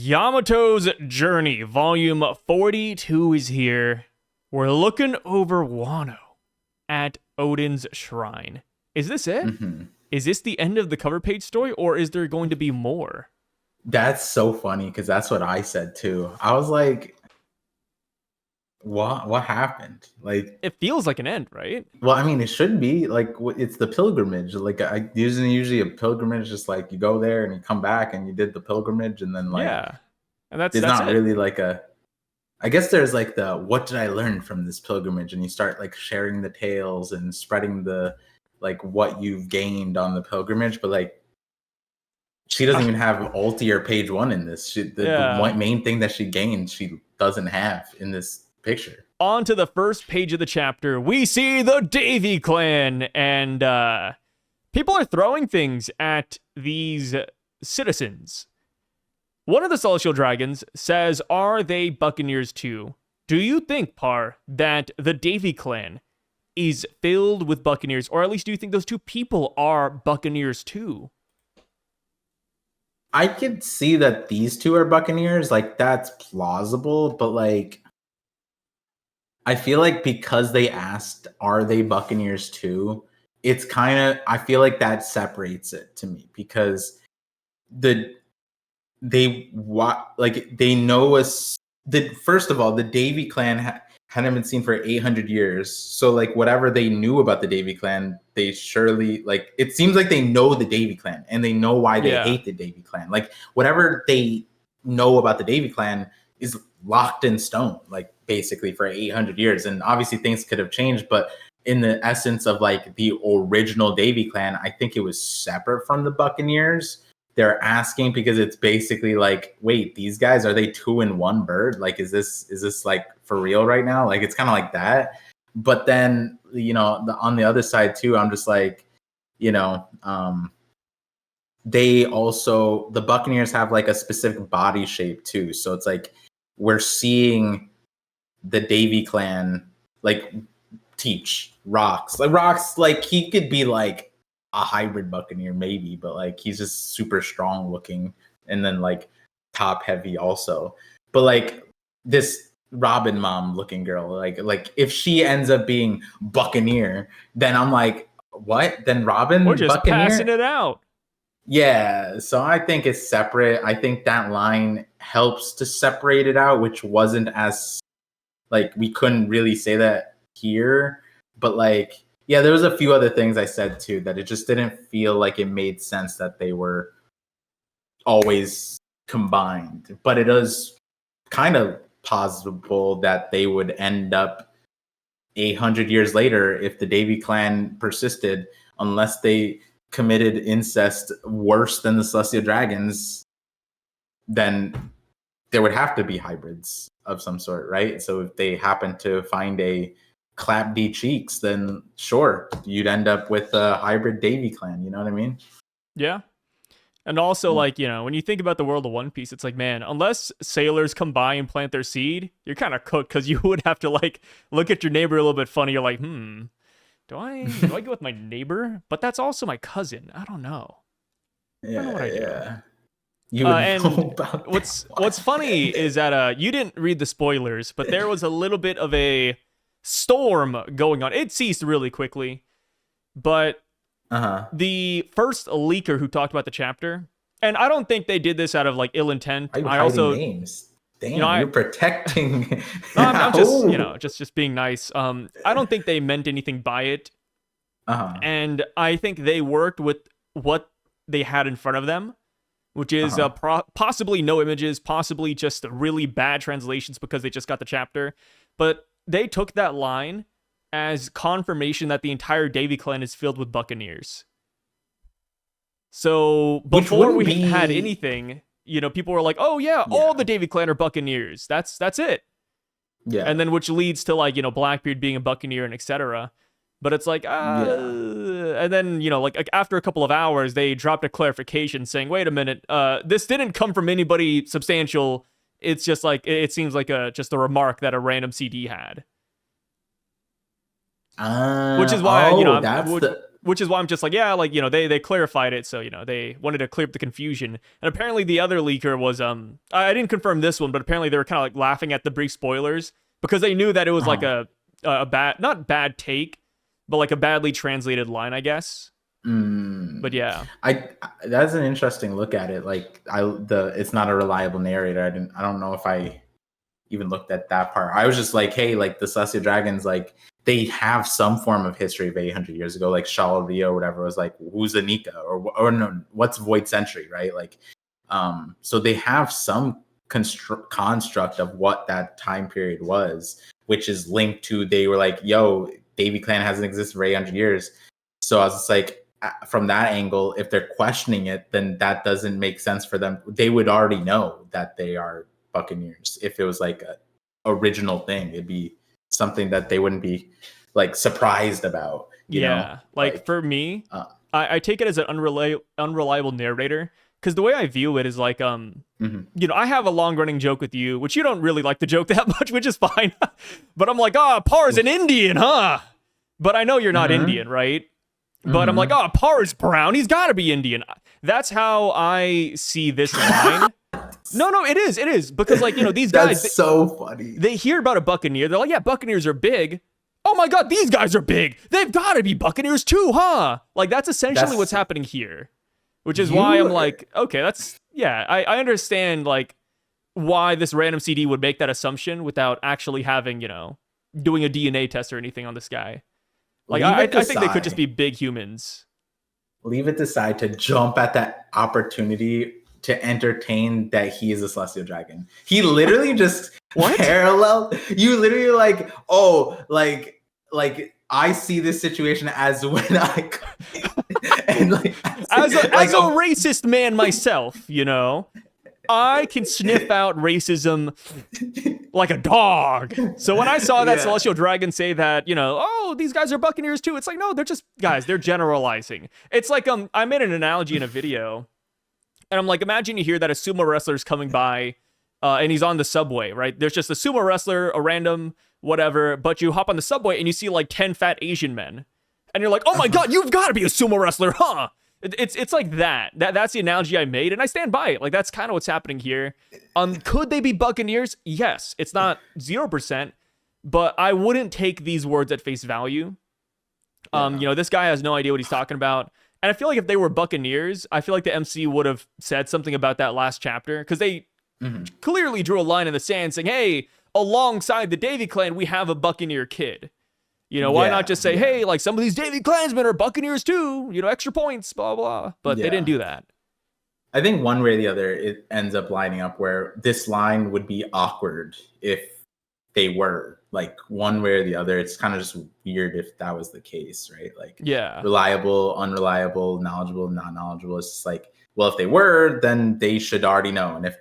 Yamato's Journey, volume 42 is here. We're looking over Wano at Odin's Shrine. Is this it? Mm-hmm. Is this the end of the cover page story, or is there going to be more? That's so funny because that's what I said too. I was like, what happened? Like, it feels like an end, right? Well, I mean, it should be like it's the pilgrimage. Like, usually a pilgrimage, just like you go there and you come back and you did the pilgrimage, and then like, yeah, and that's not it. really like a. I guess there's like the what did I learn from this pilgrimage, and you start like sharing the tales and spreading the like what you've gained on the pilgrimage, but like. She doesn't even have ulti or page one in this. The main thing that she gained, she doesn't have in this picture. On to the first page of the chapter, we see the Davy clan, and people are throwing things at these citizens. One of the Celestial Dragons says, are they Buccaneers too? Do you think, Par, that the Davy clan is filled with Buccaneers, or at least do you think those two people are Buccaneers too? I could see that these two are Buccaneers. Like, that's plausible, but like, I feel like because they asked, are they Buccaneers too? It's kind of, I feel like that separates it to me because they know us. First of all, the Davy clan hadn't been seen for 800 years. So like whatever they knew about the Davy clan, they surely like, it seems like they know the Davy clan and they know why they hate the Davy clan. Like whatever they know about the Davy clan is locked in stone, like basically for 800 years. And obviously things could have changed, but in the essence of like the original Davy clan, I think it was separate from the Buccaneers. They're asking because it's basically like, wait, these guys, are they two in one bird? Like, is this like for real right now? Like, it's kind of like that. But then, you know, on the other side too, I'm just like, you know, they also, the Buccaneers have like a specific body shape too. So it's like, we're seeing the Davy clan like teach Rocks. Like Rocks, like he could be like a hybrid Buccaneer maybe, but like he's just super strong looking and then like top heavy also. But like this Robin mom looking girl, like if she ends up being Buccaneer, then I'm like, what? Then Robin We're just Buccaneer? passing it out. Yeah, so I think it's separate. I think that line helps to separate it out, which wasn't as like we couldn't really say that here, but like yeah, there was a few other things I said too that it just didn't feel like it made sense that they were always combined. But it is kind of possible that they would end up 800 years later if the Davy clan persisted, unless they committed incest worse than the Celestial Dragons, then there would have to be hybrids of some sort, right? So if they happen to find a clap D cheeks, then sure, you'd end up with a hybrid Davy clan, you know what I mean? Yeah. And also, like, you know, when you think about the world of One Piece, it's like, man, unless sailors come by and plant their seed, you're kind of cooked because you would have to, like, look at your neighbor a little bit funny. You're like, do I go with my neighbor? But that's also my cousin. I don't know. I don't know what I do. You would and know about what's funny is that you didn't read the spoilers, but there was a little bit of a storm going on. It ceased really quickly, but the first leaker who talked about the chapter, and I don't think they did this out of like ill intent. I also names. Damn, you know, you're protecting. No, I'm just, you know, just being nice. I don't think they meant anything by it, and I think they worked with what they had in front of them, which is possibly no images, possibly just really bad translations because they just got the chapter, but they took that line as confirmation that the entire Davy clan is filled with Buccaneers. So before we had anything, you know, people were like, "Oh yeah, all the Davy clan are Buccaneers. That's it." Yeah, and then which leads to like, you know, Blackbeard being a Buccaneer and etc. But it's like, and then, you know, like after a couple of hours, they dropped a clarification saying, "Wait a minute, this didn't come from anybody substantial. It's just like, it seems like just a remark that a random CD had." Which is why, you know, which is why I'm just like, yeah, like, they clarified it, so they wanted to clear up the confusion. And apparently the other leaker was I didn't confirm this one, but apparently they were kind of like laughing at the brief spoilers because they knew that it was like a bad, not bad take, but like a badly translated line, I guess. But yeah, that's an interesting look at it. Like it's not a reliable narrator. I don't know if I even looked at that part. I was just like, hey, like the Celestial Dragons, like they have some form of history of 800 years ago, like Shal Rio or whatever was like, who's Anika or no, what's Void Century, right? Like, so they have some construct of what that time period was, which is linked to, they were like, yo, Davy Clan hasn't existed for 800 years. So I was just like, from that angle, if they're questioning it, then that doesn't make sense for them. They would already know that they are Buccaneers. If it was like a original thing, it'd be something that they wouldn't be like surprised about. You know? Like for me, I take it as an unreliable narrator, because the way I view it is like, I have a long running joke with you, which you don't really like the joke that much, which is fine. But I'm like, Par's an Indian, huh? But I know you're not Indian, right? But I'm like, Par's brown. He's got to be Indian. That's how I see this line. No, it is. Because, like, these guys. That's so funny. They hear about a Buccaneer. They're like, yeah, Buccaneers are big. Oh my God, these guys are big. They've got to be Buccaneers too, huh? Like, that's essentially what's happening here. Which is why I'm like, okay, I understand, like, why this random CD would make that assumption without actually having, doing a DNA test or anything on this guy. Like, I think they could just be big humans. Leave it to side to jump at that opportunity to entertain that he is a Celestial Dragon. He literally just parallel. You literally like, like I see this situation as when I and like as a racist man myself, I can sniff out racism like a dog. So when I saw that Celestial Dragon say that, these guys are Buccaneers too, it's like, no, they're just guys, they're generalizing. It's like, I made an analogy in a video, and I'm like, imagine you hear that a sumo wrestler's coming by, and he's on the subway, right? There's just a sumo wrestler, a random whatever, but you hop on the subway and you see like 10 fat Asian men. And you're like, oh my God, you've got to be a sumo wrestler, huh? It's like that. That's the analogy I made, and I stand by it. Like, that's kind of what's happening here. Could they be Buccaneers? Yes. It's not 0%, but I wouldn't take these words at face value. This guy has no idea what he's talking about. And I feel like if they were Buccaneers, I feel like the MC would have said something about that last chapter, because they clearly drew a line in the sand saying, hey, alongside the Davy clan, we have a Buccaneer kid. Why not just say, hey, like, some of these Davy clansmen are Buccaneers too, extra points, blah, blah. But they didn't do that. I think one way or the other, it ends up lining up where this line would be awkward if they were. Like, one way or the other, it's kind of just weird if that was the case, right? Like, reliable, unreliable, knowledgeable, not knowledgeable. It's just like, well, if they were, then they should already know. And if,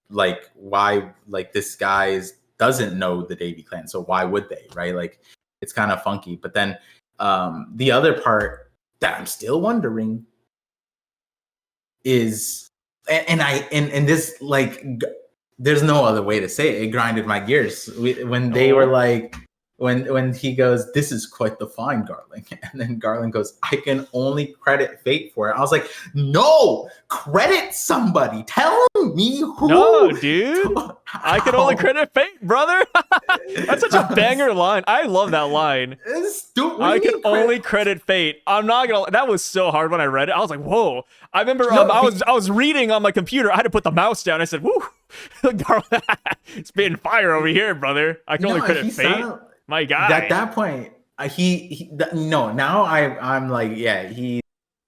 like, why, like, this guy doesn't know the Davy clan, so why would they, right? Like, it's kind of funky. But then the other part that I'm still wondering is, and this, like, there's no other way to say it. It grinded my gears when they were like, when he goes, this is quite the find, Garling. And then Garling goes, I can only credit fate for it. I was like, no, credit somebody. Tell me who. No, dude. I can only credit fate, brother. That's such a banger line. I love that line. I can only credit fate. I'm not gonna. That was so hard when I read it. I was like, whoa. I remember I was reading on my computer. I had to put the mouse down. I said, woo. It's been fire over here, brother. I can only credit fate. My guy. At that point, now I'm like, he,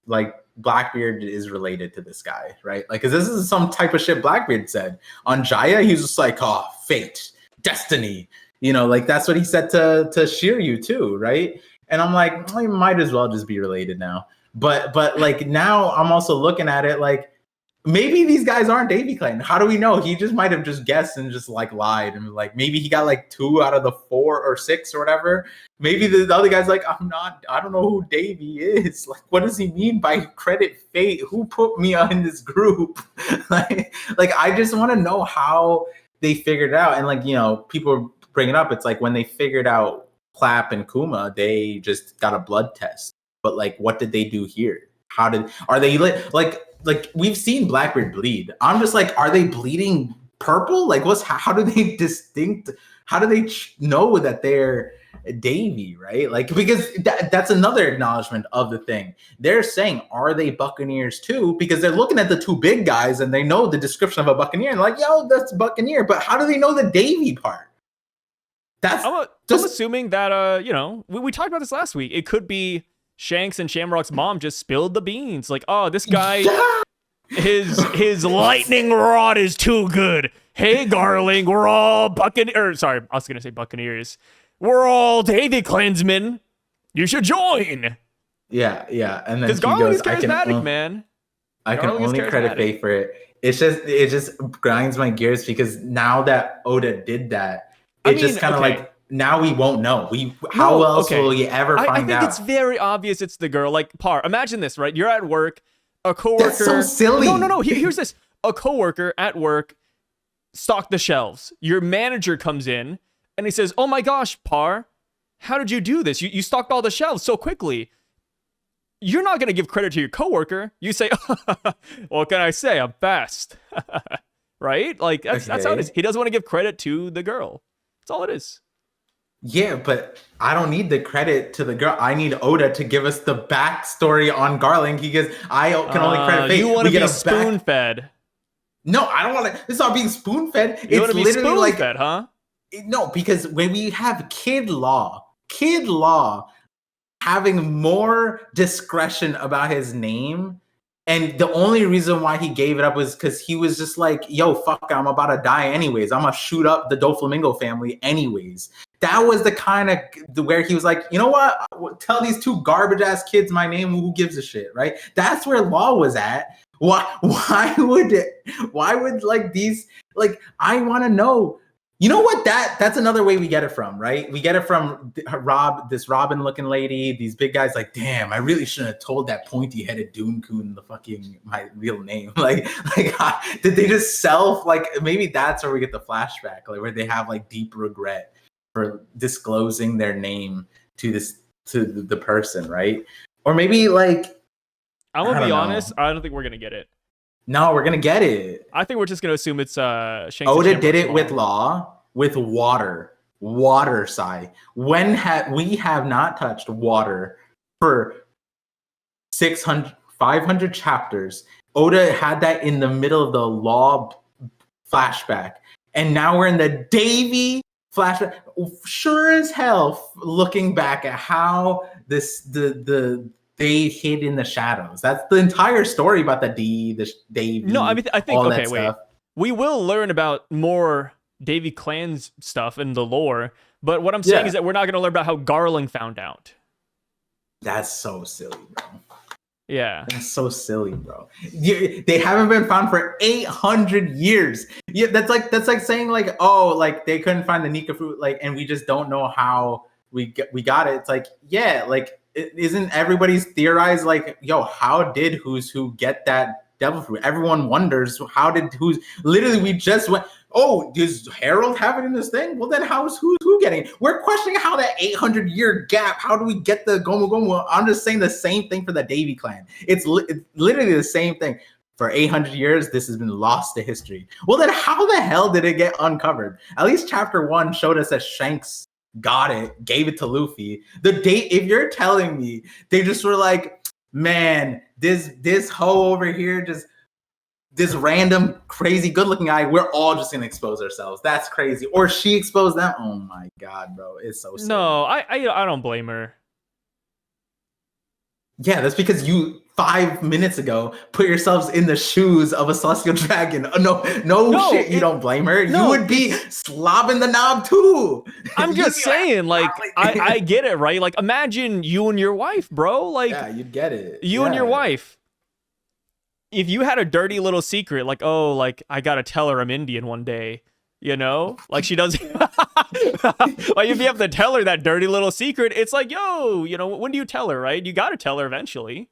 like, Blackbeard is related to this guy, right? Like, because this is some type of shit Blackbeard said. On Jaya, he was just like, oh, fate, destiny. Like, that's what he said to Shiryu too, right? And I'm like, well, he might as well just be related now. But like, now I'm also looking at it like, maybe these guys aren't Davy clan. How do we know? He just might have just guessed and just like lied, and like maybe he got like 2 out of the 4 or 6 or whatever. Maybe the other guy's like, I don't know who Davy is. Like, what does he mean by credit fate? Who put me in this group? like I just want to know how they figured it out. And like, people bring it up. It's like when they figured out Clap and Kuma, they just got a blood test. but like, what did they do here? Are they like we've seen Blackbeard bleed? I'm just like, are they bleeding purple? Like, how do they know that they're Davy, right? Like, because that's another acknowledgement of the thing. They're saying, are they Buccaneers too? Because they're looking at the two big guys and they know the description of a Buccaneer and like, yo, that's Buccaneer. But how do they know the Davy part? I'm assuming that we talked about this last week. It could be Shanks and Shamrock's mom just spilled the beans. Like, oh, this guy, his lightning rod is too good. Hey, Garling, we're all Buccaneers. Sorry, I was gonna say Buccaneers. We're all Davy clansmen. You should join. Yeah, and then because Garling is charismatic, man. I can only credit Faye for it. It just grinds my gears because now that Oda did that, just kind of like, now we won't know. How else will we ever find out? I think it's very obvious it's the girl. Like, Par, imagine this, right? You're at work, a coworker. That's so silly. No. Here's this: a coworker at work stocked the shelves. Your manager comes in. And he says, oh my gosh, Par, how did you do this? You stocked all the shelves so quickly. You're not going to give credit to your coworker. You say, what can I say? I'm fast. Right? Like, that's how it is. He doesn't want to give credit to the girl. That's all it is. Yeah, but I don't need the credit to the girl. I need Oda to give us the backstory on Garling because I can only credit Faith. You want to be spoon-fed. No, I don't want to. It's not being spoon-fed. You want to be spoon-fed, huh? No, because when we have kid law having more discretion about his name, and the only reason why he gave it up was because he was just like, yo, fuck, I'm about to die anyways. I'm going to shoot up the Doflamingo family anyways. That was the kind of where he was like, you know what? Tell these two garbage ass kids my name. Who gives a shit, right? That's where law was at. Why would like these, like, I want to know. You know what? That's another way we get it from, right? We get it from this Robin looking lady, these big guys like, damn, I really shouldn't have told that pointy headed Dooncoon my real name. Like, did they just maybe that's where we get the flashback, like where they have like deep regret for disclosing their name to the person, right? Or maybe like, I'm gonna be honest, I don't think we're gonna get it. No, we're gonna get it. I think we're just gonna assume it's Shanks. Oda did it with water, Sai. We have not touched water for 500 chapters. Oda had that in the middle of the law flashback, and now we're in the Davy flashback. Sure as hell, looking back at how they hid in the shadows. That's the entire story about the Davy. No, I think okay, wait. We will learn about more Davy clans stuff in the lore, but what I'm saying is that we're not going to learn about how Garling found out. That's so silly, bro. Yeah. That's so silly, bro. They haven't been found for 800 years. Yeah, that's like saying like, oh, like they couldn't find the Nika fruit, like, and we just don't know how we got it. It's like, yeah, like, isn't everybody's theorized like, yo, how did Who's Who get that devil fruit? Everyone wonders literally we just went, oh, does Harold have it in this thing? Well, then how's Who's Who getting it? We're questioning how that 800-year gap, how do we get the Gomu Gomu? I'm just saying the same thing for the Davy clan. It's literally the same thing. For 800 years, this has been lost to history. Well, then how the hell did it get uncovered? At least chapter 1 showed us that Shanks got it, gave it to Luffy. If you're telling me they just were like, man, this hoe over here, just this random crazy good looking guy, we're all just gonna expose ourselves. That's crazy. Or she exposed them. Oh my god, bro, it's so silly. No, I don't blame her. Yeah, that's because you 5 minutes ago put yourselves in the shoes of a celestial dragon. No shit, you don't blame her. You would be slobbing the knob too. I'm just saying, like, I get it, right? Like, imagine you and your wife, bro. Like, yeah, you'd get it. You and your wife. If you had a dirty little secret, like, oh, like, I gotta tell her I'm Indian one day, you know? Like, she does. Like, if you have to tell her that dirty little secret, it's like, yo, you know, when do you tell her, right? You gotta tell her eventually.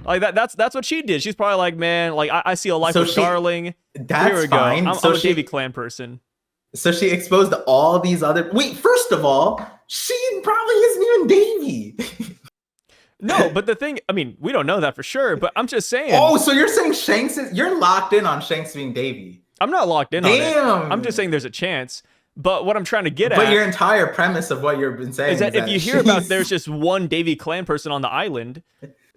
Like, that's what she did. She's probably like, man, like, I see a life with Garling. That's Here we fine. go. I'm a Davy clan person. So she exposed all these other... Wait, first of all, she probably isn't even Davy. No, but the thing, I mean, we don't know that for sure, but I'm just saying. Oh, so you're saying you're locked in on Shanks being Davy. I'm not locked in on it. Damn. I'm just saying there's a chance. But what I'm trying to get at. But your entire premise of what you've been saying is that if you hear about there's just one Davy clan person on the island,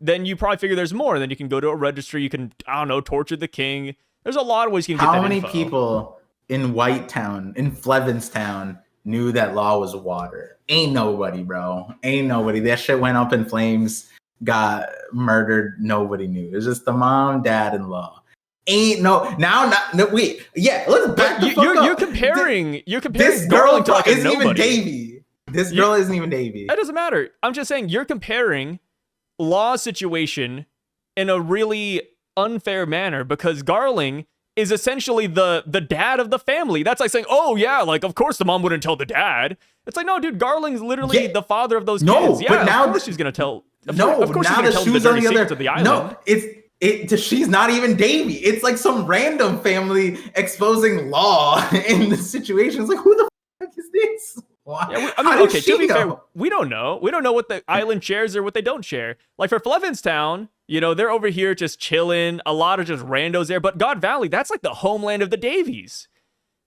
then you probably figure there's more. Then you can go to a registry. You can, I don't know, torture the king. There's a lot of ways you can get that info. How many people in Whitetown, in Flevinstown, knew that law was water? Ain't nobody, bro. Ain't nobody. That shit went up in flames, got murdered. Nobody knew. It was just the mom, dad, and law. Ain't no wait. Yeah, let's back the fuck up. You're comparing this girl to like isn't nobody. even Davy. This girl isn't even Davy. That doesn't matter. I'm just saying you're comparing Law's situation in a really unfair manner because Garling is essentially the dad of the family. That's like saying, oh yeah, like of course the mom wouldn't tell the dad. It's like, no, dude, Garling's literally the father of those kids. Yeah, but now of course she's gonna tell. Of course now she's gonna tell the dirty secrets of the island. No, she's not even Davy. It's like some random family exposing law in the situation. It's like, who the fuck is this? Yeah, I mean, okay, to be fair, we don't know. We don't know what the island shares or what they don't share. Like for Flevinstown, you know, they're over here just chilling. A lot of just randos there. But God Valley, that's like the homeland of the Davies.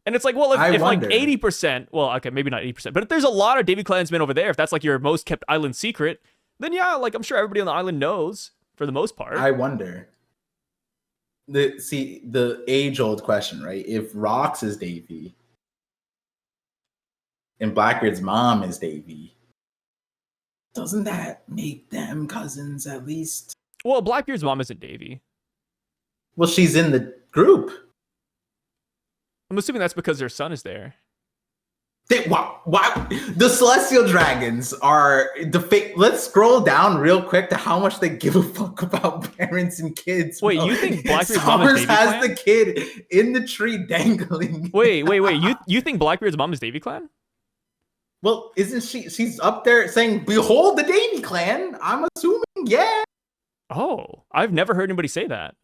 And it's like, well, if like 80%, well, okay, maybe not 80%, but if there's a lot of Davy clansmen over there, if that's like your most kept island secret, then yeah, like I'm sure everybody on the island knows for the most part. I wonder. The age-old question, right? If Rox is Davy and Blackbeard's mom is Davy, doesn't that make them cousins at least? Well, Blackbeard's mom isn't Davy. Well, she's in the group. I'm assuming that's because their son is there. Why the celestial dragons are the fake? Let's scroll down real quick to how much they give a fuck about parents and kids. Wait, bro. You think Blackbeard's mom is Davy has clan? The kid in the tree dangling? Wait. You think Blackbeard's mom is Davy clan? Well, isn't she? She's up there saying, "Behold the Davy clan." I'm assuming, yeah. Oh, I've never heard anybody say that.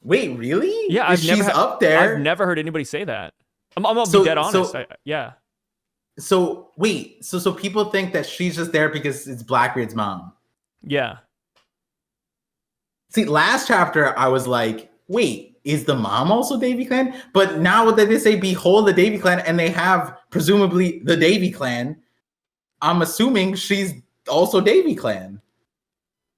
Wait, really? Yeah, she's up there. I've never heard anybody say that. I'm gonna be dead honest. Yeah. So wait, so people think that she's just there because it's Blackbeard's mom. Yeah. See, last chapter I was like, wait, is the mom also Davy clan? But now that they say behold the Davy clan and they have presumably the Davy clan, I'm assuming she's also Davy clan.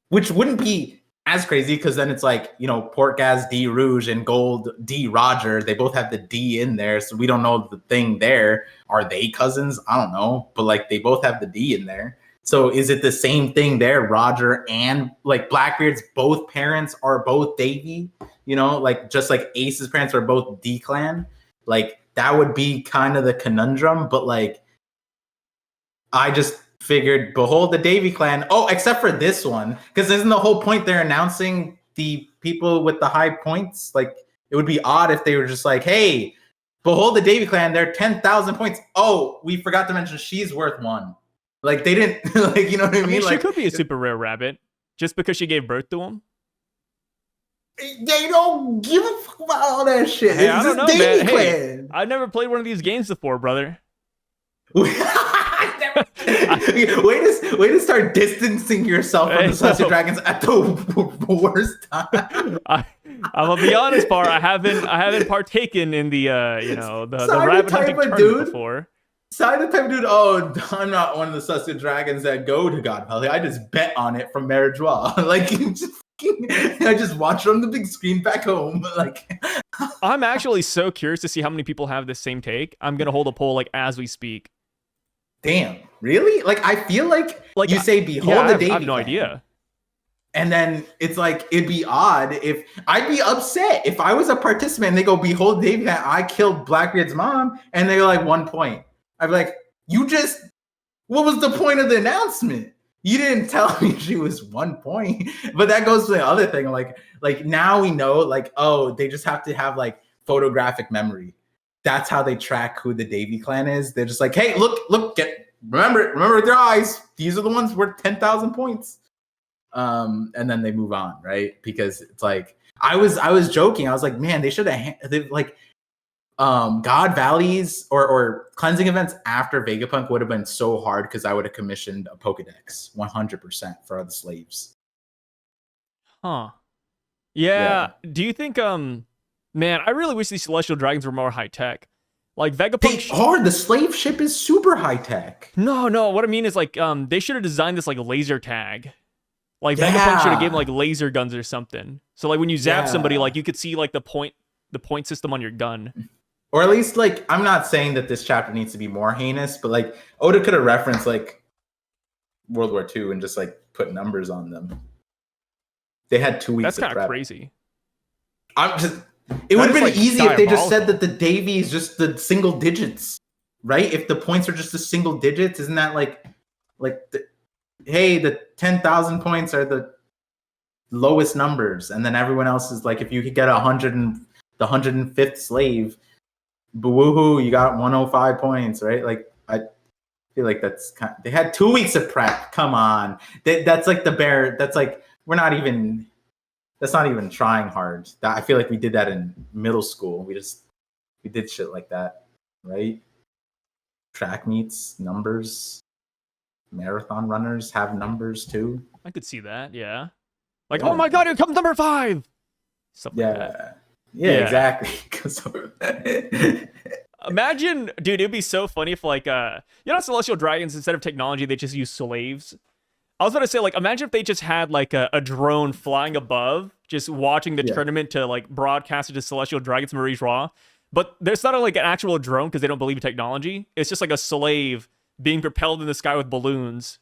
Which wouldn't be as crazy because then it's like, you know, Portgas D Rouge and Gold D Roger, they both have the D in there, so we don't know the thing there. Are they cousins? I don't know, but like they both have the D in there. So is it the same thing there? Roger and like Blackbeard's both parents are both Davy, you know, like just like Ace's parents are both D clan. Like that would be kind of the conundrum, but like I just figured, behold the Davy clan. Oh, except for this one, because isn't the whole point they're announcing the people with the high points? Like it would be odd if they were just like, hey, behold the Davy clan, they're 10,000 points. Oh, we forgot to mention she's worth 1. Like they didn't, like, you know what I mean? Like, she could be a super rare rabbit just because she gave birth to him. They don't give a fuck about all that shit. Hey, I don't know, man. Hey, I never played one of these games before, brother. Way to start distancing yourself from the Celestial Dragons at the worst time. I'm gonna be honest, Par. I haven't partaken in the the rabbit hunting tournament before. Sign the type of dude. Oh, I'm not one of the Celestial Dragons that go to God Valley. I just bet on it from Marijois. Like I just watch it on the big screen back home. Like I'm actually so curious to see how many people have this same take. I'm gonna hold a poll like as we speak. Damn, really? Like I feel like you say behold the Davy. I have no idea. And then it's like it'd be odd if I'd be upset if I was a participant and they go behold Davy and I killed Blackbeard's mom and they're like 1 point. I'd be like, what was the point of the announcement? You didn't tell me she was 1 point. But that goes to the other thing. Like now we know, like, oh, they just have to have like photographic memory. That's how they track who the Davy clan is. They're just like, hey, look, remember their eyes. These are the ones worth 10,000 points. And then they move on, right? Because it's like I was joking. I was like, man, they should have like God Valleys or cleansing events after Vegapunk would have been so hard because I would have commissioned a Pokedex 100% for the slaves. Huh. Yeah. Do you think man, I really wish these celestial dragons were more high tech. Like Vegapunk They are. The slave ship is super high tech. No, what I mean is like they should have designed this like laser tag. Like Vegapunk should have given like laser guns or something. So like when you zap somebody, like you could see like the point system on your gun. Or at least like I'm not saying that this chapter needs to be more heinous, but like Oda could have referenced like World War II and just like put numbers on them. They had 2 weeks. That's kind of crazy. It would have been like easy if they just said that the Davy is just the single digits, right? If the points are just the single digits, isn't that hey, the 10,000 points are the lowest numbers, and then everyone else is like, if you could get 100 and the 105th slave, woohoo, you got 105 points, right? Like I feel like that's they had 2 weeks of prep. Come on, that's like the bare. That's like that's not even trying hard. I feel like we did that in middle school. We did shit like that, right? Track meets, numbers. Marathon runners have numbers too. I could see that, yeah. Like, oh my god, here comes number 5! Something like that. Yeah, exactly. Imagine, dude, it'd be so funny if like celestial dragons, instead of technology, they just use slaves. I was about to say, like, imagine if they just had like a drone flying above, just watching the tournament to like broadcast it to celestial dragons Marie Joie. But there's not like an actual drone because they don't believe in technology. It's just like a slave being propelled in the sky with balloons.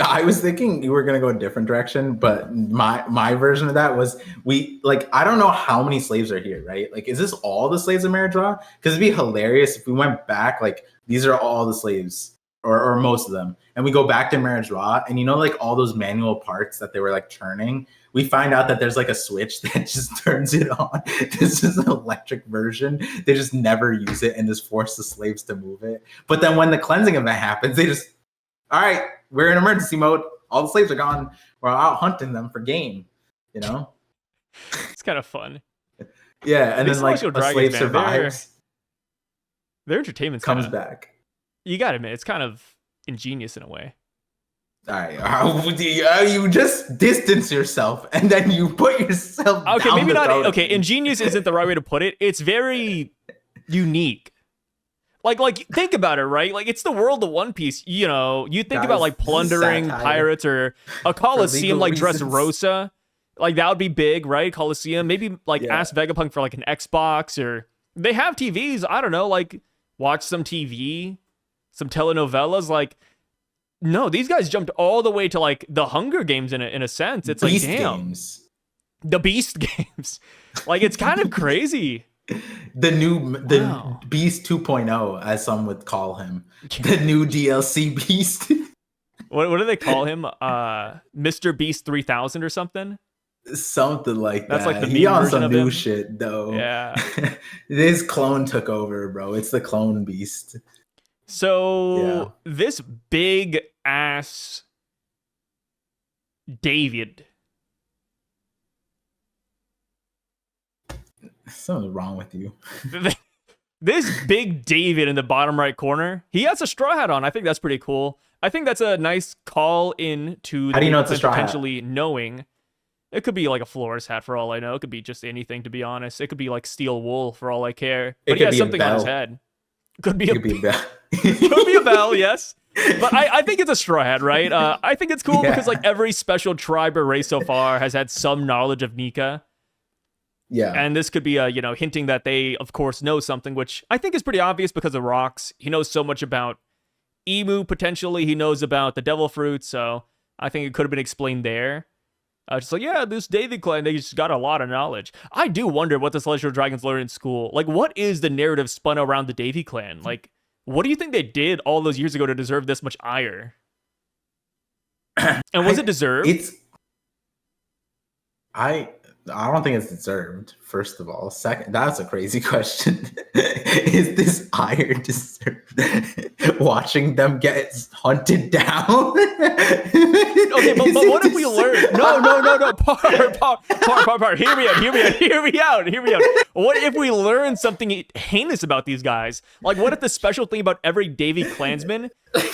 I was thinking you were gonna go a different direction, but my version of that was I don't know how many slaves are here, right? Like, is this all the slaves of Meridra? Because it'd be hilarious if we went back, like these are all the slaves, or most of them, and we go back to Meridra, and like all those manual parts that they were like turning, we find out that there's like a switch that just turns it on. This is an electric version. They just never use it and just force the slaves to move it. But then when the cleansing event happens, they just, all right, we're in emergency mode. All the slaves are gone. We're out hunting them for game, It's kind of fun. Yeah, and then like a slave survives. Their entertainment comes back. You gotta admit, it's kind of ingenious in a way. All right, you just distance yourself and then you put yourself. Okay, maybe not. Okay, ingenious isn't the right way to put it. It's very unique. Like think about it, right? Like it's the world of One Piece. You think about like plundering pirates or a Coliseum like Dressrosa. Like that would be big, right? Coliseum. Maybe like ask Vegapunk for like an Xbox, or they have TVs. I don't know, like watch some TV, some telenovelas. Like, no, these guys jumped all the way to like the Hunger Games in a sense. It's Beast like, damn, games. The Beast Games. Like it's kind of crazy. The Beast 2.0, as some would call him. The new DLC Beast. What do they call him? Mr. Beast 3000 or something? Something like that. That's like the he on version some of new him. shit though. Yeah. His clone took over, bro. It's the clone beast. So this big ass David. Something's wrong with you. This big David in the bottom right corner, he has a straw hat on. I think that's pretty cool. I think that's a nice call in to How do you know it's a straw potentially hat? Knowing. It could be like a florist hat for all I know. It could be just anything, to be honest. It could be like steel wool for all I care. But he has something on his head. Could be a bell. Could be a bell, yes. But I think it's a straw hat, right? I think it's cool because like every special tribe or race so far has had some knowledge of Nika. Yeah. And this could be hinting that they, of course, know something, which I think is pretty obvious because of rocks. He knows so much about Emu, potentially. He knows about the devil fruit, so I think it could have been explained there. Just like, this Davy clan, they just got a lot of knowledge. I do wonder what the Celestial Dragons learn in school. Like, what is the narrative spun around the Davy clan? Like, what do you think they did all those years ago to deserve this much ire? And was it deserved? I don't think it's deserved. First of all, second, that's a crazy question. Is this ire deserved? Watching them get hunted down. Okay, but what if we learn? No. Par. Hear me out. What if we learn something heinous about these guys? Like, what if the special thing about every Davy Klansman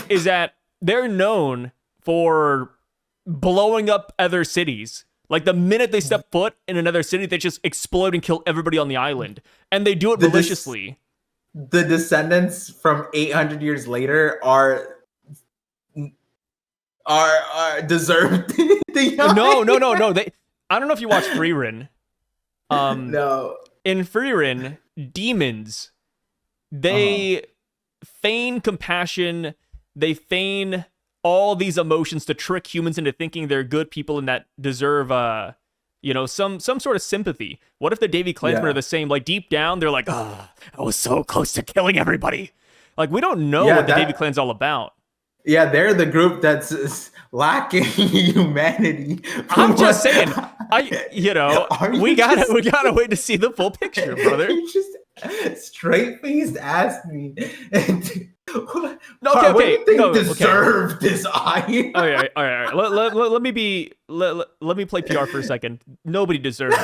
is that they're known for blowing up other cities? Like, the minute they step foot in another city, they just explode and kill everybody on the island. And they do it maliciously. The descendants from 800 years later are deserved. No. I don't know if you watch Frieren. No. In Frieren, demons, they feign compassion. They feign all these emotions to trick humans into thinking they're good people and that deserve some sort of sympathy. What if the Davy Klansmen are the same? Like, deep down they're like, I was so close to killing everybody. Like, we don't know what the Davy Clan's all about. Yeah, they're the group that's lacking humanity. I'm just saying, we gotta wait to see the full picture, brother. You just straight faced asked me. Okay. What do you think deserve this eye? All right. Let me play PR for a second. Nobody deserves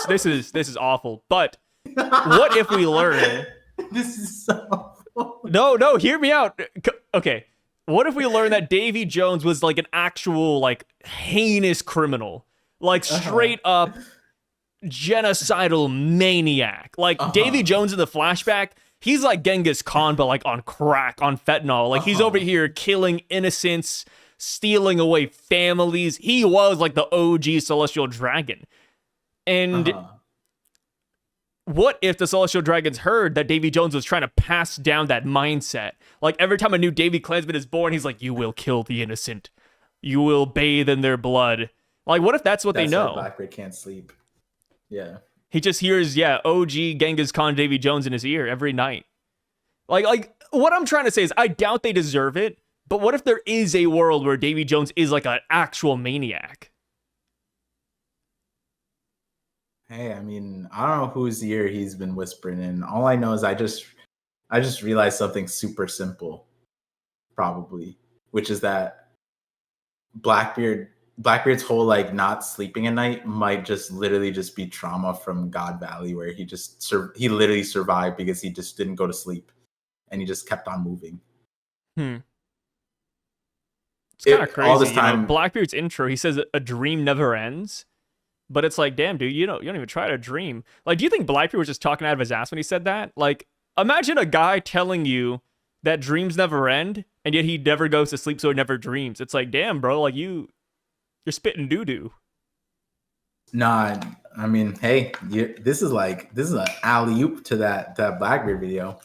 this. This is awful. But what if we learn? This is so awful. No. Hear me out. Okay. What if we learn that Davy Jones was like an actual like heinous criminal, like straight up genocidal maniac, like Davy Jones in the flashback? He's like Genghis Khan, but like on crack, on fentanyl. Like, he's over here killing innocents, stealing away families. He was like the OG Celestial Dragon. And what if the Celestial Dragons heard that Davy Jones was trying to pass down that mindset? Like, every time a new Davy Klansman is born, he's like, you will kill the innocent. You will bathe in their blood. Like, what if that's what they know? Blackbeard can't sleep. Yeah. He just hears, OG Genghis Khan Davy Jones in his ear every night. Like what I'm trying to say is, I doubt they deserve it, but what if there is a world where Davy Jones is like an actual maniac? Hey, I mean, I don't know whose ear he's been whispering in. All I know is I just realized something super simple, probably, which is that Blackbeard's whole like not sleeping at night might just literally just be trauma from God Valley, where he literally survived because he just didn't go to sleep and he just kept on moving. It's kind of crazy. All this time, Blackbeard's intro, he says a dream never ends, but it's like, damn, dude, you don't even try to dream. Like, do you think Blackbeard was just talking out of his ass when he said that? Like, imagine a guy telling you that dreams never end, and yet he never goes to sleep, so he never dreams. It's like, damn, bro, like you're spitting doo-doo. Nah, I mean, hey, this is an alley-oop to that Blackbeard video.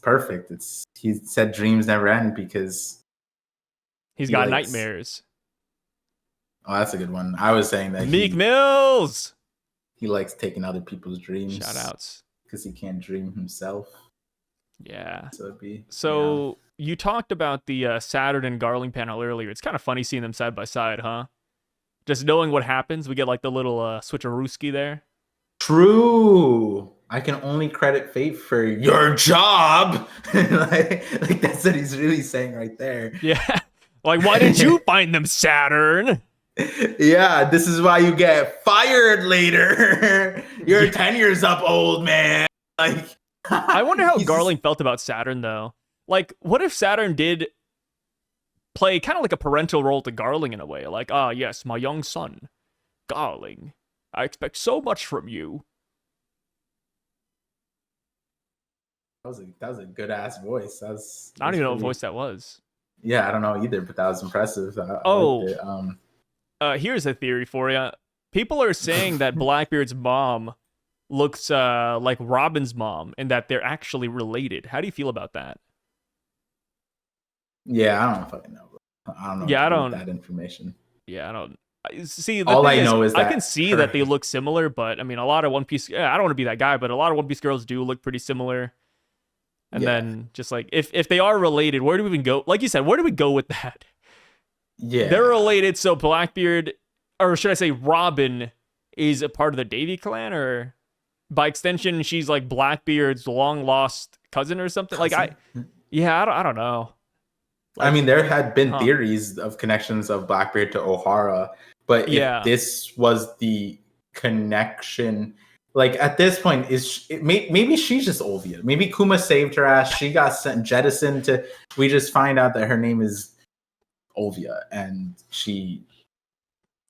Perfect. He said dreams never end because he's got nightmares. Oh, that's a good one. I was saying that Meek Mills. He likes taking other people's dreams. Shout outs. Because he can't dream himself. Yeah. So you talked about the Saturn and Garling panel earlier. It's kind of funny seeing them side by side, huh? Just knowing what happens, we get like the little switcherooski there. True. I can only credit fate for your job. like that's what he's really saying right there. Yeah. Like, why didn't you find them, Saturn? Yeah, this is why you get fired later. You're 10 years up, old man. Like, I wonder how Garling felt about Saturn, though. Like, what if Saturn did play kind of like a parental role to Garling in a way? Like, yes, my young son, Garling, I expect so much from you. That was a good ass voice. I don't even know what voice that was. Yeah, I don't know either, but that was impressive. Here's a theory for you. People are saying that Blackbeard's mom looks like Robin's mom and that they're actually related. How do you feel about that? Yeah, I don't fucking know. I don't know. Yeah, I don't. That information. Yeah, I don't. See, all I know is that I can see that they look similar, but I mean, a lot of One Piece. I don't want to be that guy, but a lot of One Piece girls do look pretty similar. And then just like if they are related, where do we even go? Like you said, where do we go with that? Yeah, they're related. So Blackbeard, or should I say Robin, is a part of the Davy clan, or by extension, she's like Blackbeard's long lost cousin or something. Like I don't know. I mean, there had been theories of connections of Blackbeard to O'Hara, but if this was the connection, like at this point, maybe she's just Olvia. Maybe Kuma saved her ass. She got jettisoned to. We just find out that her name is Olvia, and she.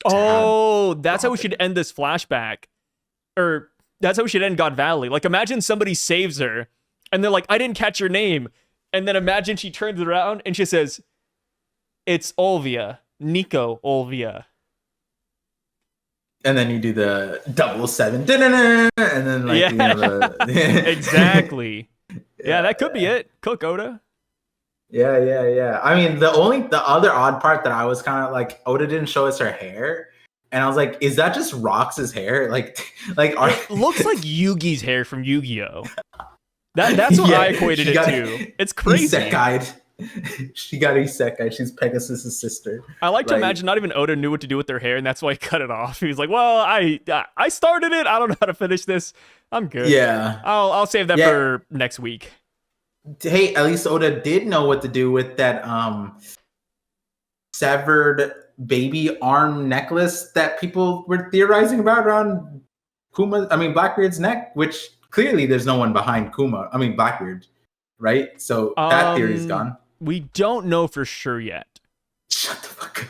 Oh, that's how we should end this flashback, or that's how we should end God Valley. Like, imagine somebody saves her, and they're like, "I didn't catch your name." And then imagine she turns around and she says, "It's Olvia, Nico Olvia." And then you do the 007, and then like exactly. Yeah, that could be it. Cook Oda. Yeah. I mean, the other odd part that I was kind of like, Oda didn't show us her hair, and I was like, is that just Rox's hair? Like it looks like Yugi's hair from Yu-Gi-Oh. That's what I equated it to. It's crazy. She got isekai. She's Pegasus' sister. I like to imagine not even Oda knew what to do with their hair, and that's why he cut it off. He was like, "Well, I started it. I don't know how to finish this. I'm good. Yeah, I'll save that for next week." Hey, at least Oda did know what to do with that severed baby arm necklace that people were theorizing about around Blackbeard's neck, which clearly there's no one behind Blackbeard, right? So that theory's gone. We don't know for sure yet. Shut the fuck up.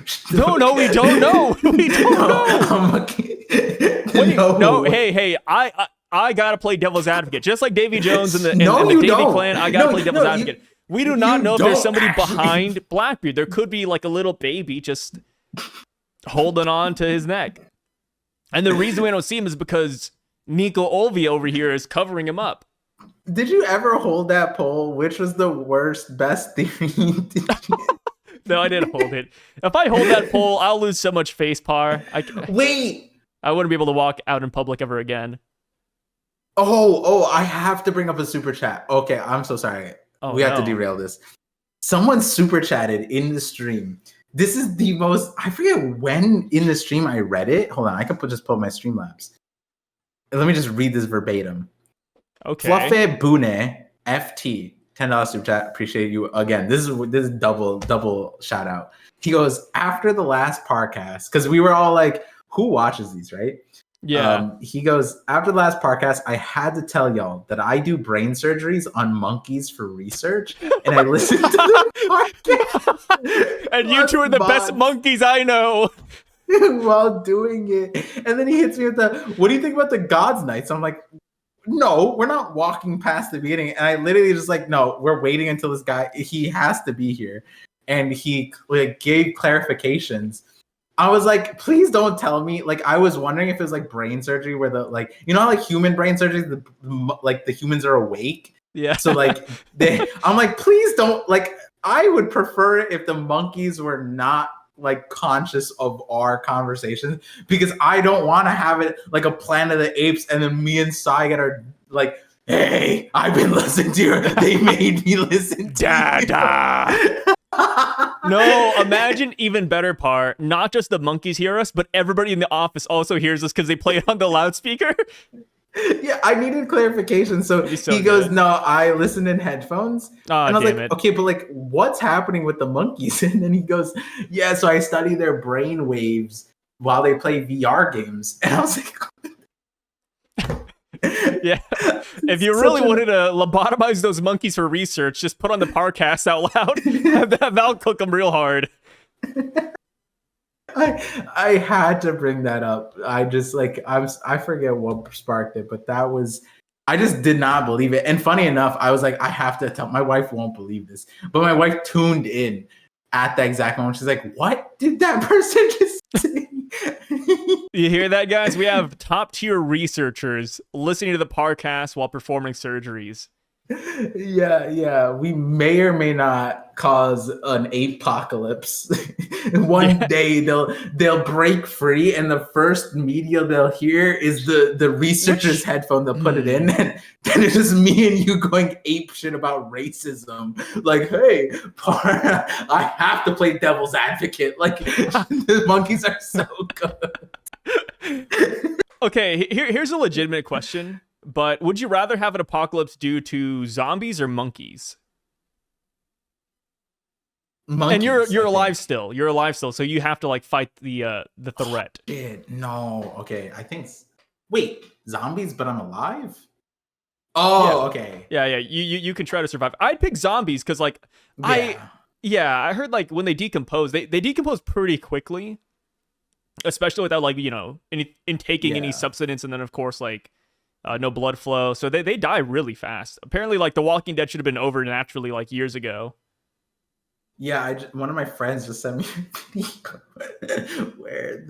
No, we don't know. We don't know. Wait, hey, I gotta play devil's advocate, just like Davy Jones and the Davy clan. I gotta play devil's advocate. We do not know if there's somebody behind Blackbeard. There could be like a little baby just holding on to his neck, and the reason we don't see him is because Nico Olvia over here is covering him up. Did you ever hold that poll? Which was the best theory? No, I didn't hold it. If I hold that poll, I'll lose so much face par. Wait! I wouldn't be able to walk out in public ever again. Oh, I have to bring up a super chat. Okay, I'm so sorry. We have to derail this. Someone super chatted in the stream. This is the most, I forget when in the stream I read it. Hold on, I could just pull up my Streamlabs. Let me just read this verbatim. Okay. Fluffy Bune FT, $10 super chat. Appreciate you again. This is double shout out. He goes, after the last podcast, because we were all like, who watches these, right? Yeah. He goes, after the last podcast, I had to tell y'all that I do brain surgeries on monkeys for research, and I listened to the podcast. And you two are the best monkeys I know. While doing it. And then he hits me with what do you think about the God's Nights? I'm like, no, we're not walking past the beginning. And I literally just like, no, we're waiting until this guy, he has to be here. And he gave clarifications. I was like, please don't tell me. Like, I was wondering if it was like brain surgery where how like human brain surgery, the humans are awake. Yeah. So like I'm like, please don't, like, I would prefer if the monkeys were not like conscious of our conversations, because I don't want to have it like a Planet of the Apes and then me and Saigat are like, hey, I've been listening to you. They made me listen to you. No, imagine even better part. Not just the monkeys hear us, but everybody in the office also hears us because they play it on the loudspeaker. Yeah, I needed clarification. So he goes, no, I listen in headphones. And I was like, okay, but like, what's happening with the monkeys? And then he goes, yeah, so I study their brain waves while they play VR games. And I was like, yeah. If you really wanted to lobotomize those monkeys for research, just put on the Parcast out loud. That'll cook them real hard. I had to bring that up. I just I forget what sparked it, but I just did not believe it. And funny enough, I was like, I have to tell my wife won't believe this, but my wife tuned in at the exact moment. She's like, what did that person just say? You hear that, guys? We have top tier researchers listening to the Parcast while performing surgeries. Yeah. We may or may not cause an apocalypse. One day they'll break free, and the first media they'll hear is the researcher's headphone. They'll put it in, and then it's just me and you going ape shit about racism. Like, hey, I have to play devil's advocate. Like, the monkeys are so good. Okay, here's a legitimate question, but would you rather have an apocalypse due to zombies or monkeys? Monkeys, and you're I alive think. still. You're alive still, so you have to like fight the threat. Shit, no. Okay, I think. Wait, zombies, but I'm alive. Oh, okay. Yeah. You can try to survive. I'd pick zombies because like I heard like when they decompose, they decompose pretty quickly, especially without like intaking any substance, and then of course like no blood flow, so they die really fast. Apparently, like The Walking Dead should have been over naturally like years ago. Yeah, one of my friends just sent me a video where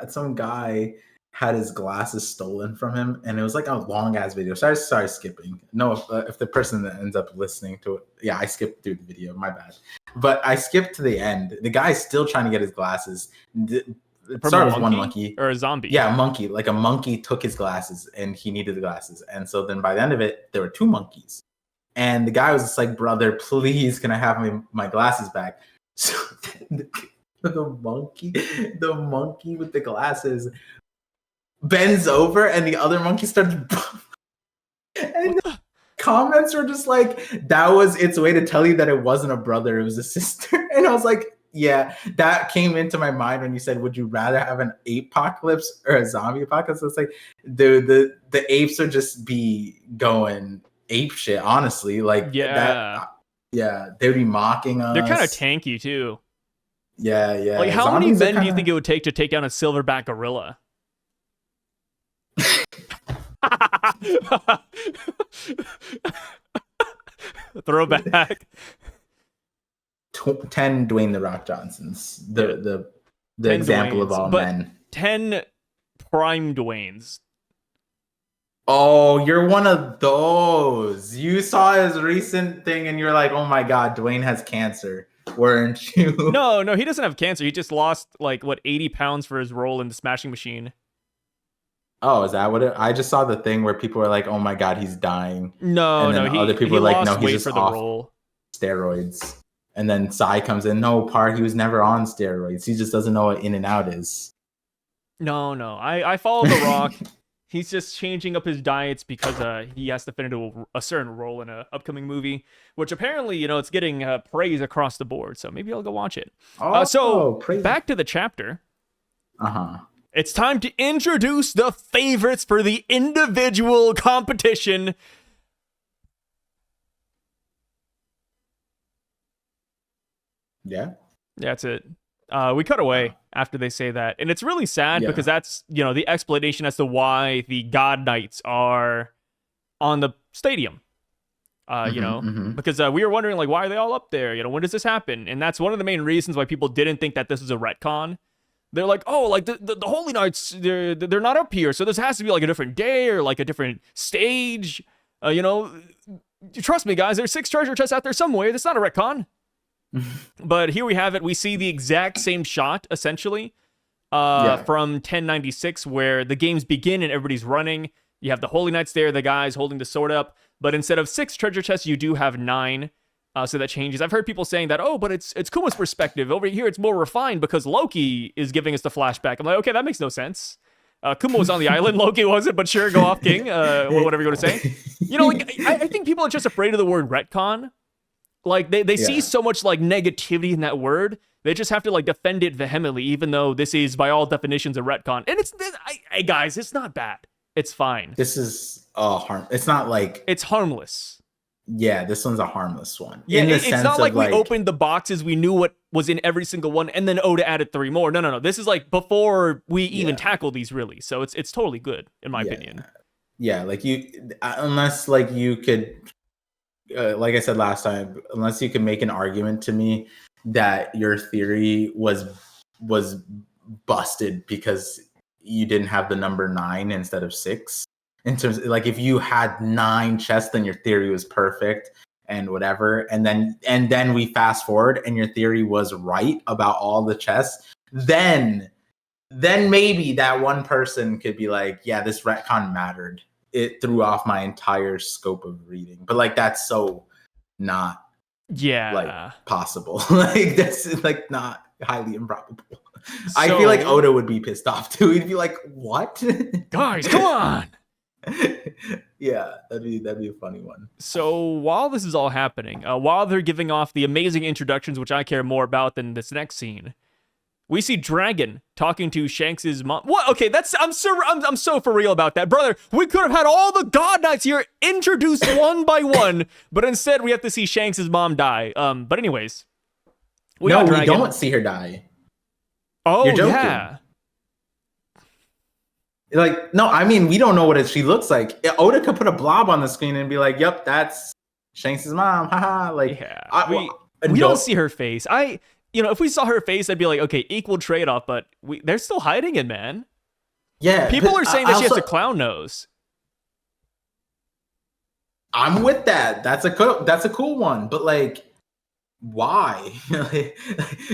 some guy had his glasses stolen from him, and it was like a long ass video. So I started skipping. No, if the person that ends up listening to it, yeah, I skipped through the video. My bad. But I skipped to the end. The guy's still trying to get his glasses. It started with one monkey or a zombie. Yeah, a monkey. Like a monkey took his glasses, and he needed the glasses. And so then by the end of it, there were two monkeys. And the guy was just like, brother, please, can I have my glasses back? So the monkey with the glasses bends over, and the other monkey starts. And the comments were just like, that was its way to tell you that it wasn't a brother, it was a sister. And I was like, yeah, that came into my mind when you said, would you rather have an ape apocalypse or a zombie apocalypse? It's like, the apes would just be going ape shit, honestly. Like, they'd be mocking us. They're kind of tanky too. Yeah. Like, how many men do you think it would take to take down a silverback gorilla? Throwback. 10 Dwayne The Rock Johnsons. The example Dwaynes, of all men. 10 prime Dwaynes. Oh, you're one of those. You saw his recent thing and you're like, oh my God, Dwayne has cancer. Weren't you? No, he doesn't have cancer. He just lost 80 pounds for his role in the Smashing Machine. Oh, is that what it? I just saw the thing where people were like, "Oh my God, he's dying." No, other people were like, "No, he's just for the off role. Steroids." And then Sai comes in. No, he was never on steroids. He just doesn't know what in and out is. No, I follow The Rock. He's just changing up his diets because he has to fit into a certain role in an upcoming movie, which apparently it's getting praise across the board. So maybe I'll go watch it. Back to the chapter. It's time to introduce the favorites for the individual competition. Yeah. That's it. We cut away after they say that. And it's really sad because that's, the explanation as to why the God Knights are on the stadium. Because we were wondering, why are they all up there? When does this happen? And that's one of the main reasons why people didn't think that this was a retcon. They're like, oh, the Holy Knights, they're not up here, so this has to be a different day or a different stage. Trust me, guys, there's 6 treasure chests out there somewhere. That's not a retcon. But here we have it. We see the exact same shot, essentially, from 1096, where the games begin and everybody's running. You have the Holy Knights there, the guys holding the sword up. But instead of 6 treasure chests, you do have 9. So that changes. I've heard people saying that, but it's Kuma's perspective. Over here, it's more refined because Loki is giving us the flashback. I'm like, okay, that makes no sense. Kuma was on the island, Loki wasn't, but sure, go off, King. Whatever you want to say. I think people are just afraid of the word retcon. They see so much negativity in that word. They just have to defend it vehemently, even though this is by all definitions a retcon. And guys, it's not bad. It's fine. This is it's not it's harmless. Yeah, this one's a harmless one. Yeah, it's not like we opened the boxes, we knew what was in every single one, and then Oda added 3 more. No. This is before we even tackle these, really. So it's totally good, in my opinion. Yeah, unless you could, like I said last time, unless you could make an argument to me that your theory was busted because you didn't have the number 9 instead of 6. In terms of, if you had 9 chests, then your theory was perfect and whatever. And then we fast forward and your theory was right about all the chests. Then maybe that one person could be like, yeah, this retcon mattered. It threw off my entire scope of reading. But that's so not possible. That's not highly improbable. I feel like Oda would be pissed off too. He'd be like, "What, guys? Come on!" Yeah, that'd be a funny one. So while this is all happening, while they're giving off the amazing introductions, which I care more about than this next scene, we see Dragon talking to Shanks's mom. What? Okay, I'm so for real about that, brother. We could have had all the God Knights here introduced one by one, but instead we have to see Shanks's mom die. But anyways, we don't see her die. Oh, you're joking. Yeah. Like, no, I mean, we don't know what she looks like. Oda could put a blob on the screen and be like, "Yep, that's Shanks' mom." Haha. Like, yeah, we don't see her face. If we saw her face, I'd be like, okay, equal trade-off. But they're still hiding it, man. Yeah, people are saying that she has a clown nose. I'm with that. That's a cool one. But like, why?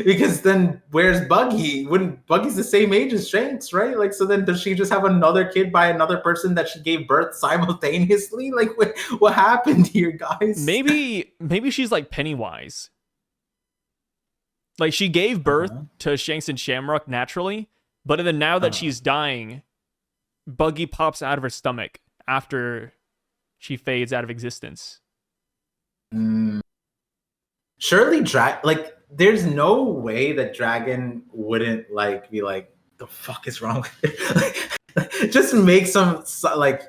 Because then where's Buggy? Buggy's the same age as Shanks, right? Like, so then does she just have another kid by another person that she gave birth simultaneously? Like, what happened here, guys? Maybe she's like Pennywise. Like, she gave birth to Shanks and Shamrock naturally, but then now that she's dying, Buggy pops out of her stomach after she fades out of existence. Surely, there's no way that Dragon wouldn't like be like, the fuck is wrong with it? Just make some like,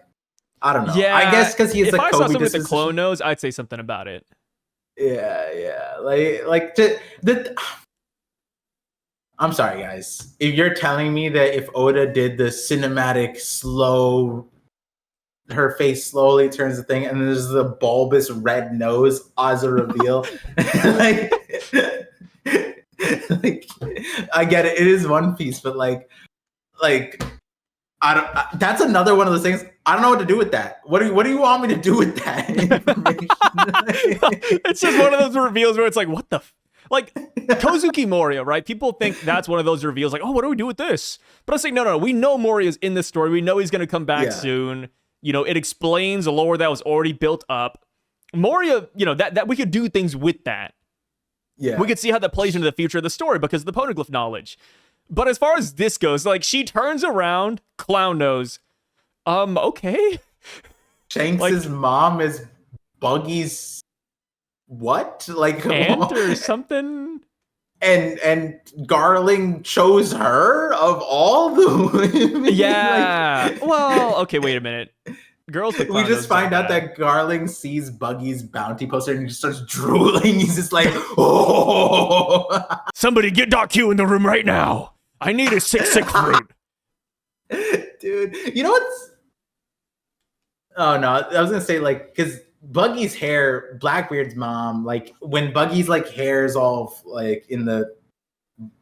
I don't know. Yeah, I guess because he's like, if I saw someone with a clone nose, I'd say something about it. Yeah. I'm sorry, guys. If you're telling me that if Oda did the cinematic slow, her face slowly turns the thing, and there's the bulbous red nose as a reveal. like, I get it. It is One Piece, but like, that's another one of those things. I don't know what to do with that. What do you want me to do with that information? It's just one of those reveals where it's like, what the. Like, Kozuki Moria, right? People think that's one of those reveals, like, oh, what do we do with this? But I was like, no. We know Moria's in this story. We know he's going to come back soon. It explains a lore that was already built up. Moria, that we could do things with that. Yeah. We could see how that plays into the future of the story because of the poneglyph knowledge. But as far as this goes, like, she turns around, clown nose. Okay. Shanks' mom is Buggy's what? Like, aunt or something? And Garling chose her of all the women. Yeah. Well, okay, wait a minute. Girls with we just find out that Garling sees Buggy's bounty poster and he just starts drooling. He's just like, oh. Somebody get Doc Q in the room right now. I need a sick fruit. Dude, you know what's... Oh, no. I was going to say, like, because Buggy's hair, Blackbeard's mom, like, when Buggy's, like, hair's all, like, in the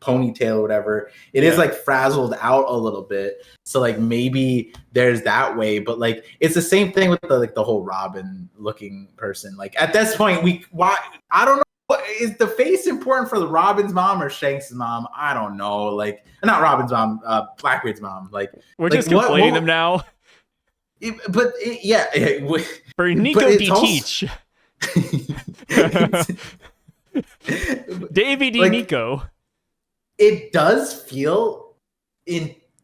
ponytail or whatever, it is, like, frazzled out a little bit. So, like, maybe there's that way. But, like, it's the same thing with, the whole Robin-looking person. Like, at this point, I don't know. Is the face important for the Robin's mom or Shanks' mom? I don't know. Like, not Robin's mom, Blackbeard's mom. Like, we're just conflating them now. For Nico D. Teach. Davy D. Nico. It does feel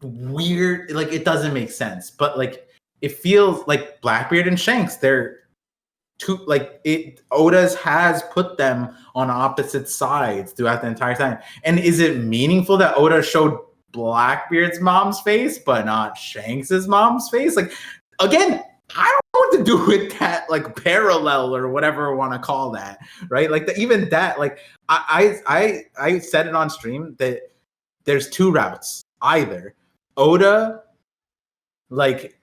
weird. Like, it doesn't make sense. But, like, it feels like Blackbeard and Shanks, they're Oda's has put them on opposite sides throughout the entire time. And is it meaningful that Oda showed Blackbeard's mom's face but not Shanks's mom's face? Like, again, I don't know what to do with that, like, parallel or whatever we want to call that, right? Like, even that, like, I said it on stream that there's two routes. Either Oda, like,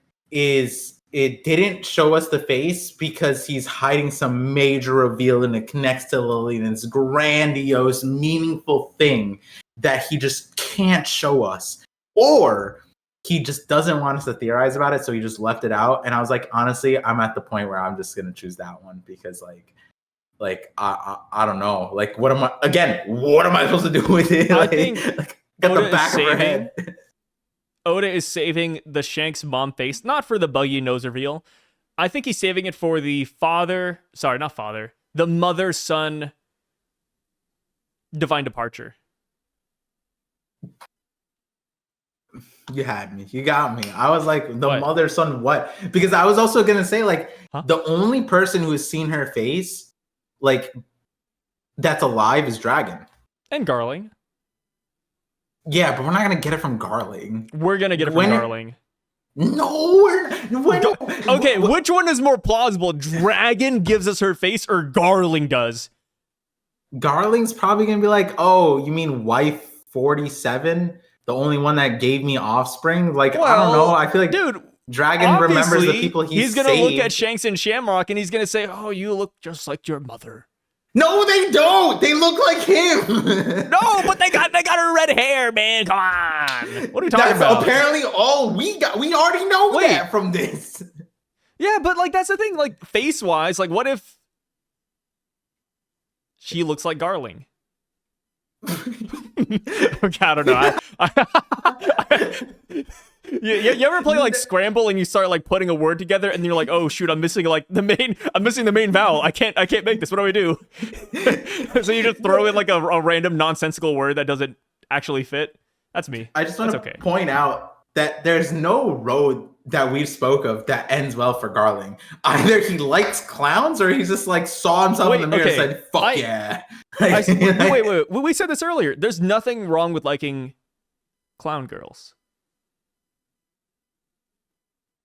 it didn't show us the face because he's hiding some major reveal and it connects to Lily and it's grandiose, meaningful thing that he just can't show us. Or he just doesn't want us to theorize about it, so he just left it out. And I was like, honestly, I'm at the point where I'm just going to choose that one because, like I don't know. Like, what am I supposed to do with it? I think got the back of her head. Oda is saving the Shanks mom face, not for the Buggy nose reveal. I think he's saving it for the the mother-son divine departure. You had me. You got me. I was like, the What? mother, son, what? Because I was also gonna say, like, Huh? the only person who has seen her face, like, that's alive is Dragon. And Garling. Yeah, but we're not gonna get it from Garling. We're gonna get it from Garling. No, Okay, which one is more plausible? Dragon gives us her face, or Garling does? Garling's probably gonna be like, oh, you mean wife 47? The only one that gave me offspring? Like, I don't know. I feel like, dude, Dragon remembers the people he's gonna saved. look at Shanks and Shamrock and he's gonna say, "Oh, you look just like your mother." No, they don't. They look like him. No, but they got her red hair, man. Come on. What are we talking about? Apparently all we got. We already know that from this. Yeah, but like that's the thing. Like face wise, like what if she looks like Garling? Okay, I don't know. You ever play like Scramble and you start like putting a word together and you're like, oh shoot, I'm missing the main vowel. I can't make this. What do I do? So you just throw in like a random nonsensical word that doesn't actually fit. That's me. I just want to point out that there's no road that we spoke of that ends well for Garling. Either he likes clowns or he's just like saw himself in the mirror and said, fuck yeah. Wait. We said this earlier. There's nothing wrong with liking clown girls.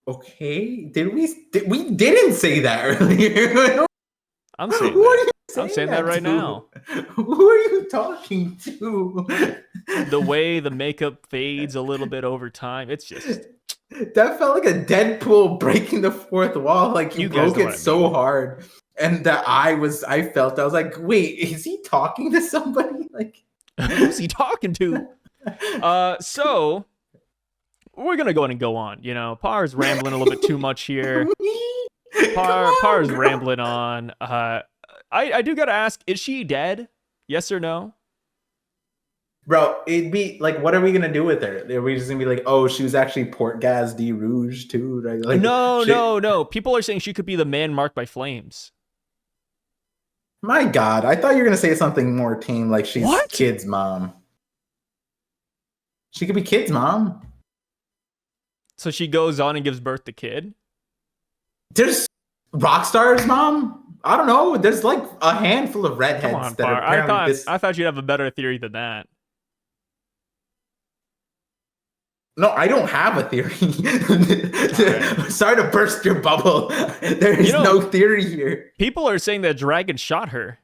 Okay, we didn't say that earlier. I'm saying that right now. Who are you talking to? The way the makeup fades a little bit over time, it's just that felt like a Deadpool breaking the fourth wall. Like you broke it so hard, and that I was like, wait, is he talking to somebody? Like, who's he talking to? So we're gonna go ahead and go on. You know, Par's rambling a little bit too much here. Par's rambling on. I do gotta ask, is she dead? Yes or no? Bro, it'd be like, what are we gonna do with her? Are we just gonna be like, oh, she was actually Port Gaz de Rouge too? Like, no. People are saying she could be the man marked by flames. My God, I thought you were gonna say something more tame, like she's Kid's mom. She could be Kid's mom. So she goes on and gives birth to Kid? There's Rockstar's mom? I don't know. There's like a handful of redheads. Come on, that are apparently I thought you'd have a better theory than that. No, I don't have a theory. Sorry to burst your bubble. There is no theory here. People are saying that Dragon shot her.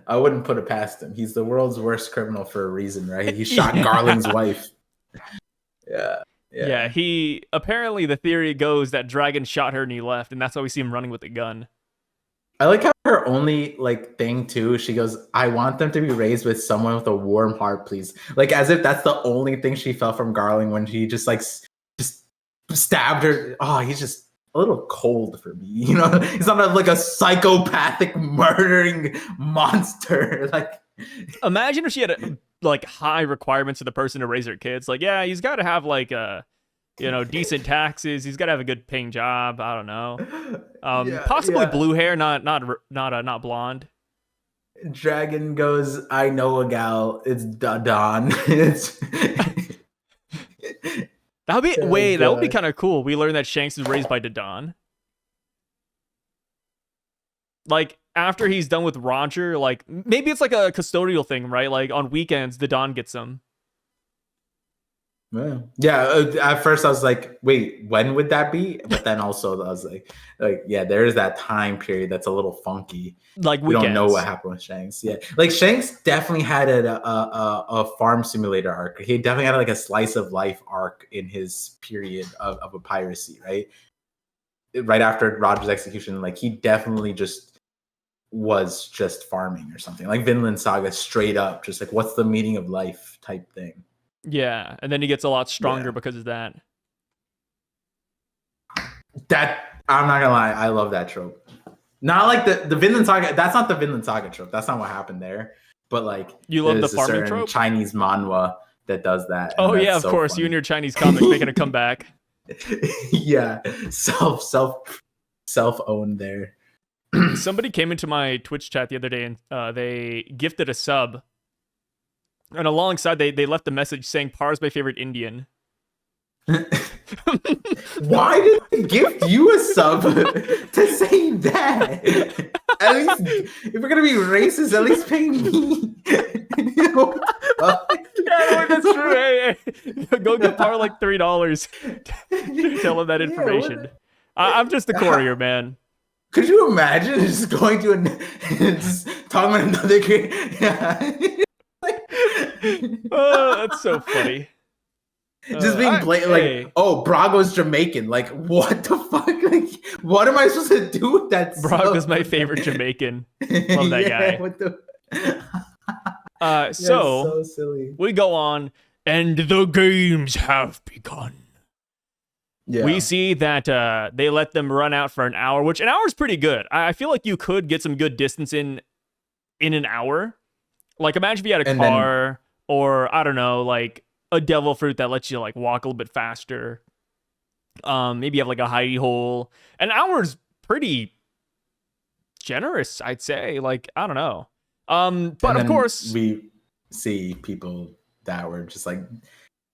I wouldn't put it past him. He's the world's worst criminal for a reason, right? He shot Garling's wife. Yeah. He apparently, the theory goes that Dragon shot her and he left, and that's why we see him running with the gun. I like how her only like thing too, she goes, I want them to be raised with someone with a warm heart, please. Like as if that's the only thing she felt from Garling when he just stabbed her. Oh, he's just a little cold for me. You know, he's not like a psychopathic murdering monster. Like, imagine if she had like high requirements for the person to raise her kids. Like, yeah, he's got to have like decent taxes. He's got to have a good paying job. I don't know. Possibly blue hair, not blonde. Dragon goes, I know a gal. It's Don. That would be kind of cool. We learned that Shanks is raised by Dodon. Like after he's done with Roger, like maybe it's like a custodial thing, right? Like on weekends, Dodon gets him. Yeah. At first I was like, wait, when would that be? But then also I was like, yeah, there is that time period that's a little funky. Like we don't know what happened with Shanks. Yeah, like Shanks definitely had a farm simulator arc. He definitely had like a slice of life arc in his period of a piracy, right? Right after Roger's execution, like he definitely was just farming or something. Like Vinland Saga, straight up, just like what's the meaning of life type thing. Yeah, and then he gets a lot stronger because of that. That I'm not gonna lie, I love that trope. Not like the Vinland Saga. That's not the Vinland Saga trope. That's not what happened there. But like, you love the farming trope. Chinese manhwa that does that. Oh yeah, of course. Funny. You and your Chinese comics making a comeback. Yeah, self-owned there. Somebody came into my Twitch chat the other day and they gifted a sub. And alongside, they left a message saying, Par's my favorite Indian. Why did they gift you a sub to say that? At least, if we're gonna be racist, at least pay me. Yeah, that's true. Hey. Go give Par like $3. Tell him that information. I'm just the courier, man. Could you imagine just going to just talking about another kid? Oh, that's so funny. Just being blatant, like, oh, Brago's Jamaican. Like, what the fuck? Like, what am I supposed to do with that? Brago's my favorite Jamaican. Love that guy. What the? So silly. We go on, and the games have begun. Yeah. We see that they let them run out for an hour, which an hour is pretty good. I feel like you could get some good distance in an hour. Like, imagine if you had a car, or I don't know, like a devil fruit that lets you like walk a little bit faster. Maybe you have like a hidey hole. An hour is pretty generous, I'd say. Like, I don't know. But of course, we see people that were just like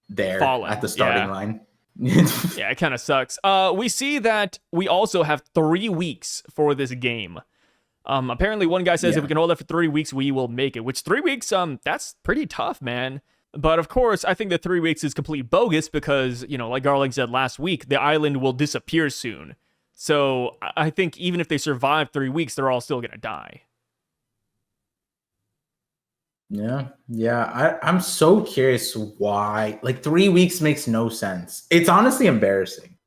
there falling at the starting line. Yeah, it kind of sucks. We see that we also have 3 weeks for this game. Apparently one guy says if we can hold it for 3 weeks, we will make it, which 3 weeks, that's pretty tough, man. But of course, I think that 3 weeks is complete bogus because, you know, like Garling said last week, the island will disappear soon. So I think even if they survive 3 weeks, they're all still going to die. Yeah. I'm so curious why. Like 3 weeks makes no sense. It's honestly embarrassing.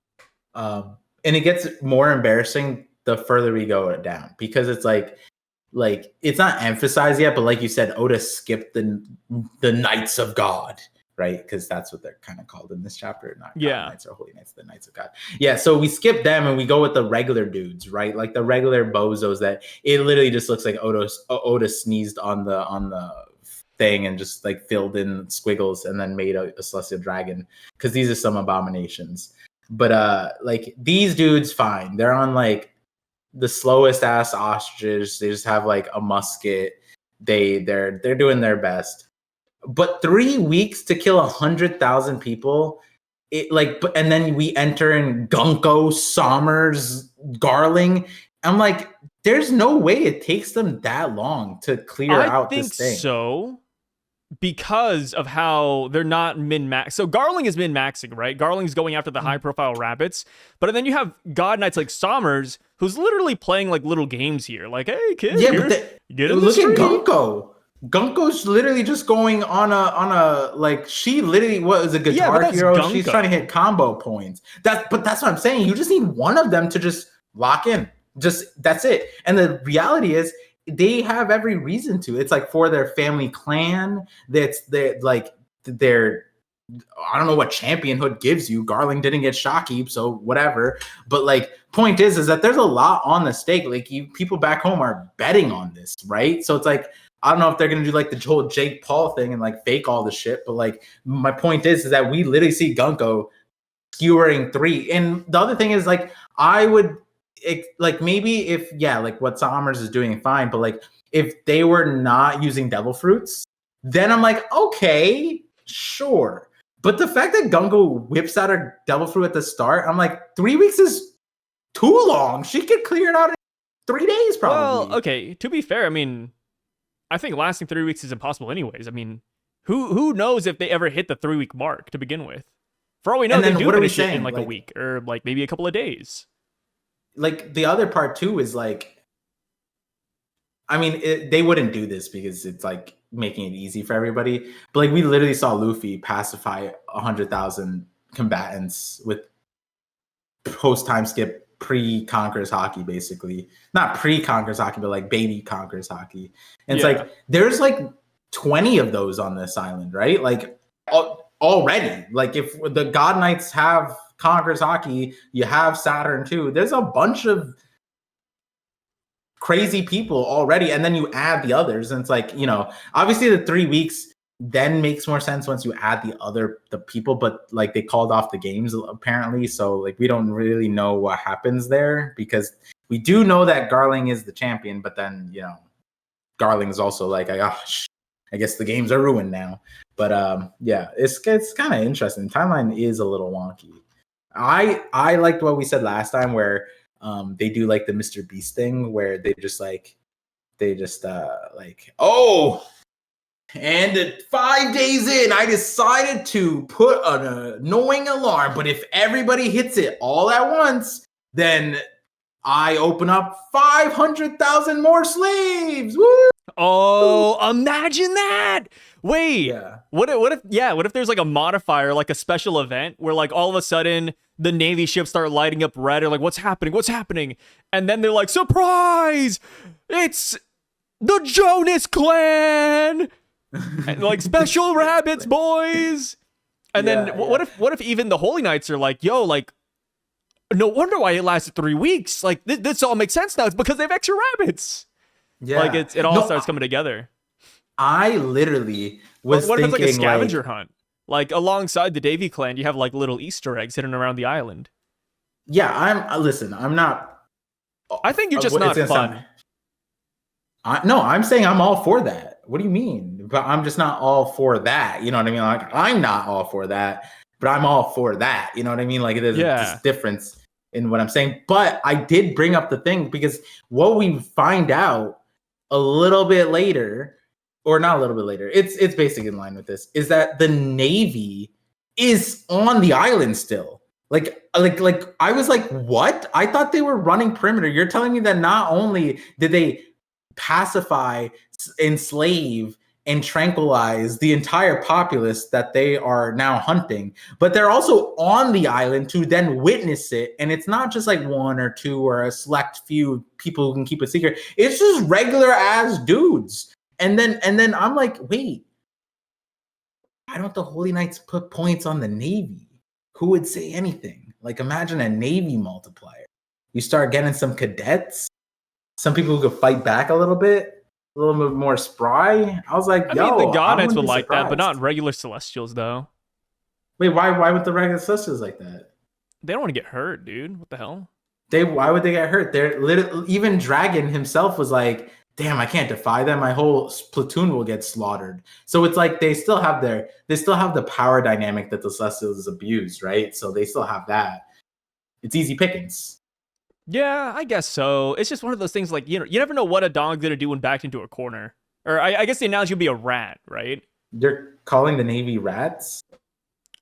And it gets more embarrassing the further we go down because it's like it's not emphasized yet, but like you said, Oda skipped the Knights of God, right? Because that's what they're kind of called in this chapter. Not Knights or Holy Knights, the Knights of God. Yeah, so we skip them and we go with the regular dudes, right? Like the regular bozos that it literally just looks like Oda sneezed on the thing and just like filled in squiggles and then made a celestial dragon because these are some abominations. But like these dudes, fine. They're on like the slowest ass ostriches. They just have like a musket. They're doing their best. But 3 weeks to kill 100,000 people, and then we enter in Gunko, Somers, Garling. I'm like, there's no way it takes them that long to clear out this thing. I think so. Because of how they're not min-max. So Garling is min-maxing, right? Garling's going after the high-profile rabbits. But then you have God Knights like Somers, who's literally playing like little games here. Like, hey, kid, get in the stream. Look at Gunko. Gunko's literally just going on a like she literally was a guitar hero. Gunko. She's trying to hit combo points. But that's what I'm saying. You just need one of them to just lock in. That's it. And the reality is they have every reason to. It's like for their family clan. I don't know what championhood gives you. Garling didn't get Shockheap, so whatever. But like, point is that there's a lot on the stake. Like people back home are betting on this, right? So it's like, I don't know if they're gonna do like the whole Jake Paul thing and like fake all the shit. But like, my point is that we literally see Gunko skewering 3. And the other thing is like, I would. Like maybe if like what Somers is doing fine, but like if they were not using devil fruits, then I'm like, okay, sure. But the fact that Gunko whips out a devil fruit at the start, I'm like, 3 weeks is too long. She could clear it out in 3 days probably. Well, okay, to be fair, I mean, I think lasting 3 weeks is impossible anyways. I mean, who knows if they ever hit the 3 week mark to begin with? For all we know, they do finish it in like a week or like maybe a couple of days. Like the other part too is like, I mean, they wouldn't do this because it's like making it easy for everybody. But like we literally saw Luffy pacify 100,000 combatants with post time skip pre-Conqueror's Haki, basically. Not pre-Conqueror's Haki, but like baby Conqueror's Haki. And it's like there's like 20 of those on this island, right? Like already. Like if the God Knights have Conqueror's Haki, you have Saturn too. There's a bunch of crazy people already, and then you add the others, and it's like, you know, obviously the 3 weeks then makes more sense once you add the people, but like they called off the games apparently, so like we don't really know what happens there, because we do know that Garling is the champion, but then Garling is also like, gosh, I guess the games are ruined now. But yeah, it's kind of interesting. The timeline is a little wonky. I liked what we said last time, where they do like the Mr. Beast thing, where they just like oh. And 5 days in, I decided to put an annoying alarm. But if everybody hits it all at once, then I open up 500,000 more slaves. Woo! Oh, imagine that! Wait, Yeah. What if there's like a modifier, like a special event, where like all of a sudden the Navy ships start lighting up red, or like what's happening? And then they're like, surprise! It's the Jonas Clan! And, like, special rabbits, boys. And then what if even the Holy Knights are like, yo, like, no wonder why it lasted 3 weeks. Like this all makes sense now. It's because they have extra rabbits. Yeah, like it all starts coming together. I literally was what thinking, if it's like a scavenger hunt? Like alongside the Davy clan, you have like little Easter eggs hidden around the island. Yeah, I'm not. I think you're just not fun. I'm saying I'm all for that. What do you mean? But I'm just not all for that. You know what I mean? Like, I'm not all for that, but I'm all for that. You know what I mean? Like, there's this difference in what I'm saying. But I did bring up the thing because what we find out a little bit later, or not a little bit later, it's basically in line with this, is that the Navy is on the island still. Like I was like, what? I thought they were running perimeter. You're telling me that not only did they pacify, enslave, and tranquilize the entire populace that they are now hunting, but they're also on the island to then witness it. And it's not just like one or two or a select few people who can keep a secret. It's just regular ass dudes. And then I'm like, wait, why don't the Holy Knights put points on the Navy? Who would say anything? Like, imagine a Navy multiplier. You start getting some cadets, some people who could fight back a little bit more spry. I was like, I mean, the God Knights would like that, but not regular Celestials, though. Wait, why would the regular Celestials like that? They don't want to get hurt, dude. What the hell? Why would they get hurt? They're literally, even Dragon himself was like, damn, I can't defy them. My whole platoon will get slaughtered. So it's like they still have the power dynamic that the Celestials abuse, right? So they still have that. It's easy pickings. Yeah, I guess so. It's just one of those things, like, you never know what a dog's gonna do when backed into a corner. Or I guess the analogy would be a rat, right? You're calling the Navy rats?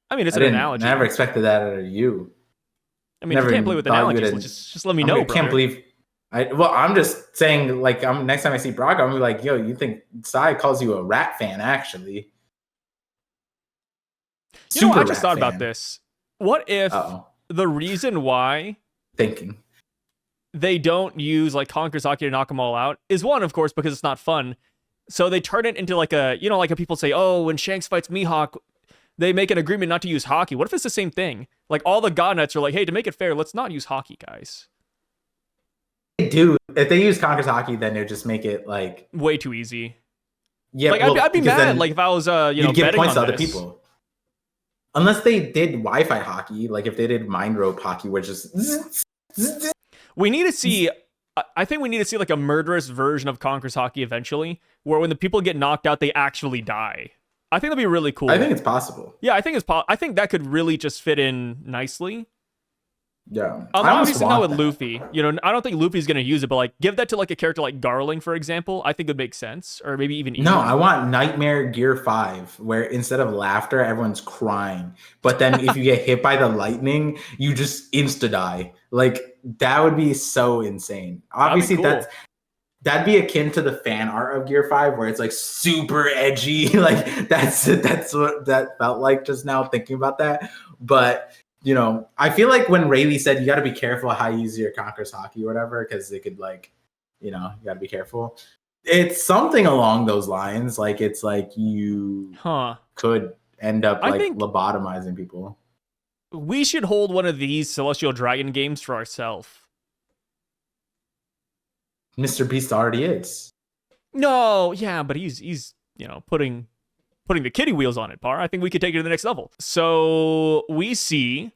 I mean, it's an analogy. I never expected that out of you. I mean, if you can't play with analogies, just let me know, I can't believe. I'm just saying, like, next time I see Brock, I'm gonna be like, yo, you think Sai calls you a rat fan, actually. I just thought about this. What if the reason why they don't use like Conqueror's Haki to knock them all out is one, of course, because it's not fun. So they turn it into like like how people say, oh, when Shanks fights Mihawk, they make an agreement not to use Haki. What if it's the same thing? Like all the God Knights are like, hey, to make it fair, let's not use Haki, guys. They do. If they use Conqueror's Haki, then they just make it like way too easy. Yeah, like I'd be mad. Like if I was you'd give points to other people. Unless they did Wi-Fi Haki, like if they did Mind Rope Haki, which is we need to see. I think we need to see like a murderous version of Conqueror's Haki eventually, where when the people get knocked out, they actually die. I think that'd be really cool. I think it's possible. Yeah, I think I think that could really just fit in nicely. Yeah. Obviously not with Luffy. I don't think Luffy's gonna use it, but like give that to like a character like Garling, for example. I think it would make sense. Or maybe even No, I want Nightmare Gear 5, where instead of laughter, everyone's crying. But then if you get hit by the lightning, you just insta-die. Like, that would be so insane. Obviously, cool. That'd be akin to the fan art of Gear 5, where it's like super edgy. Like that's what that felt like just now thinking about that. But I feel like when Rayleigh said you got to be careful how you use your Conqueror's Haki or whatever, because it could you got to be careful. It's something along those lines. Like it's like you could end up lobotomizing people. We should hold one of these Celestial Dragon games for ourselves. Mr. Beast already is. No, yeah, but he's putting putting the kiddie wheels on it, Par. I think we could take it to the next level. So we see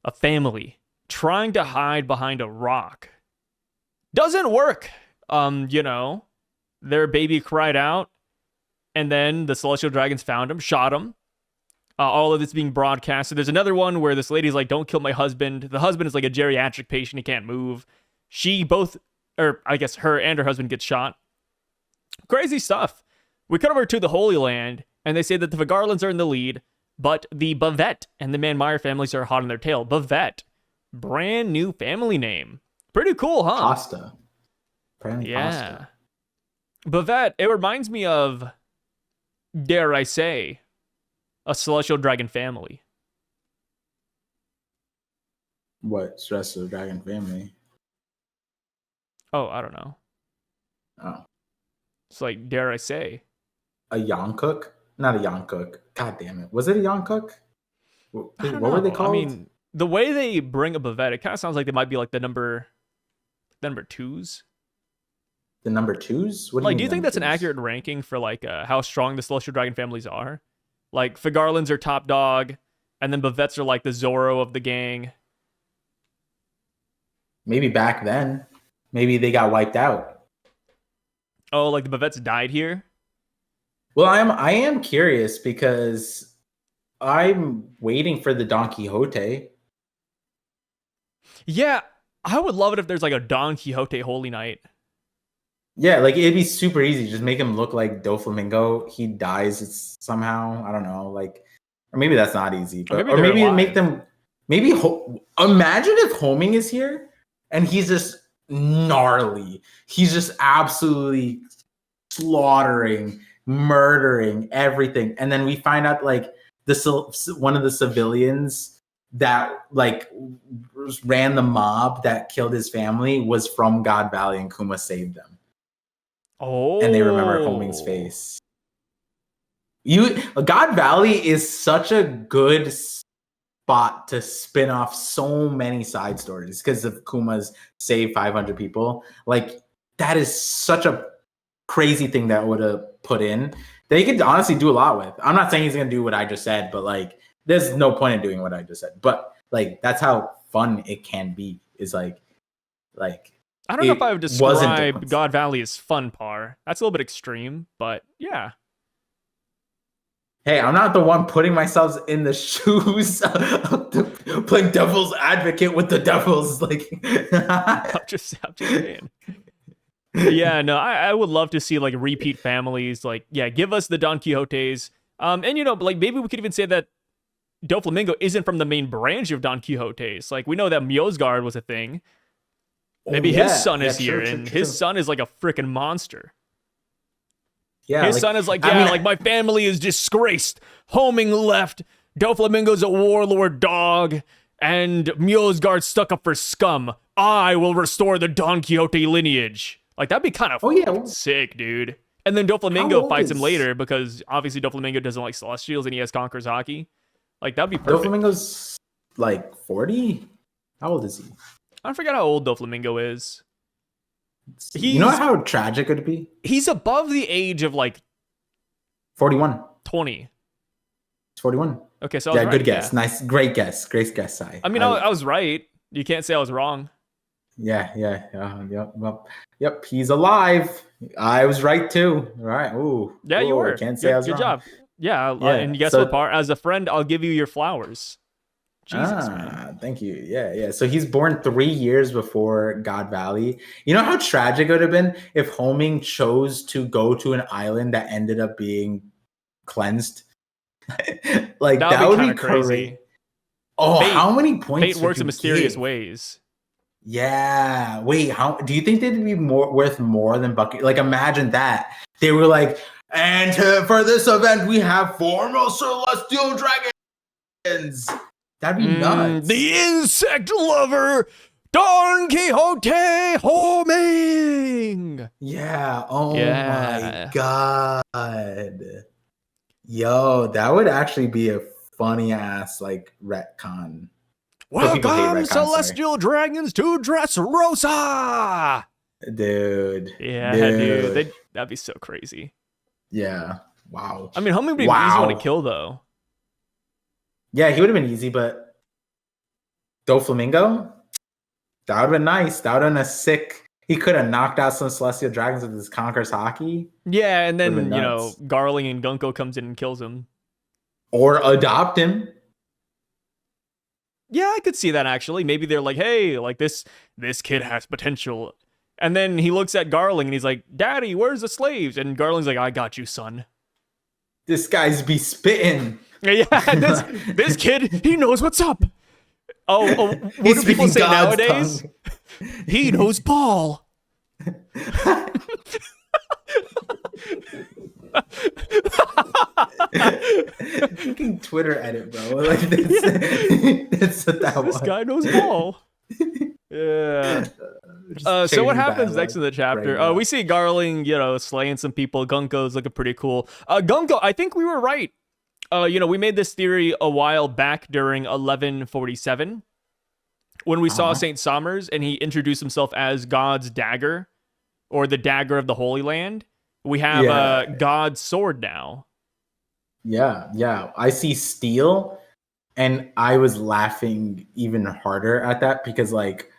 a family trying to hide behind a rock. Doesn't work. Their baby cried out, and then the celestial dragons found him, shot him. All of this being broadcasted. There's another one where this lady's like, don't kill my husband. The husband is like a geriatric patient. He can't move. Her and her husband get shot. Crazy stuff. We cut over to the Holy Land, and they say that the Vigarlands are in the lead, but the Bavette and the Man-Meyer families are hot on their tail. Bavette. Brand new family name. Pretty cool, huh? Pasta. Apparently yeah. Pasta. Bavette, it reminds me of, dare I say, a celestial dragon family. What celestial dragon family? Oh, I don't know. Oh. It's like, dare I say. A Yonkook? Not a Yonkook. God damn it. Was it a Yonkook? What were they called? I mean, the way they bring up Bavette, it kind of sounds like they might be like the number twos. The number twos? What do you think that's an accurate ranking for like how strong the celestial dragon families are? Like, Vigarlands are top dog, and then Bavettes are like the Zorro of the gang. Maybe back then. Maybe they got wiped out. Oh, like the Bavettes died here? Well, I am curious because I'm waiting for the Donquixote. Yeah, I would love it if there's like a Don Quixote Holy Knight. Yeah, like it'd be super easy. Just make him look like Doflamingo. He dies somehow. I don't know. Like, or maybe that's not easy. But or maybe make them. Maybe imagine if Homing is here and he's just gnarly. He's just absolutely slaughtering, murdering everything, and then we find out like one of the civilians that like ran the mob that killed his family was from God Valley, and Kuma saved them. Oh, and they remember Homing's face. God Valley is such a good spot to spin off so many side stories because of Kuma's save 500 people. Like, that is such a crazy thing that would have put in. They could honestly do a lot with. I'm not saying he's gonna do what I just said, but like, there's no point in doing what I just said. But like, that's how fun it can be. Is like. I don't know if I would describe God Valley as fun, Par. That's a little bit extreme, but yeah. Hey, I'm not the one putting myself in the shoes of playing devil's advocate with the devils. Like, I'm just saying. Yeah, no, I would love to see like repeat families. Like, yeah, give us the Don Quixotes. And like maybe we could even say that Doflamingo isn't from the main branch of Don Quixotes. Like, we know that Mjosgard was a thing. Maybe his son is here, and his son is like a freaking monster. Yeah, his son is like, like my family is disgraced. Homing left. Doflamingo's a warlord dog, and Mjosgard stuck up for scum. I will restore the Don Quixote lineage. Like, that'd be kind of sick, dude. And then Doflamingo fights him later because obviously Doflamingo doesn't like Celestials and he has Conqueror's Haki. Like, that'd be perfect. Doflamingo's like 40? How old is he? I forget how old Doflamingo is. You know how tragic it would be? He's above the age of like 41. 20. It's 41. Okay, so I was right. Good guess. Yeah. Nice, great guess. Great guess, Sai. I mean, I was right. You can't say I was wrong. Yeah. Yep. He's alive. I was right too. All right. Ooh. Yeah, you were. Can't say I was wrong. Good job. Yeah. And guess what, Par? As a friend, I'll give you your flowers. Jesus, man. Thank you. Yeah. So he's born 3 years before God Valley. You know how tragic it would have been if Homing chose to go to an island that ended up being cleansed? Like, that would be crazy. Oh, how many points? Fate works in mysterious ways. Yeah. Wait, how do you think they'd be worth more than Bucky? Like, imagine that. They were like, and for this event, we have 4 more celestial dragons. That'd be nuts. The insect lover, Don Quixote Homing. Yeah. Oh my God. Yo, that would actually be a funny ass like retcon. Welcome, celestial dragons to Dressrosa. Dude. Yeah, dude. That'd be so crazy. Yeah. Wow. I mean, Homie would be an easy one to kill, though. Yeah, he would have been easy, but Doflamingo? That would have been nice. That would have been a sick... He could have knocked out some Celestial Dragons with his Conqueror's Haki. Yeah, and then, Garling and Gunko comes in and kills him. Or adopt him. Yeah, I could see that, actually. Maybe they're like, hey, like, this kid has potential. And then he looks at Garling and he's like, Daddy, where's the slaves? And Garling's like, I got you, son. This guy's be spitting. Yeah, this kid, he knows what's up. Oh, what do people say God's nowadays? tongue. He knows Paul. Fucking Twitter edit, bro. Like that's what that was. This guy knows Paul. Yeah. So what happens next in the chapter? We see Garling, slaying some people. Gunko's looking pretty cool. Gunko, I think we were right. We made this theory a while back during 1147 when we saw Saint Somers and he introduced himself as God's dagger or the dagger of the Holy Land. We have God's sword now. Yeah. I see steel, and I was laughing even harder at that because, like,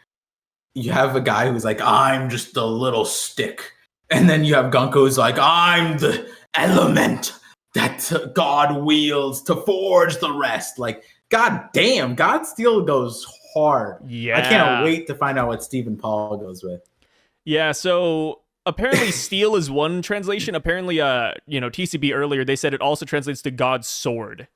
you have a guy who's like, I'm just a little stick. And then you have Gunko who's like, I'm the element that God wields to forge the rest. Like, god damn, God Steel goes hard. Yeah. I can't wait to find out what Stephen Paul goes with. Yeah, so apparently steel is one translation. Apparently, TCB earlier, they said it also translates to God's sword.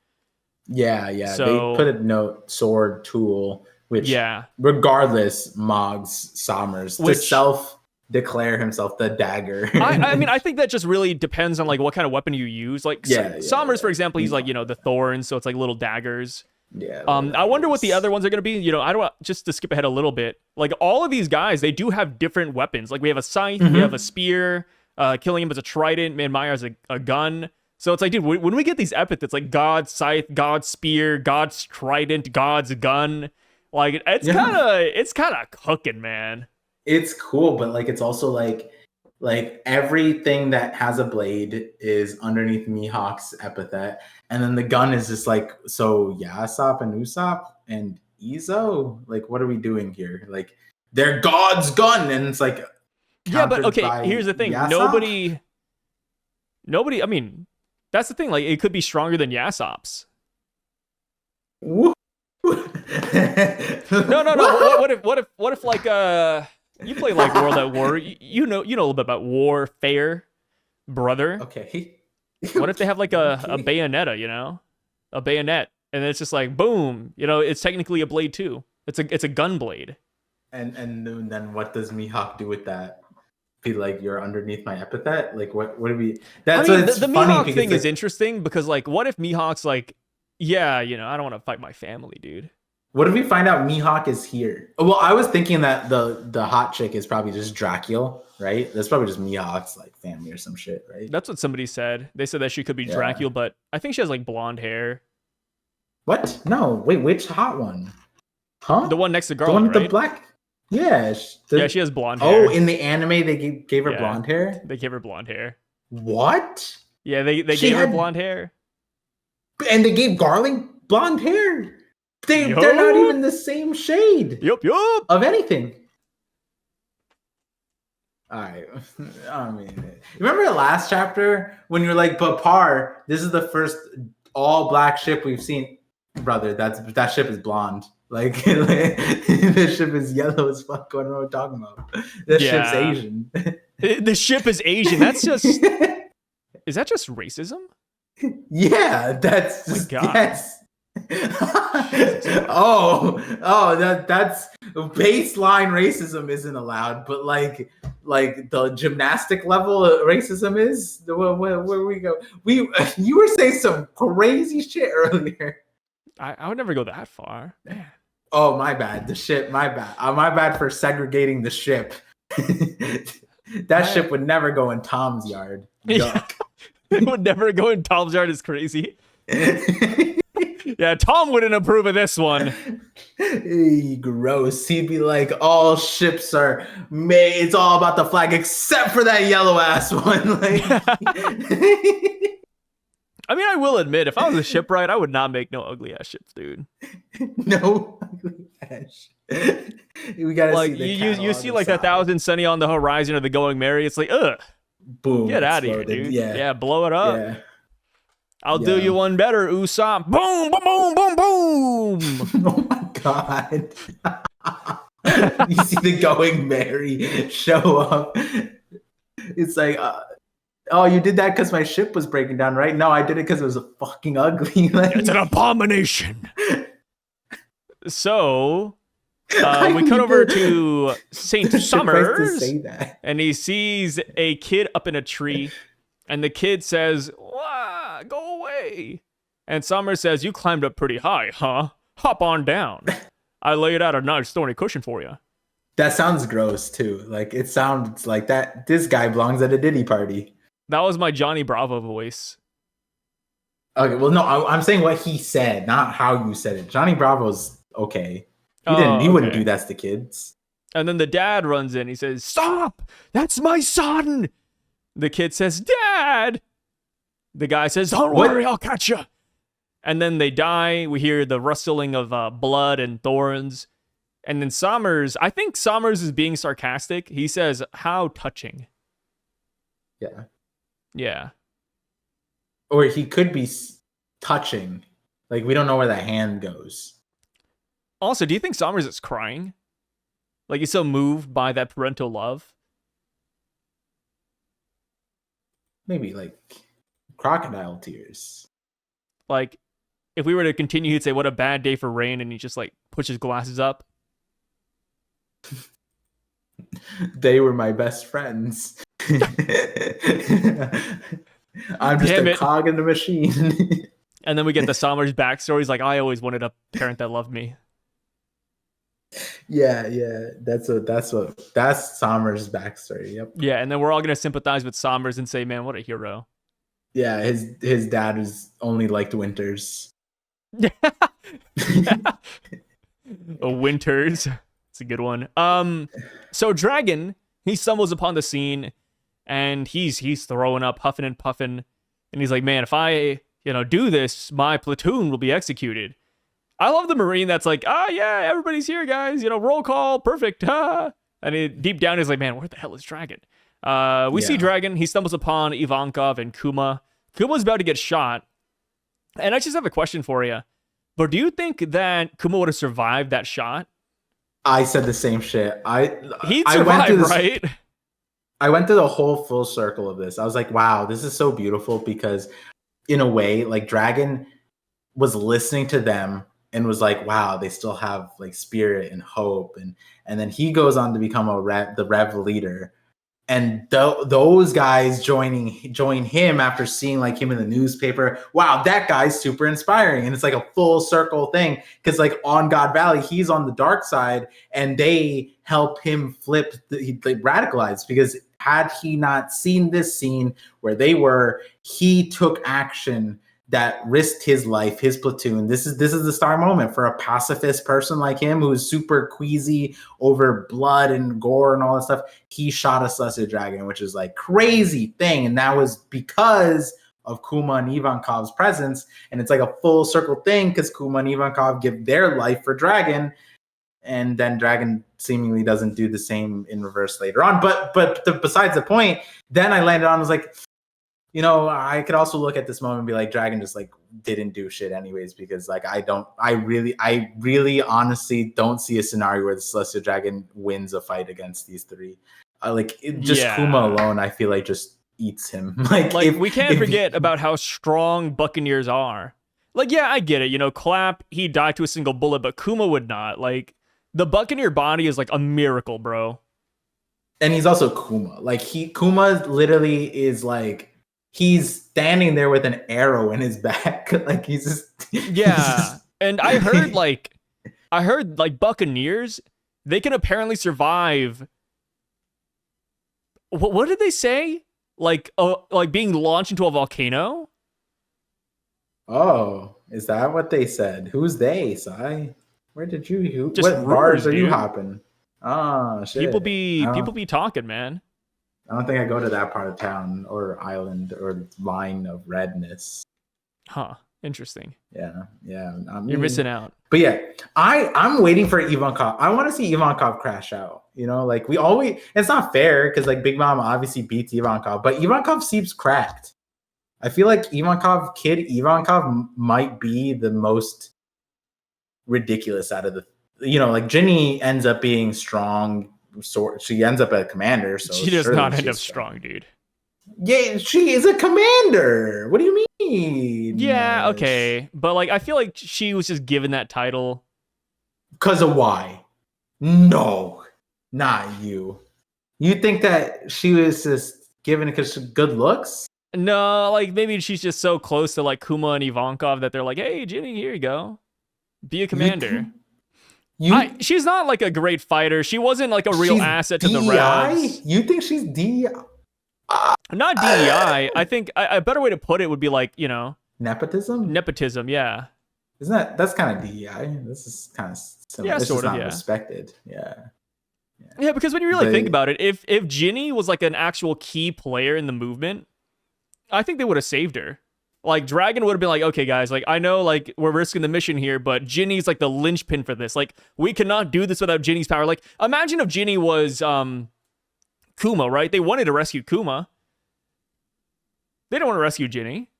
Yeah. So, they put a note, sword, tool, which regardless, Moggs Somers to self-declare himself the dagger. I mean, I think that just really depends on like what kind of weapon you use. Like Somers, for example, he's like, the thorns, so it's like little daggers. Yeah. I wonder what the other ones are going to be. I don't just to skip ahead a little bit. Like all of these guys, they do have different weapons. Like we have a scythe, we have a spear, killing him as a trident, man, Maya's a gun. So it's like, dude, when we get these epithets like God's scythe, God's spear, God's trident, God's gun, like it's kind of cooking, man. It's cool, but like it's also like everything that has a blade is underneath Mihawk's epithet, and then the gun is just like, so Yasop and Usopp and Izo, like what are we doing here? Like they're God's gun, and it's like but okay, here's the thing: Yasop? nobody. I mean, that's the thing. Like it could be stronger than Yasop's. No. What if like you play like World at War? You know a little bit about warfare, brother. Okay. What if they have like a bayonetta, a bayonet, and it's just like boom, it's technically a blade too. It's a gun blade. And then what does Mihawk do with that? Be like, you're underneath my epithet? Like what do we? That's the Mihawk thing is interesting because like, what if Mihawk's like, yeah, I don't want to fight my family, dude. What if we find out Mihawk is here? Well, I was thinking that the hot chick is probably just Dracula, right? That's probably just Mihawk's like family or some shit, right? That's what somebody said. They said that she could be Dracula, but I think she has like blonde hair. What? No, wait, which hot one? Huh? The one next to Garland, the one with right? the black. Yeah. She has blonde hair. Oh, in the anime they gave her blonde hair? They gave her blonde hair. What? Yeah, they gave her blonde hair. And they gave Garling blonde hair. They're not even the same shade. Yup. Of anything. All right. I mean, remember the last chapter when you're like, but Par, this is the first all black ship we've seen. Brother, that ship is blonde. Like this ship is yellow as fuck. I don't know what we're talking about. This ship's Asian. The ship is Asian. That's just is that just racism? Yeah, that's just yes. That's baseline racism isn't allowed, but like the gymnastic level of racism is where we go. You were saying some crazy shit earlier. I would never go that far. Man. Oh, my bad. The ship, my bad. My bad for segregating the ship. That ship would never go in Tom's yard. Yuck. It would never go in Tom's yard is crazy. Yeah, Tom wouldn't approve of this one. Gross. He'd be like, all ships are made. It's all about the flag except for that yellow ass one. Like, I mean, I will admit, if I was a shipwright, I would not make no ugly ass ships, dude. No ugly ass. We gotta Like see the you see catalog like the aside. 1,000 sunny on the horizon or the Going Merry. It's like, ugh, Boom. get out of here, exploded. dude. Yeah. Yeah, blow it up. Yeah. I'll do you one better, Usopp. Boom, boom, boom, boom, boom. Oh my god. You see the Going Merry show up. It's like, oh, you did that because my ship was breaking down, right? No, I did it because it was a fucking ugly. Like, It's an abomination. So we cut over to Saint Summers, and he sees a kid up in a tree, and the kid says, "Wah, go away." And Summers says, "You climbed up pretty high, huh? Hop on down. I laid out a nice thorny cushion for you." That sounds gross too. Like it sounds like that. This guy belongs at a Diddy party. That was my Johnny Bravo voice. Okay, well, no, I'm saying what he said, not how you said it. Johnny Bravo's okay. He wouldn't do that to kids. And then the dad runs in. He says, "Stop! That's my son!" The kid says, "Dad!" The guy says, "Don't worry, I'll catch you." And then they die. We hear the rustling of blood and thorns. And then Summers, I think Summers is being sarcastic. He says, "How touching." Yeah. Yeah. Or he could be touching. Like, we don't know where that hand goes. Also, do you think Summers is crying? Like, he's so moved by that parental love? Maybe, like, crocodile tears. Like, if we were to continue, he'd say, "What a bad day for rain," and he just, like, puts his glasses up. They were my best friends. I'm just a cog in the machine. And then we get the Summers backstory. He's like, "I always wanted a parent that loved me." Yeah. That's Summers' backstory. Yep. Yeah, and then we're all gonna sympathize with Summers and say, "Man, what a hero." Yeah, his dad is only liked winters. Yeah. Winters. It's a good one. So Dragon, he stumbles upon the scene and he's throwing up, huffing and puffing, and he's like, "Man, if I, do this, my platoon will be executed." I love the Marine that's like, yeah, everybody's here, guys. Roll call, perfect. And deep down he's like, "Man, where the hell is Dragon?" We see Dragon. He stumbles upon Ivankov and Kuma. Kuma's about to get shot. And I just have a question for you. But do you think that Kuma would have survived that shot? I said the same shit. He'd survive, right? I went through the whole full circle of this. I was like, wow, this is so beautiful because in a way, like Dragon was listening to them and was like, wow, they still have like spirit and hope. And then he goes on to become the Rev leader. And those guys join him after seeing like him in the newspaper. Wow, that guy's super inspiring. And it's like a full circle thing. Because like on God Valley, he's on the dark side and they help him flip, radicalize. Because had he not seen this scene where they were, he took action that risked his life, his platoon. This is the star moment for a pacifist person like him who's super queasy over blood and gore and all that stuff. He shot a Celestial Dragon, which is like crazy thing. And that was because of Kuma and Ivankov's presence. And it's like a full circle thing because Kuma and Ivankov give their life for Dragon. And then Dragon seemingly doesn't do the same in reverse later on. But besides the point, then I landed on, I was like, I could also look at this moment and be like, Dragon just like didn't do shit anyways, because like I really honestly don't see a scenario where the Celestial Dragon wins a fight against these three. Kuma alone, I feel like just eats him. Like we can't forget about how strong Buccaneers are. Like, yeah, I get it. Clap, he died to a single bullet, but Kuma would not. Like, the Buccaneer body is like a miracle, bro. And he's also Kuma. Like Kuma literally is like, he's standing there with an arrow in his back. Like he's just yeah. And I heard Buccaneers, they can apparently survive. What did they say? Like being launched into a volcano? Oh, is that what they said? Who's they, Sai? Where did you? Just what bars are you hopping? Oh shit! People be talking, man. I don't think I go to that part of town or island or line of redness. Huh. Interesting. Yeah. You're missing out. But yeah, I'm waiting for Ivankov. I want to see Ivankov crash out. Like we always, it's not fair because like Big Mom obviously beats Ivankov, but Ivankov seems cracked. I feel like kid Ivankov might be the most ridiculous out of the, like Ginny ends up being strong. She ends up a commander. So she does not end up strong, dude. Yeah, she is a commander. What do you mean? Yeah, okay. But like I feel like she was just given that title. Because of why? No, not you. You think that she was just given it because of good looks? No, like maybe she's just so close to like Kuma and Ivankov that they're like, hey, Ginny, here you go. Be a commander. She's not like a great fighter. She wasn't like a real asset to the Reds. You think she's DEI? Not DEI. I think a better way to put it would be like, nepotism? Nepotism, yeah. That's kind of DEI. This is kind of similar. Yeah, this sort is of, not yeah. Respected. Yeah, because when you really think about it, if Ginny was like an actual key player in the movement, I think they would have saved her. Like Dragon would have been like, okay, guys, like I know like we're risking the mission here, but Ginny's like the linchpin for this. Like we cannot do this without Ginny's power. Like imagine if Ginny was Kuma, right? They wanted to rescue Kuma. They don't want to rescue Ginny.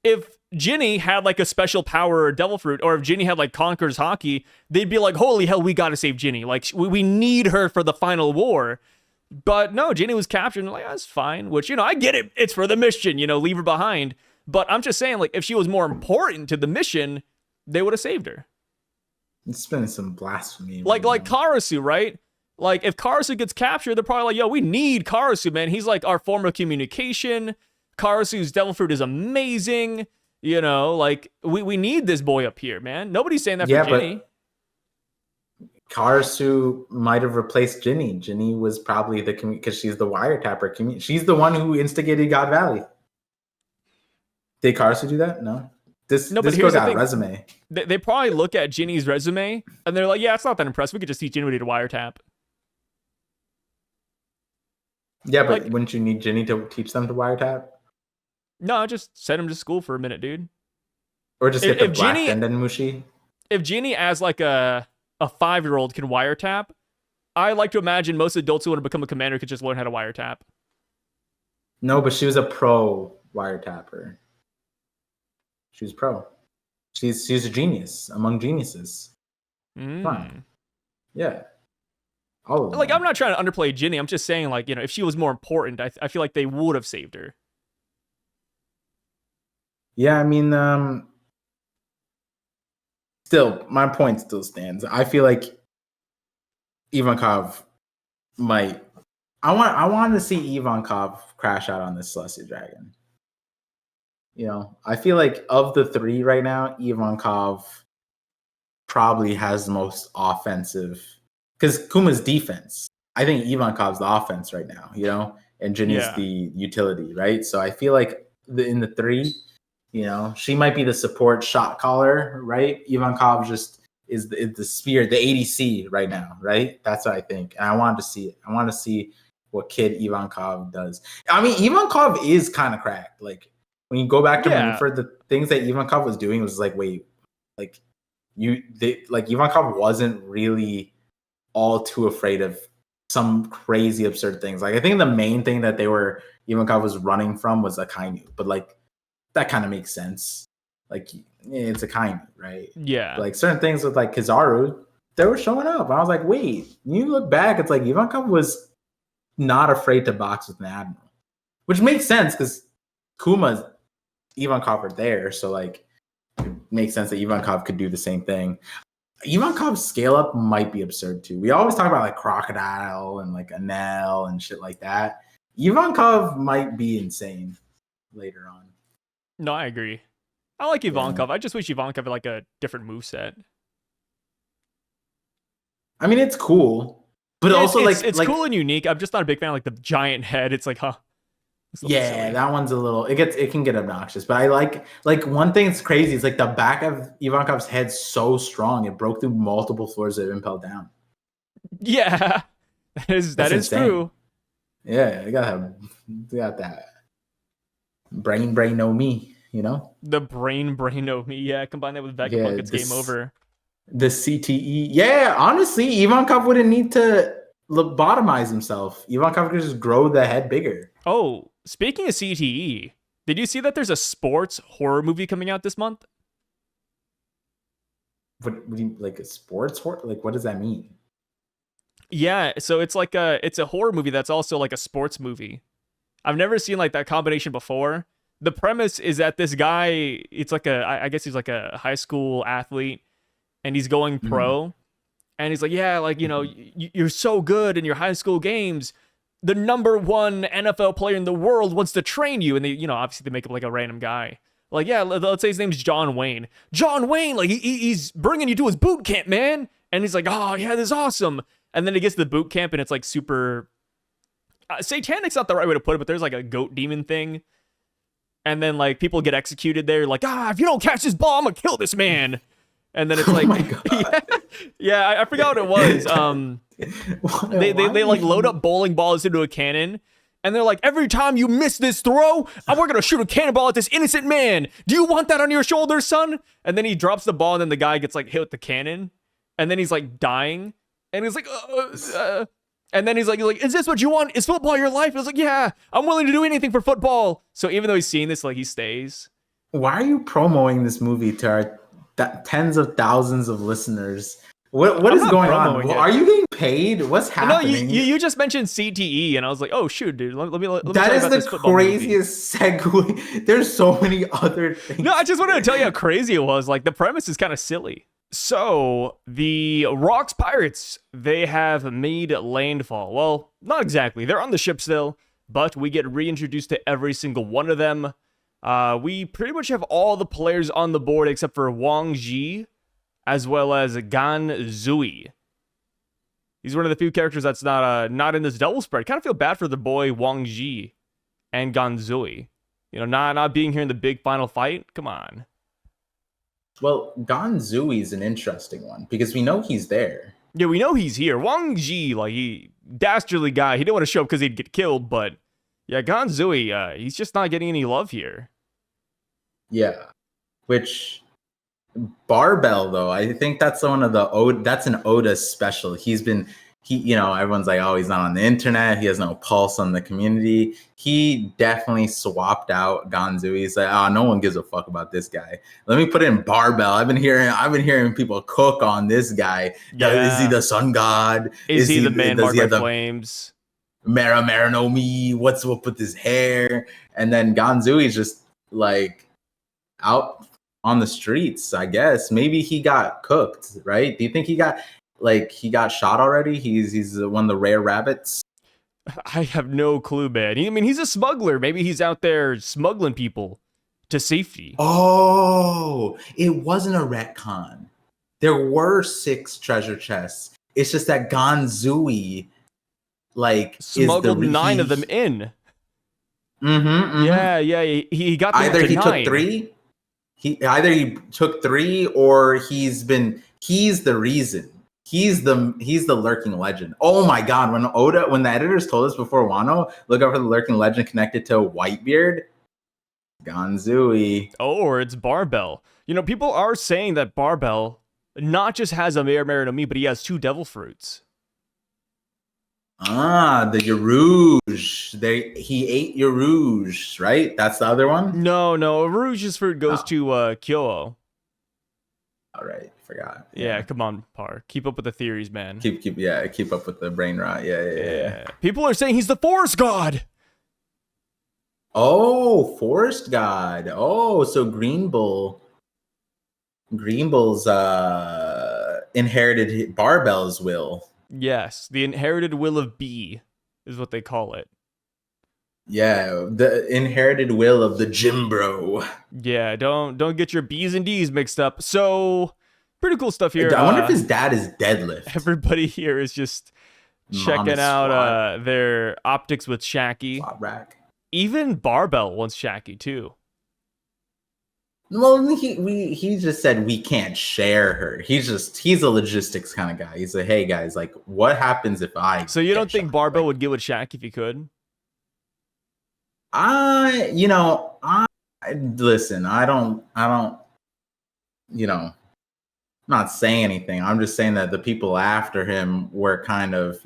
If Ginny had like a special power or devil fruit, or if Ginny had like Conqueror's Haki, they'd be like, holy hell, we got to save Ginny. Like we need her for the final war. But no, Ginny was captured and like, that's fine. Which, I get it. It's for the mission, leave her behind. But I'm just saying, like, if she was more important to the mission, they would have saved her. It's been some blasphemy. Like Karasu, right? Like, if Karasu gets captured, they're probably like, yo, we need Karasu, man. He's like our form of communication. Karasu's devil fruit is amazing. Like, we need this boy up here, man. Nobody's saying that for Ginny. Karasu might have replaced Ginny. Ginny was probably because she's the wiretapper. She's the one who instigated God Valley. Did Karasu do that? No. This girl got a resume. They probably look at Ginny's resume and they're like, yeah, it's not that impressive. We could just teach anybody to wiretap. Yeah, but wouldn't you need Ginny to teach them to wiretap? No, just send them to school for a minute, dude. Or just get the black Dendenmushi. If Ginny, as like a 5-year-old, can wiretap, I like to imagine most adults who want to become a commander could just learn how to wiretap. No, but she was a pro wiretapper. She was pro. She's a genius among geniuses. Fine. Yeah. Like, I'm not trying to underplay Ginny. I'm just saying, like, if she was more important, I feel like they would have saved her. Yeah, I mean, still, my point still stands. I feel like Ivankov might. I want to see Ivankov crash out on this Celestial Dragon. I feel like of the 3 right now, Ivankov probably has the most offensive, because Kuma's defense. I think Ivankov's the offense right now, and Ginny's the utility, right? So I feel like in the 3, she might be the support shot caller, right? Ivankov just is the spear, the ADC right now, right? That's what I think. And I wanted to see it. I want to see what kid Ivankov does. I mean, Ivankov is kind of cracked. Like, when you go back to for the things that Ivankov was doing, it was like, wait, like Ivankov wasn't really all too afraid of some crazy absurd things. Like I think the main thing that Ivankov was running from was Akainu, but like that kind of makes sense. Like it's Akainu, right? Yeah. But, like certain things with like Kizaru, they were showing up. I was like, wait, you look back, it's like Ivankov was not afraid to box with an Admiral, which makes sense because Kuma's Ivankov are there, so like it makes sense that Ivankov could do the same thing. Ivankov's scale up might be absurd too. We always talk about like Crocodile and like Anel and shit like that. Ivankov might be insane later on. No, I agree. I like Ivankov. I just wish Ivankov had like a different moveset. I mean, it's cool, but it's cool and unique. I'm just not a big fan of like the giant head. It's like, huh. Yeah, that one's a little. It can get obnoxious, but I like one thing that's crazy is like the back of Ivankov's head's so strong it broke through multiple floors that impelled down. Yeah, that is true. Yeah, you got that brain no me. you know? The brain of me. Yeah, combine that with Vegapunk, it's game over. The CTE. Yeah, honestly, Ivankov wouldn't need to lobotomize himself. Ivankov could just grow the head bigger. Oh, speaking of CTE, did you see that there's a sports horror movie coming out this month? What do you, like a sports horror? Like, what does that mean? Yeah, so it's like it's a horror movie that's also like a sports movie. I've never seen like that combination before. The premise is that this guy, it's like I guess he's like a high school athlete, and he's going pro, and he's like, yeah, like, you know, you're so good in your high school games. The #1 NFL player in the world wants to train you, and they, you know, obviously they make up like a random guy. Like, yeah, let's say his name's John Wayne. John Wayne, like he's bringing you to his boot camp, man. And he's like, oh yeah, this is awesome. And then he gets to the boot camp, and it's like super satanic's not the right way to put it, but there's like a goat demon thing. And then like people get executed there, like, if you don't catch this ball, I'm gonna kill this man. And then it's like, my God. yeah, I forgot what it was. They like load up bowling balls into a cannon, and they're like, every time you miss this throw, we're gonna shoot a cannonball at this innocent man. Do you want that on your shoulders, son? And then he drops the ball, and then the guy gets like hit with the cannon, and then he's like dying, and he's like, and then he's like, is this what you want? Is football your life? And I was like, yeah, I'm willing to do anything for football. So even though he's seeing this, like, he stays. Why are you promoting this movie to our tens of thousands of listeners? What is going on? Are you getting paid? What's happening? No, you just mentioned CTE, and I was like, oh shoot, dude. Let me that is the craziest segue. There's so many other things. No, I just wanted to tell you how crazy it was. Like, the premise is kind of silly. So, the Rocks Pirates, they have made landfall. Well, not exactly. They're on the ship still, but we get reintroduced to every single one of them. We pretty much have all the players on the board except for Wang Ji, as well as Ganzui. He's one of the few characters that's not in this double spread. Kind of feel bad for the boy Wang Ji and Ganzui. You know, not being here in the big final fight. Come on. Well, Ganzui is an interesting one because we know he's there. Yeah, we know he's here. Wang Ji, like, he dastardly guy. He didn't want to show up because he'd get killed, but yeah, Ganzui, he's just not getting any love here. Yeah, which Barbell though, I think that's one of that's an Oda special. You know, everyone's like, oh, he's not on the internet. He has no pulse on the community. He definitely swapped out Ganzui. He's like, oh, no one gives a fuck about this guy. Let me put in Barbell. I've been hearing people cook on this guy. Yeah. Is he the sun god? Is he the man marked by flames? Mara no mi. What's up with his hair? And then Ganzui's just like out on the streets, I guess. Maybe he got cooked, right? Do you think he got shot already? He's one of the rare rabbits. I have no clue, man. I mean, he's a smuggler. Maybe he's out there smuggling people to safety. Oh, it wasn't a retcon. There were 6 treasure chests. It's just that Ganzui, like, smuggled 9 of them in. Yeah. He got them either to he 9. took 3. He took 3, or he's the reason. He's the lurking legend. Oh my god, when the editors told us before Wano, look out for the lurking legend connected to Whitebeard, Ganzui. Oh, or it's Barbell. You know, people are saying that Barbell not just has a Mare no Mi, but he has 2 devil fruits. The Yarouge. He ate Yarouge, right? That's the other one? No, Yarouge's fruit goes to Kyoto. All right, forgot. Yeah, come on, Par. Keep up with the theories, man. Keep up with the brain rot. Yeah. People are saying he's the forest god. Oh, forest god. Oh, so Green Bull's inherited Barbell's will. Yes, the inherited will of B is what they call it. Yeah, the inherited will of the gym bro. Yeah, don't get your B's and D's mixed up. So, pretty cool stuff here. I wonder if his dad is deadlift. Everybody here is just checking out their optics with Shaki. Squat rack. Even Barbell wants Shaki too. Well, he just said we can't share her. He's a logistics kind of guy. He's like, hey guys, like, what happens if I? So you don't think Barbell would get with Shaq if he could? Listen, I don't, you know, I'm not saying anything. I'm just saying that the people after him were kind of,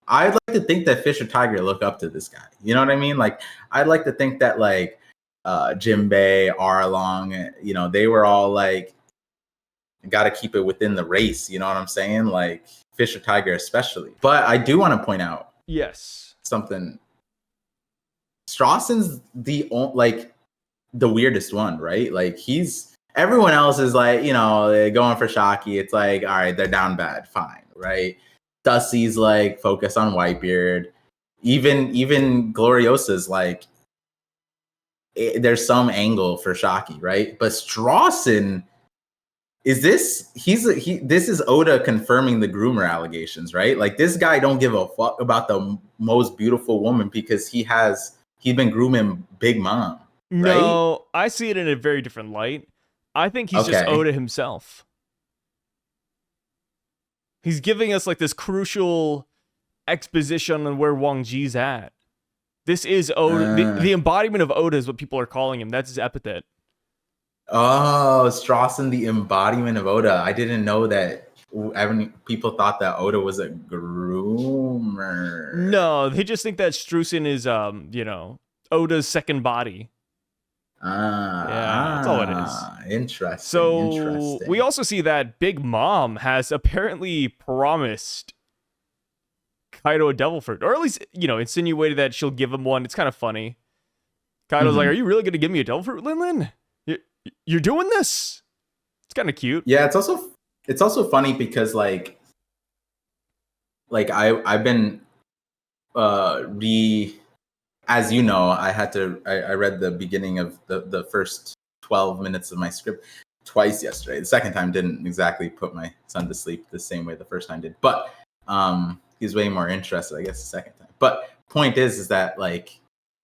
I'd like to think that Fisher Tiger look up to this guy. You know what I mean? Like, I'd like to think that like Jinbei, Arlong, they were all like, got to keep it within the race. You know what I'm saying? Like Fisher Tiger especially. But I do want to point out something. Strausen's the weirdest one, right? Like everyone else is like, they're going for Shaki. It's like, all right, they're down bad, fine, right? Dusty's like focused on Whitebeard. Even Gloriosa's like, there's some angle for Shaki, right? But Strausen this is Oda confirming the groomer allegations, right? Like this guy don't give a fuck about the most beautiful woman because he's been grooming Big Mom. Right? No, I see it in a very different light. I think he's just Oda himself. He's giving us like this crucial exposition on where Wang Ji's at. This is Oda. The embodiment of Oda is what people are calling him. That's his epithet. Oh, Strausen, the embodiment of Oda. I didn't know that. People thought that Oda was a groomer. No, they just think that Strusen is, Oda's second body. That's all it is. Interesting. So we also see that Big Mom has apparently promised Kaido a devil fruit, or at least insinuated that she'll give him one. It's kind of funny. Kaido's like, "Are you really going to give me a devil fruit, Lin? You're doing this?" It's kind of cute. Yeah, it's also funny because like I've been as you know, I read the beginning of the first 12 minutes of my script twice yesterday. The second time didn't exactly put my son to sleep the same way the first time did, but he's way more interested, I guess, the second time. But point is that like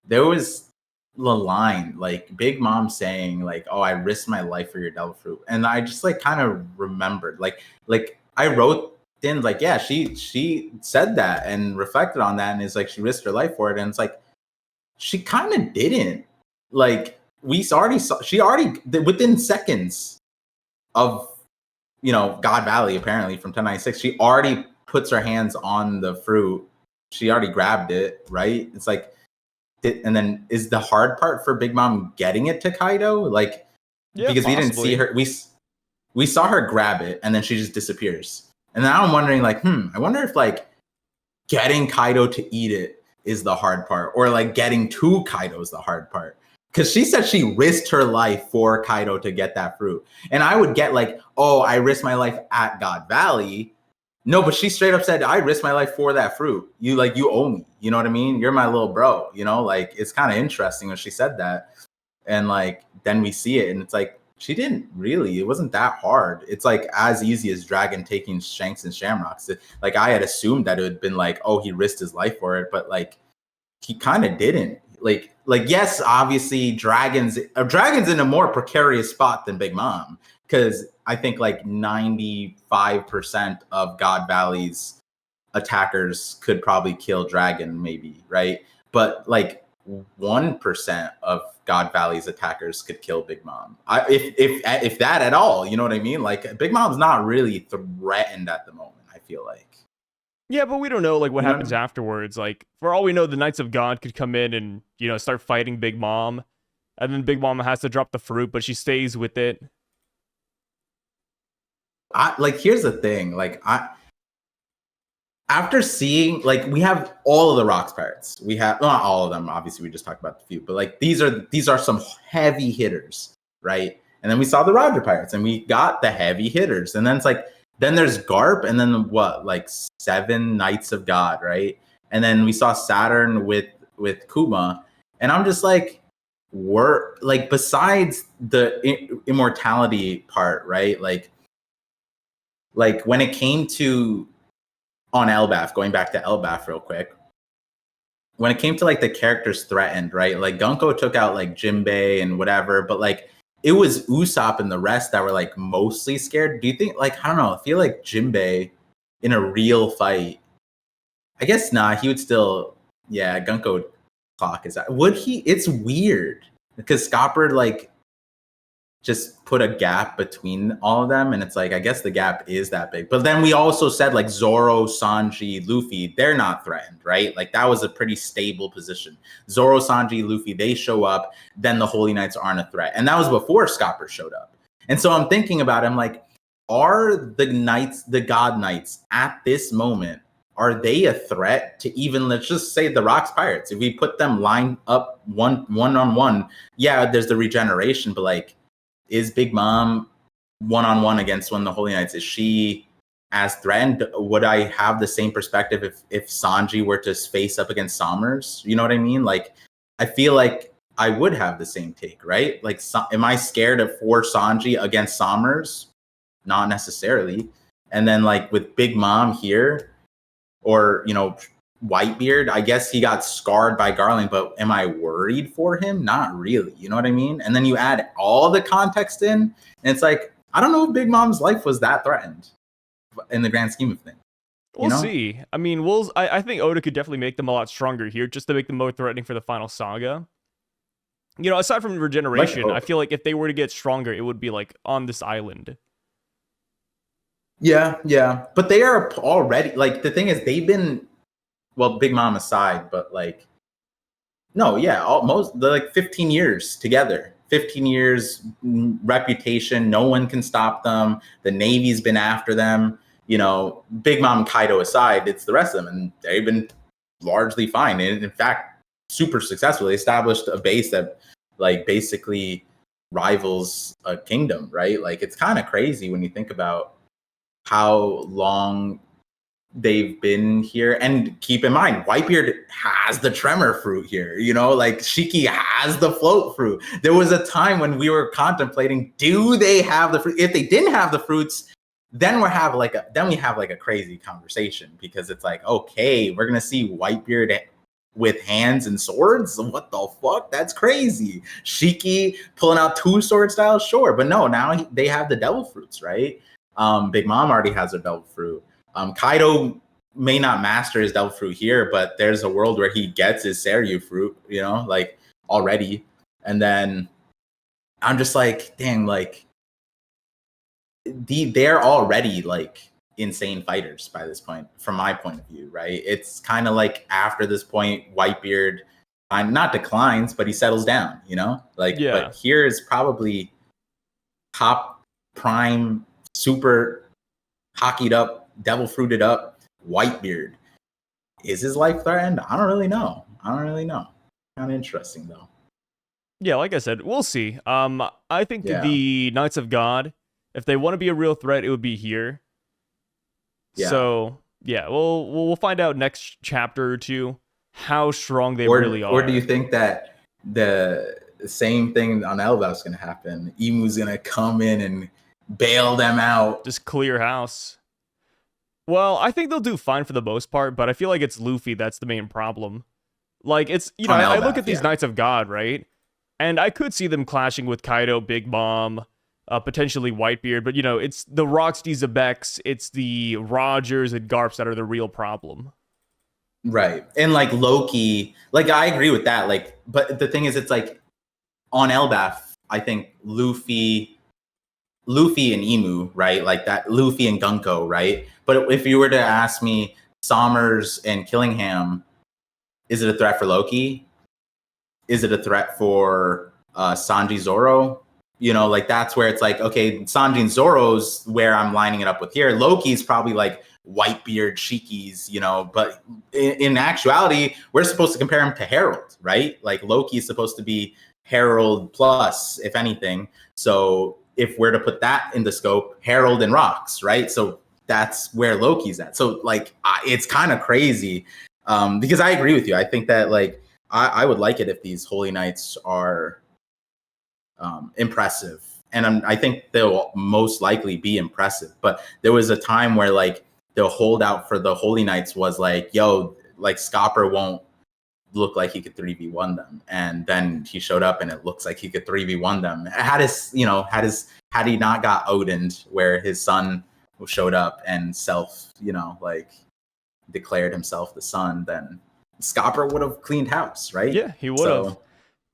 there was the line like Big Mom saying like, "Oh, I risked my life for your devil fruit," and I just like kind of remembered like I wrote in like, yeah, she said that and reflected on that, and it's like she risked her life for it, and it's like she kind of didn't. Like we already saw, she already within seconds of God Valley, apparently from 1096, she already puts her hands on the fruit. She already grabbed it, right? It's like, and then is the hard part for Big Mom getting it to Kaido? Like, because possibly. We didn't see her. We saw her grab it, and then she just disappears. And now I'm wondering, like, I wonder if like getting Kaido to eat it is the hard part, or like getting to Kaido is the hard part. Because she said she risked her life for Kaido to get that fruit. And I would get like, oh, I risked my life at God Valley. No, but she straight up said, I risked my life for that fruit. You owe me. You know what I mean? You're my little bro. Like, it's kind of interesting when she said that. And like, then we see it and it's like, she didn't really, it wasn't that hard. It's like as easy as Dragon taking Shanks and Shamrocks. Like I had assumed that it had been like, oh, he risked his life for it. But like, he kind of didn't. Like yes, obviously Dragon's in a more precarious spot than Big Mom, because I think like 95% of God Valley's attackers could probably kill Dragon, maybe, right? But like 1% of God Valley's attackers could kill Big Mom. If that at all, you know what I mean? Like Big Mom's not really threatened at the moment, I feel like. Yeah, but we don't know like what happens afterwards. Like for all we know, the Knights of God could come in and start fighting Big Mom, and then Big Mom has to drop the fruit, but she stays with it. Here's the thing. After seeing we have all of the Rocks Pirates. We have not all of them. Obviously, we just talked about the few, but like these are some heavy hitters, right? And then we saw the Roger Pirates, and we got the heavy hitters, and then it's like. Then there's Garp, and then what? Like 7 Knights of God, right? And then we saw Saturn with Kuma, and I'm just like, we're like, besides the immortality part, right? Like when it came to on Elbaf, going back to Elbaf real quick, when it came to like the characters threatened, right? Like Gunko took out like Jinbei and whatever, but like. It was Usopp and the rest that were like mostly scared. Do you think I don't know, I feel like Jinbei in a real fight, I guess not, he would still, Gunko clock is that. Would he? It's weird. because Scopper like just put a gap between all of them, and it's like I guess the gap is that big. But then we also said like Zoro, Sanji, Luffy, they're not threatened, right? Like that was a pretty stable position. Zoro, Sanji, Luffy, they show up, then the Holy Knights aren't a threat, and that was before Scopper showed up. And so I'm thinking about it, I'm like, are the knights, the God Knights at this moment, are they a threat to even, let's just say, the Rocks Pirates? If we put them lined up one on one, yeah, there's the regeneration, but like, is Big Mom one-on-one against one of the Holy Knights? Is she as threatened? Would I have the same perspective if Sanji were to face up against Sommers? You know what I mean? Like, I feel like I would have the same take, right? Like, am I scared for Sanji against Sommers? Not necessarily. And then like with Big Mom here, or, you know, Whitebeard, I guess he got scarred by Garling, but am I worried for him? Not really. You know what I mean? And then you add all the context in, and it's like, I don't know if Big Mom's life was that threatened in the grand scheme of things. We'll see. I mean, I think Oda could definitely make them a lot stronger here, just to make them more threatening for the final saga. You know, aside from regeneration, I feel like if they were to get stronger, it would be like on this island. Yeah. But they are already, like, the thing is, they've been, well, Big Mom aside, but like, no, yeah, they're like 15 years together. 15 years reputation, no one can stop them. The Navy's been after them. You know, Big Mom and Kaido aside, it's the rest of them, and they've been largely fine. And in fact, super successful. They established a base that like basically rivals a kingdom, right? Like, it's kind of crazy when you think about how long they've been here. And keep in mind, Whitebeard has the tremor fruit here, you know, like Shiki has the float fruit. There was a time when we were contemplating, do they have the fruit? If they didn't have the fruits, then we have like a crazy conversation, because it's like, okay, we're gonna see Whitebeard with hands and swords. What the fuck? That's crazy. Shiki pulling out 2 sword styles, sure, but no, now they have the devil fruits, right? Big Mom already has a devil fruit. Kaido may not master his devil fruit here, but there's a world where he gets his Seiryu fruit, you know, like already. And then I'm just like, dang, like they're already like insane fighters by this point, from my point of view, right? It's kind of like after this point, Whitebeard not declines, but he settles down, you know, like, yeah. But here is probably top prime, super hockeyed up, devil fruited up Whitebeard. Is his life threatened? I don't really know. Kind of interesting though. Yeah, like I said, we'll see. I think the Knights of God, if they want to be a real threat, it would be here. Yeah. So yeah, we'll find out next chapter or two how strong they really are. Or do you think that the same thing on Elbaf is going to happen? Imu's going to come in and bail them out. Just clear house. Well, I think they'll do fine for the most part, but I feel like it's Luffy that's the main problem. Like, it's, you know, I look at these Knights of God, right? And I could see them clashing with Kaido, Big Mom, potentially Whitebeard, but, you know, it's the Rocksteady Zebeks, it's the Rogers and Garps that are the real problem. Right. And, like, Loki, like, I agree with that. Like, but the thing is, it's like, on Elbaf, I think Luffy and Imu, right? Like that, Luffy and Gunko, right? But if you were to ask me, Sommers and Killingham, is it a threat for Loki? Is it a threat for Sanji, Zoro? You know, like that's where it's like, okay, Sanji and Zoro's where I'm lining it up with here. Loki's probably like Whitebeard, Shiki's, you know, but in actuality, we're supposed to compare him to Herald, right? Like Loki is supposed to be Herald plus, if anything. So if we're to put that in the scope, Herald and Rocks, right? So that's where Loki's at. So like, it's kind of crazy because I agree with you. I think that like, I would like it if these Holy Knights are impressive. And I think they'll most likely be impressive. But there was a time where like the holdout for the Holy Knights was like, yo, like Scopper won't look like he could 3v1 them. And then he showed up and it looks like he could 3v1 them. Had he not got Odin'd, where his son showed up and like declared himself the son, then Scopper would have cleaned house, right? Yeah, he would have.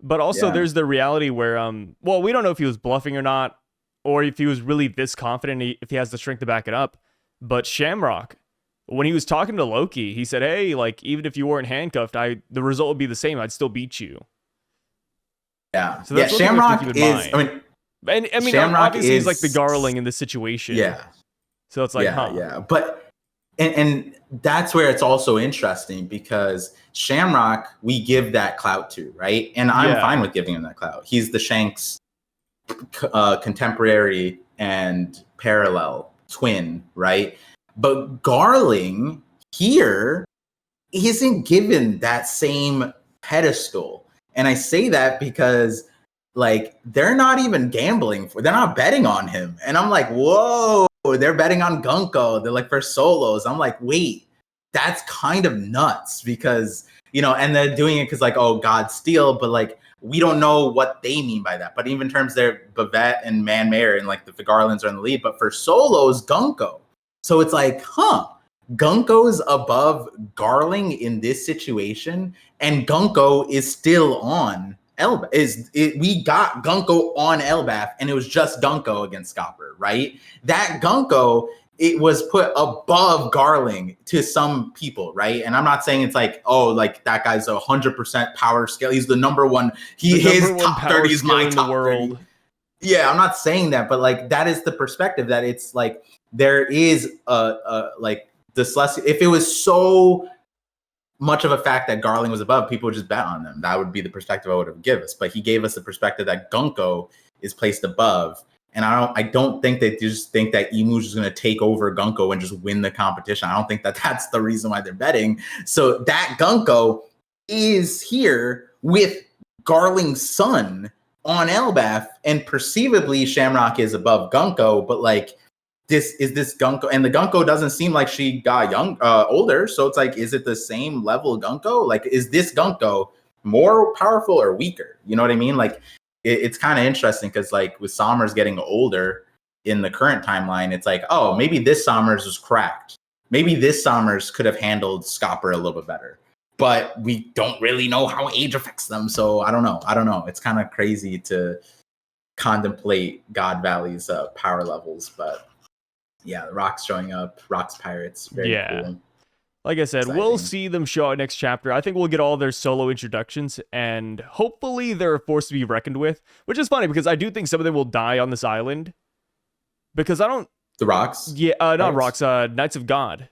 But also Yeah. there's the reality where, well, we don't know if he was bluffing or not, or if he was really this confident, if he has the strength to back it up. But Shamrock, when he was talking to Loki, he said, hey, like, even if you weren't handcuffed, the result would be the same. I'd still beat you. Yeah. So that's Shamrock something we have to keep in is, mind. I mean, Shamrock obviously he's like the is- Garling in this situation. Yeah. So it's like, Yeah. But, and that's where it's also interesting because Shamrock, we give that clout to, right? And I'm fine with giving him that clout. He's the Shanks contemporary and parallel twin, right? But Garling here isn't given that same pedestal. And I say that because like they're not even gambling they're not betting on him. And I'm like, whoa, they're betting on Gunko. They're like for solos. I'm like, wait, that's kind of nuts because, you know, and they're doing it because like, oh, God Steel, but like, we don't know what they mean by that. But even in terms they're Bavette and Man Mayer and like the Garlands are in the lead, but for solos, Gunko. So it's like, Gunko's above Garling in this situation, and Gunko is still on Elbaf. We got Gunko on Elbaf, and it was just Gunko against Scopper, right? That Gunko, it was put above Garling to some people, right? And I'm not saying it's like, oh, like that guy's 100% power scale. He's the number one. His top 30 is my top 30. Yeah, I'm not saying that, but like that is the perspective that it's like there is like the Celestial. If it was so much of a fact that Garling was above, people would just bet on them. That would be the perspective I would have given us. But he gave us the perspective that Gunko is placed above. And I don't think they just think that Emu's just going to take over Gunko and just win the competition. I don't think that that's the reason why they're betting. So that Gunko is here with Garling's son on Elbaf, and perceivably Shamrock is above Gunko, but like this Gunko, and the Gunko doesn't seem like she got older. So it's like, is it the same level Gunko? Like, is this Gunko more powerful or weaker? You know what I mean? Like, it's kind of interesting because like with Sommers getting older in the current timeline, it's like, oh, maybe this Sommers was cracked. Maybe this Sommers could have handled Scopper a little bit better, but we don't really know how age affects them. So I don't know. It's kind of crazy to contemplate God Valley's power levels, but yeah, the Rock's showing up. Rock's Pirates. Very cool. Like I said, we'll see them show out next chapter. I think we'll get all their solo introductions, and hopefully they're a force to be reckoned with, which is funny because I do think some of them will die on this island. Because I don't... The Rocks? Yeah, not Rocks, Knights of God.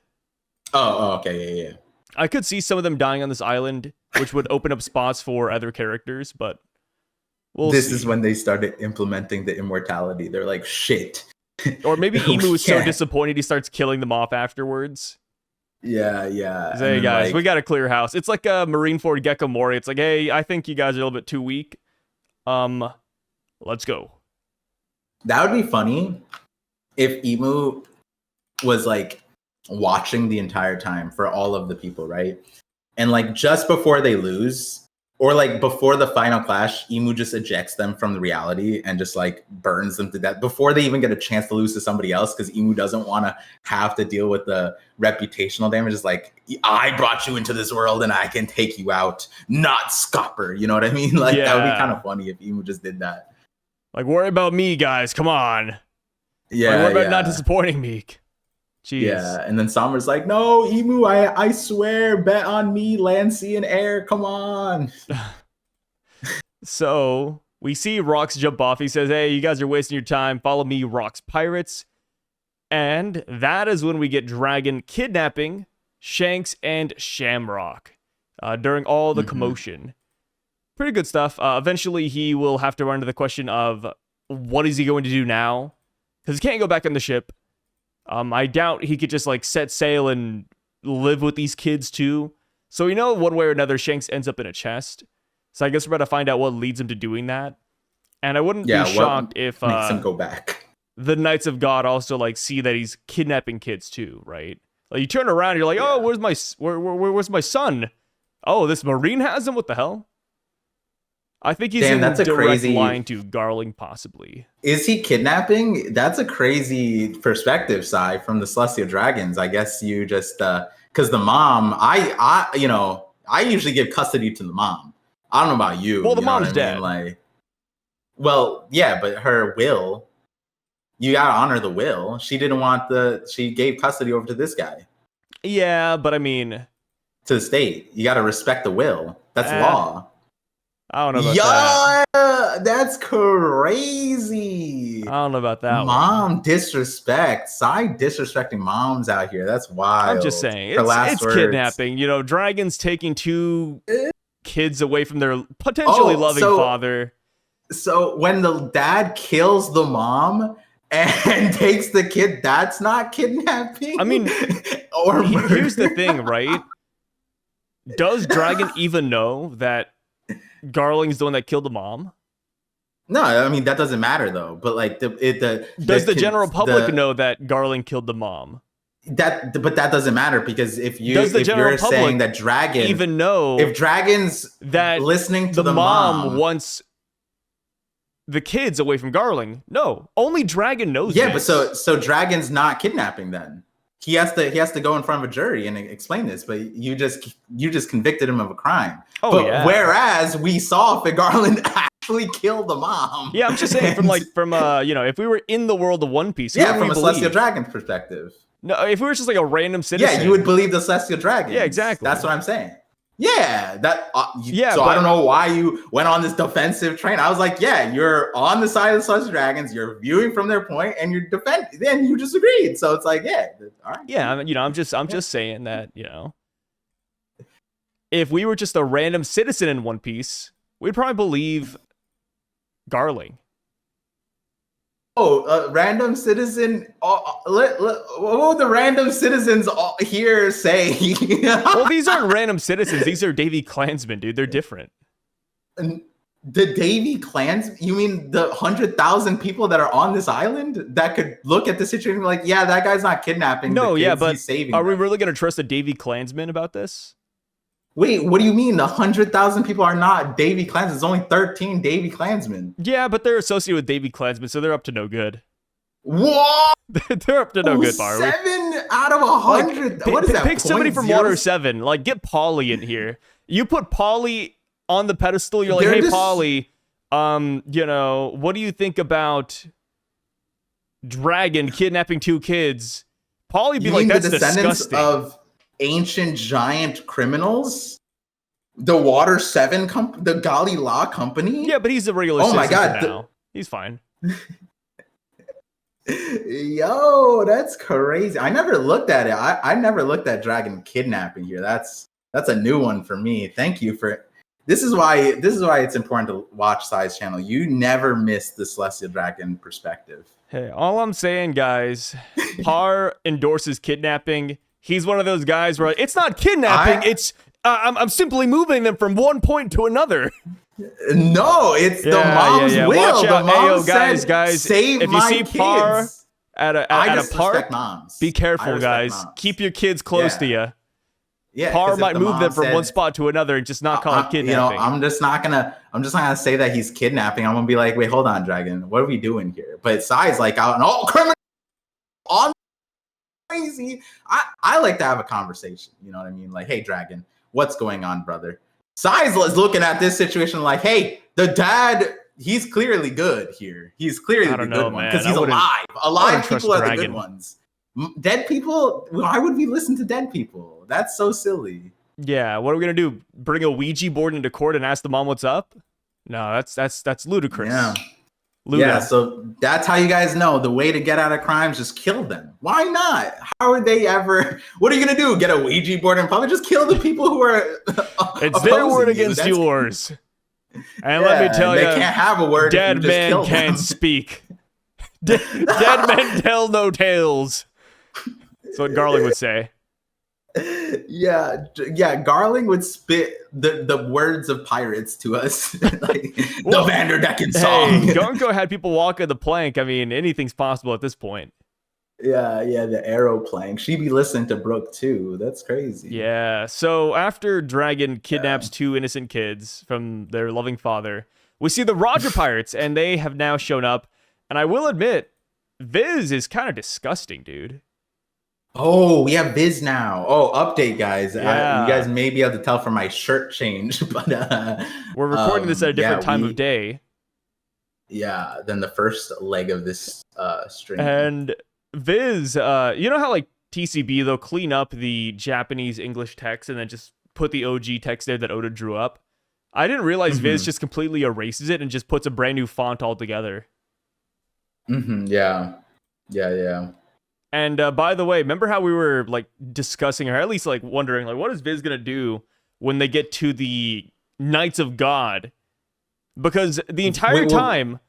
Oh, okay, yeah. I could see some of them dying on this island, which would open up spots for other characters, but we'll see. This is when they started implementing the immortality. They're like, shit. Or maybe Emu is so disappointed he starts killing them off afterwards. Yeah. Hey guys, we got a clear house. It's like a Marineford Gecko Mori. It's like, hey, I think you guys are a little bit too weak. Let's go. That would be funny if Emu was like watching the entire time for all of the people, right? And like just before they lose, or like before the final clash, Emu just ejects them from the reality and just like burns them to death before they even get a chance to lose to somebody else, because Emu doesn't want to have to deal with the reputational damage. It's like, I brought you into this world and I can take you out, not Scopper. You know what I mean? Like that would be kind of funny if Emu just did that. Like, worry about me, guys. Come on. Yeah. Like, worry about not disappointing me. Jeez. Yeah, and then Sommer's like, no, Emu, I swear, bet on me, land, sea, and air, come on. So, we see Rox jump off. He says, hey, you guys are wasting your time. Follow me, Rox Pirates. And that is when we get Dragon kidnapping Shanks and Shamrock during all the commotion. Pretty good stuff. Eventually, he will have to run to the question of what is he going to do now? Because he can't go back on the ship. I doubt he could just like set sail and live with these kids too. So one way or another, Shanks ends up in a chest. So I guess we're about to find out what leads him to doing that. And I wouldn't be shocked if makes him go back. The Knights of God also like see that he's kidnapping kids too, right? Like you turn around, and you're like, oh, where's my son? Oh, this Marine has him. What the hell? I think he's in that's a direct crazy line to Garling, possibly. Is he kidnapping? That's a crazy perspective, Sai, from the Celestial Dragons. I guess you just because the mom, I usually give custody to the mom. I don't know about you. Well, the you know mom's what I dead. mean? Like, well, yeah, but her will, you gotta honor the will. She didn't want she gave custody over to this guy. Yeah, but I mean, to the state. You gotta respect the will. That's law. I don't know about that. Yeah, that's crazy. I don't know about that Mom disrespect. Side disrespecting moms out here. That's wild. I'm just saying. Her last It's words. kidnapping. You know, dragons taking 2 kids away from their potentially loving father. So when the dad kills the mom and takes the kid, that's not kidnapping? I mean, or murder? Here's the thing, right? Does Dragon even know that Garling's the one that killed the mom? No, I mean that doesn't matter though. But like does the general public know that Garling killed the mom? But that doesn't matter because if you're saying that dragon even know if dragons that listening to the mom wants the kids away from Garling. No, only Dragon knows. Yeah, this. but so Dragon's not kidnapping then. He has to go in front of a jury and explain this, but you just convicted him of a crime. Oh, but yeah. Whereas we saw if Garland actually killed the mom. Yeah, I'm just saying from if we were in the world of One Piece, from a Celestial Dragon perspective. No, if we were just like a random citizen. Yeah, you would believe the Celestial Dragon. Yeah, exactly. That's what I'm saying. Yeah, So I don't know why you went on this defensive train. I was like, yeah, you're on the side of the Celestial Dragons. You're viewing from their point, and you're defending. Then you just agreed. So it's like, yeah, all right. Yeah, I'm just saying that if we were just a random citizen in One Piece, we'd probably believe Garling. Oh, random citizen. What would the random citizens here say? Well, these aren't random citizens. These are Davy Klansmen, dude. They're different. The Davy clans? You mean the 100,000 people that are on this island that could look at the situation and be like, yeah, that guy's not kidnapping. No, the kids, yeah, but he's saving are we them. really going to trust the Davy Klansmen about this? Wait, what do you mean? 100,000 people are not Davy Klansmen. There's only 13 Davy Klansmen. Yeah, but they're associated with Davy Klansmen, so they're up to no good. What? They're up to no good, Barley. 7 out of 100. What is that? Pick somebody from 0? Water 7. Like, get Polly in here. You put Polly on the pedestal. You're like, hey, Polly, what do you think about Dragon kidnapping 2 kids? Polly be like, that's disgusting. Of ancient giant criminals, the Water 7 the Gali Law Company. Yeah, but he's a regular citizen. My god, now. He's fine. Yo, that's crazy. I never looked at it. I never looked at Dragon kidnapping here. That's a new one for me. Thank you for this is why it's important to watch Sai's channel. You never miss the Celestial Dragon perspective. Hey, all I'm saying, guys, Par endorses kidnapping. He's one of those guys where it's not kidnapping. It's I'm simply moving them from one point to another. No, it's the mom's will. Watch out. The mom guys, save if you my see kids. Par at a park, moms. Be careful, guys. Moms. Keep your kids close to you. Yeah, Par might move them from one spot to another and just not call it kidnapping. I'm just not gonna say that he's kidnapping. I'm gonna be like, wait, hold on, Dragon. What are we doing here? But Sai's like out and all criminal on crazy. I like to have a conversation. You know what I mean? Like, hey, Dragon, what's going on, brother? Sai's looking at this situation like, hey, the dad, he's clearly good here. He's clearly the good one because he's alive. Alive people are the good ones. Dead people, why would we listen to dead people? That's so silly. Yeah, what are we gonna do? Bring a Ouija board into court and ask the mom what's up? No, that's ludicrous. Yeah. Yeah, so that's how you guys know the way to get out of crime is just kill them. Why not? How are they ever? What are you gonna do? Get a Ouija board and probably just kill the people who are. It's their word against yours. And let me tell you, they can't have a word. Dead men can't speak. Dead men tell no tales. That's what Garling would say. Yeah, Garling would spit the words of pirates to us, like the Vanderdecken song. Hey, Gonko had people walking the plank. I mean, anything's possible at this point. Yeah, the arrow plank. She be listening to Brooke too. That's crazy. Yeah. So after Dragon kidnaps 2 innocent kids from their loving father, we see the Roger Pirates, and they have now shown up. And I will admit, Viz is kind of disgusting, dude. Oh, we have Viz now. Oh, update, guys. Yeah. You guys may be able to tell from my shirt change, but We're recording this at a different time we, of day. Yeah, than the first leg of this stream. And Viz, you know how like TCB, they'll clean up the Japanese English text and then just put the OG text there that Oda drew up? I didn't realize Viz just completely erases it and just puts a brand new font altogether. Yeah. And by the way, remember how we were like discussing, or at least like wondering, like, what is Viz gonna do when they get to the Knights of God? Because the entire time,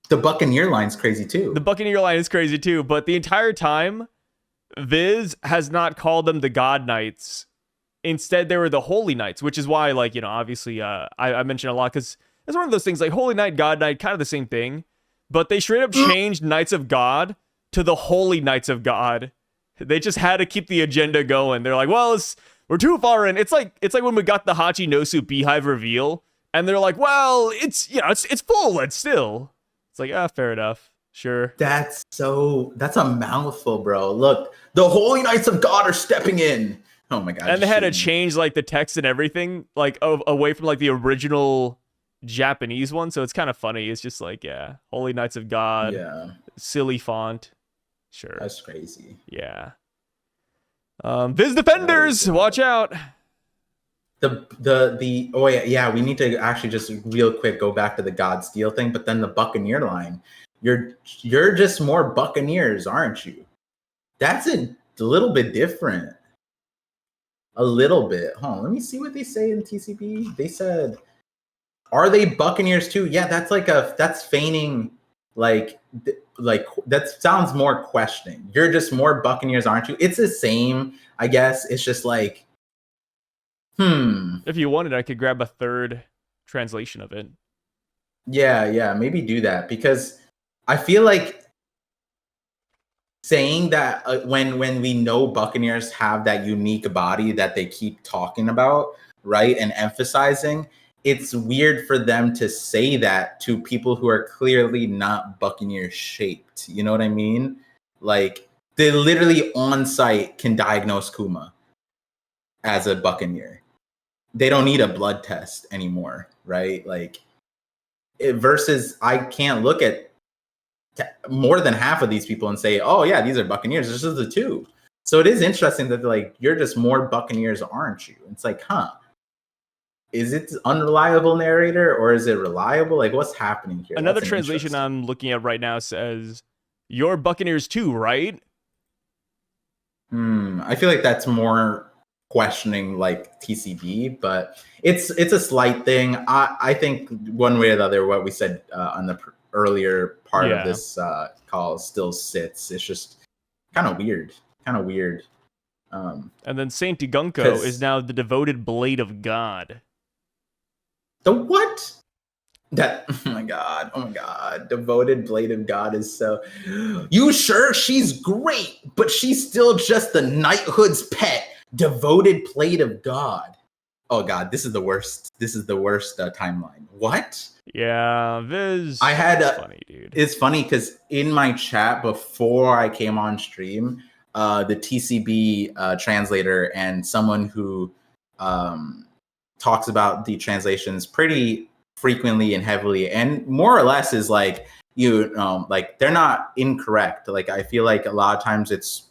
the Buccaneer line's crazy too. The Buccaneer line is crazy too, but the entire time, Viz has not called them the God Knights. Instead, they were the Holy Knights, which is why, like, you know, obviously, I mentioned a lot because it's one of those things like Holy Knight, God Knight, kind of the same thing. But they straight up changed Knights of God to the Holy Knights of God. They just had to keep the agenda going. They're like, well, we're too far in. It's like when we got the Hachi Nosu Beehive reveal, and they're like, well, it's full and still. It's like, fair enough. Sure. That's a mouthful, bro. Look, the Holy Knights of God are stepping in. Oh my god. And they had to change like the text and everything, like away from like the original Japanese one. So it's kind of funny. It's just like, yeah, Holy Knights of God. Yeah. Silly font. Sure. That's crazy. Yeah. Viz Defenders, watch out. We need to actually just real quick go back to the God Steel thing, but then the Buccaneer line. You're just more Buccaneers, aren't you? That's a little bit different. A little bit. Let me see what they say in TCB. They said, are they Buccaneers too? Yeah, that's feigning, like that sounds more questioning. You're just more Buccaneers, aren't you? It's the same, I guess. It's just like, If you wanted, I could grab a third translation of it. Yeah, maybe do that, because I feel like saying that when we know Buccaneers have that unique body that they keep talking about, right, and emphasizing, it's weird for them to say that to people who are clearly not Buccaneer shaped. You know what I mean? Like, they literally on site can diagnose Kuma as a Buccaneer. They don't need a blood test anymore, right? Like, versus I can't look at more than half of these people and say, oh yeah, these are Buccaneers. This is the two. So it is interesting that they're like, you're just more Buccaneers, aren't you? It's like, is it unreliable narrator or is it reliable? Like, what's happening here? Another translation I'm looking at right now says, you're Buccaneers too, right? I feel like that's more questioning like TCB, but it's a slight thing. I think one way or the other, what we said on the earlier part of this call still sits. It's just kind of weird. And then Saint Igunko is now the devoted blade of God. The what? That oh my god, devoted blade of God is so. You sure she's great, but she's still just the knighthood's pet. Devoted blade of God. Oh god, this is the worst. Timeline. What? Yeah, Viz. I had funny, dude. It's funny because in my chat before I came on stream, the TCB translator and someone who talks about the translations pretty frequently and heavily, and more or less is like, like they're not incorrect. Like, I feel like a lot of times it's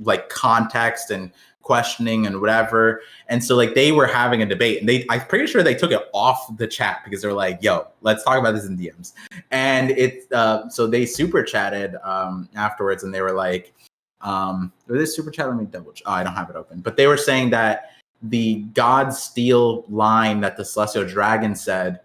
like context and questioning and whatever. And so like they were having a debate, and I'm pretty sure they took it off the chat because they're like, yo, let's talk about this in DMs. And so they super chatted afterwards, and they were like, this super chat, let me double check. Oh, I don't have it open. But they were saying that the God Steel line that the Celestial Dragon said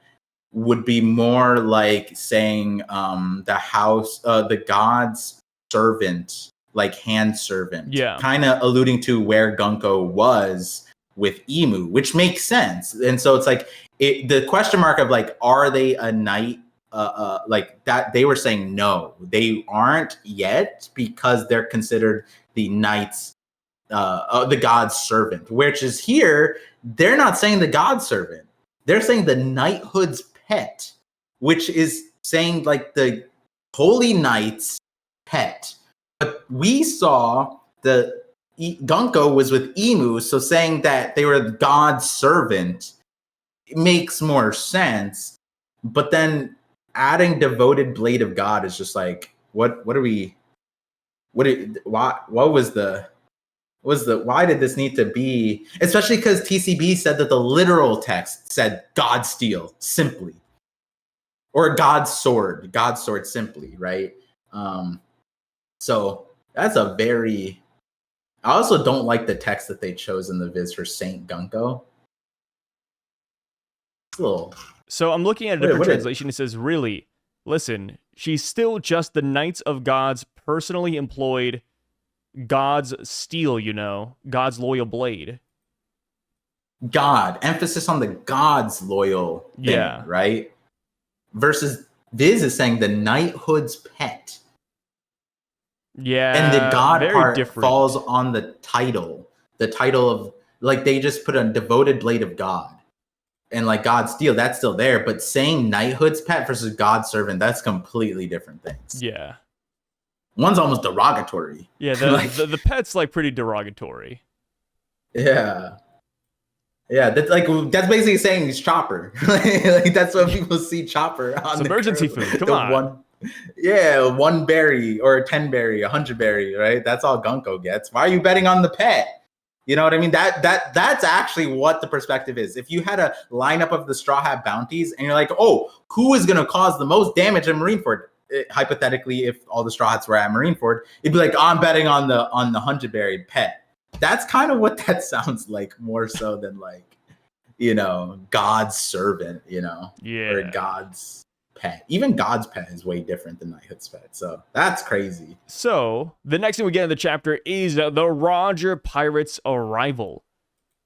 would be more like saying the God's servant, like hand servant, kind of alluding to where Gunko was with Emu, which makes sense. And so it's like the question mark of like, are they a knight? Like that, they were saying no, they aren't yet, because they're considered the knights, the God's servant. Which is here, they're not saying the God's servant, they're saying the knighthood's pet, which is saying like the holy knight's pet. But we saw the Gunko was with Emu, so saying that they were God's servant makes more sense. But then adding devoted blade of God is just like, why did this need to be? Especially because TCB said that the literal text said God steel simply, or God's sword simply, right? So that's a very. I also don't like the text that they chose in the Viz for Saint Gunko. It's a little. So I'm looking at a different translation. It says, really, listen, she's still just the Knights of God's personally employed God's steel, God's loyal blade. God, emphasis on the God's loyal thing, right? Versus Viz is saying the knighthood's pet. Yeah. And the God part different. falls on the title. The title of, like, they just put a devoted blade of God. And like God's steel, that's still there. But saying knighthood's pet versus God's servant, that's completely different things. Yeah. One's almost derogatory. Yeah, the pet's like pretty derogatory. Yeah. Yeah, that's basically saying he's Chopper. Like that's what people see Chopper on. It's emergency food. Come on. One berry or 10 berry, 100 berry, right? That's all Gunko gets. Why are you betting on the pet? You know what I mean? That's actually what the perspective is. If you had a lineup of the Straw Hat bounties and you're like, oh, who is going to cause the most damage in Marineford? Hypothetically, if all the Straw Hats were at Marineford, it'd be like, oh, I'm betting on the 100 berry pet. That's kind of what that sounds like, more so than like, God's servant, or God's pet. Even God's pet is way different than Knighthood's pet. So that's crazy. So the next thing we get in the chapter is the Roger Pirates' arrival.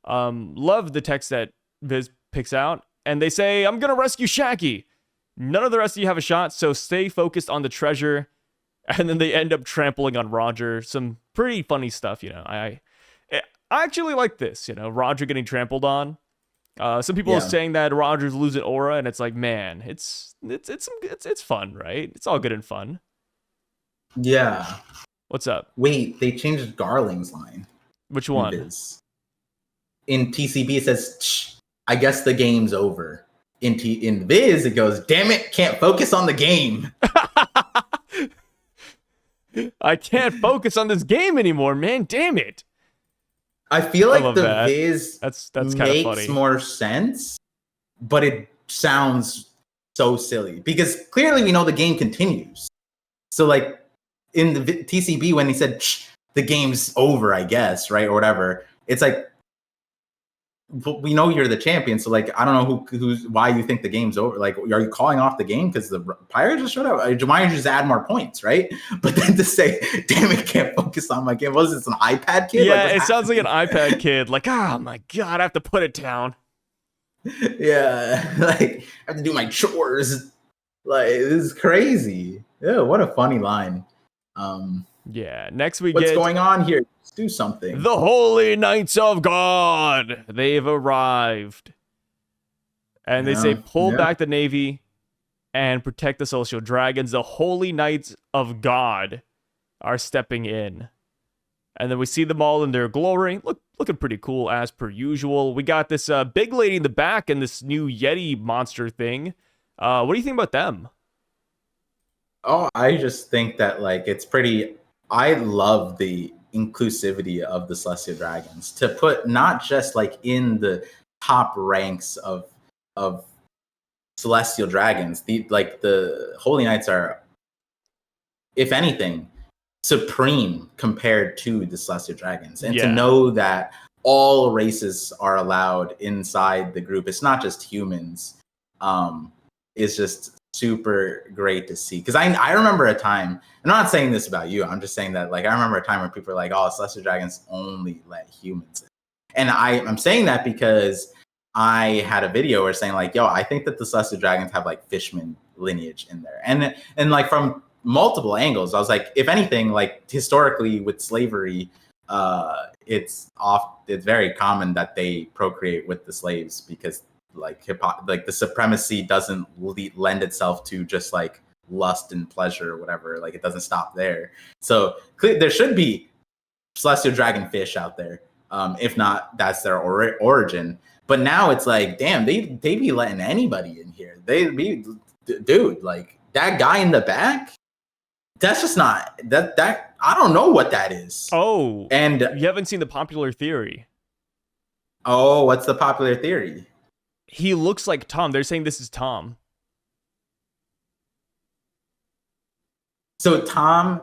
Love the text that Viz picks out. And they say, I'm going to rescue Shaggy. None of the rest of you have a shot, so stay focused on the treasure. And then they end up trampling on Roger. Some pretty funny stuff, I actually like this, Roger getting trampled on. Some people are saying that Roger's losing aura, and it's like, man, it's fun, right? It's all good and fun. Yeah. What's up? Wait, they changed Garling's line. Which one? In TCB, it says, I guess the game's over. In Viz, it goes, damn it, can't focus on the game. I can't focus on this game anymore, man. Damn it. I feel like the Viz that's makes funny. more sense, but it sounds so silly because clearly we know the game continues. So like in the TCB, when he said the game's over, I guess, right, or whatever, it's like, we know you're the champion, so like I don't know who's why you think the game's over. Like, are you calling off the game because the Pirates just showed up? Why don't you just add more points, right? But then to say, damn it, can't focus on my game. What is this, an iPad kid? Yeah, it sounds like an iPad kid. Like, oh my god, I have to put it down. Yeah, like I have to do my chores. Like, this is crazy. Yeah, what a funny line. Yeah, next we what's get... going on here? Let's do something. The Holy Knights of God! They've arrived. And they say, pull back the Navy and protect the Celestial Dragons. The Holy Knights of God are stepping in. And then we see them all in their glory. Looking pretty cool as per usual. We got this big lady in the back and this new Yeti monster thing. What do you think about them? Oh, I just think that like it's pretty... I love the inclusivity of the Celestial Dragons to put not just like in the top ranks of Celestial Dragons. The Holy Knights are, if anything, supreme compared to the Celestial Dragons. And to know that all races are allowed inside the group, it's not just humans, is just super great to see. Because I remember a time, I'm not saying this about you, I'm just saying that like I remember a time where people were like, oh, Celestial Dragons only let humans in. And I'm saying that because I had a video where saying like, yo, I think that the Celestial Dragons have like Fishman lineage in there. And like from multiple angles, I was like, if anything, like historically with slavery, it's very common that they procreate with the slaves because like the supremacy doesn't lend itself to just like lust and pleasure or whatever. Like it doesn't stop there. So there should be celestial dragonfish out there. If not, that's their origin. But now it's like, damn, they be letting anybody in here. They be, dude, like that guy in the back. That's just not that. I don't know what that is. Oh, and you haven't seen the popular theory. Oh, what's the popular theory? He looks like Tom. They're saying this is Tom. So Tom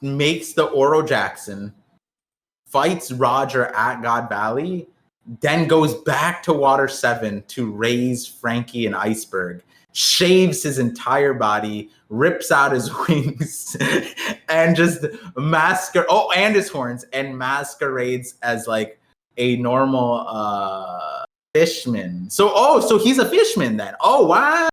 makes the Oro Jackson, fights Roger at God Valley, then goes back to Water 7 to raise Frankie and Iceberg, shaves his entire body, rips out his wings, and just and his horns, and masquerades as like a normal fishman. So he's a fishman then. Oh, wow.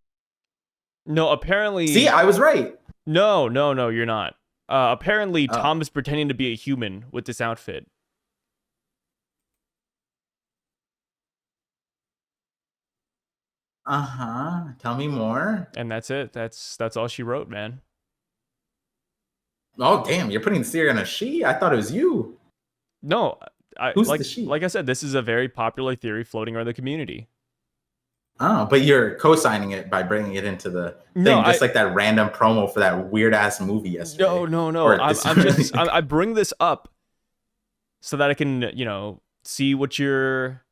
No, apparently... See, I was right. No, you're not. Apparently, Tom is pretending to be a human with this outfit. Uh-huh. Tell me more. And that's it. That's all she wrote, man. Oh, damn. You're putting the theory on a she? I thought it was you. No. Who's the she? Like I said, this is a very popular theory floating around the community. Oh, but you're co-signing it by bringing it into the thing, like that random promo for that weird-ass movie yesterday. No. I bring this up so that I can, see what your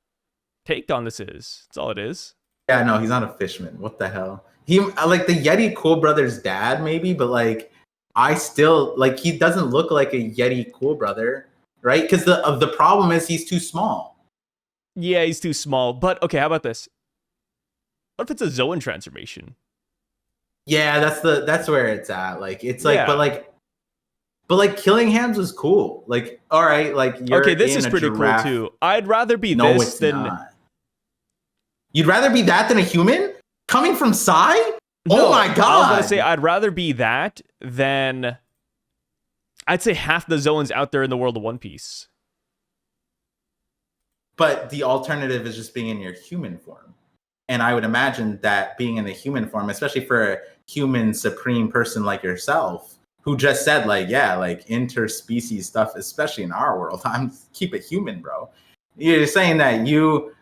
take on this is. That's all it is. Yeah, no, he's not a fishman. What the hell? He like the Yeti Cool Brother's dad, maybe, but like I still like he doesn't look like a Yeti Cool Brother, right? Because the problem is he's too small. Yeah, he's too small. But okay, how about this? What if it's a Zoan transformation? Yeah, that's where it's at. Like it's like, yeah. but like Killingham's was cool. Like, all right, like you're okay, this is pretty giraffe. Cool too. I'd rather be this than. Not. You'd rather be that than a human coming from Psy? No, oh my god! I was gonna say I'd rather be that than. I'd say half the Zoans out there in the world of One Piece. But the alternative is just being in your human form. And I would imagine that being in the human form, especially for a human supreme person like yourself, who just said like, yeah, like interspecies stuff, especially in our world, keep it human, bro. You're saying that you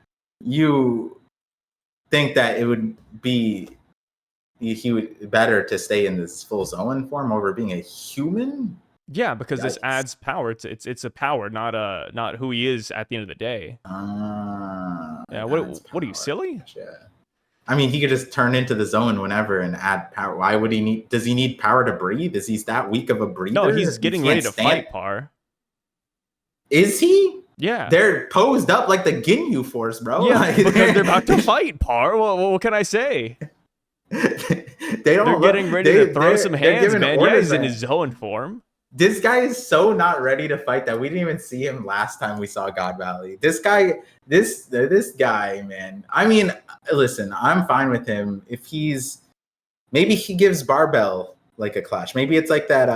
think that it would be better to stay in this full Zoan form over being a human? Yeah, because this adds power. It's a power, not who he is at the end of the day. Yeah, what are you, silly? Yeah. I mean, he could just turn into the Zoan whenever and add power. Why would he need? Does he need power to breathe? Is he that weak of a breather? No, he's getting ready to fight, Par. Is he? Yeah. They're posed up like the Ginyu Force, bro. Yeah, because they're about to fight, Par. What can I say? They're getting ready to throw some hands, man. Yeah, he's in his Zoan form. This guy is so not ready to fight that we didn't even see him last time we saw God Valley. This guy, man. I mean, listen, I'm fine with him if maybe he gives Barbell like a clash. Maybe it's like that.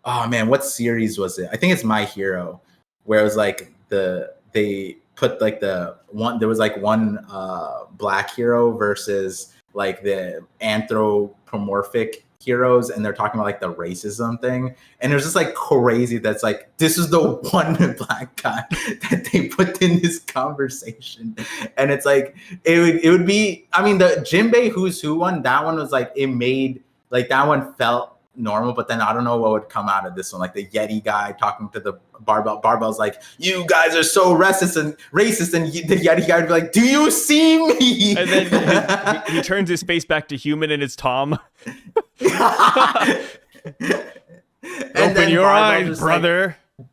Oh man, what series was it? I think it's My Hero, where it was like they put like there was like one black hero versus like the anthropomorphic heroes, and they're talking about like the racism thing, and it was just like crazy. That's like, this is the one black guy that they put in this conversation, and it's like it would be. I mean, the Jinbei Who's Who one, that one was like, it made like that one felt normal, but then I don't know what would come out of this one. Like the Yeti guy talking to the Barbell. Barbell's like, you guys are so racist, and the Yeti guy would be like, do you see me? And then he turns his face back to human, and it's Tom. Open your eyes, brother. Like,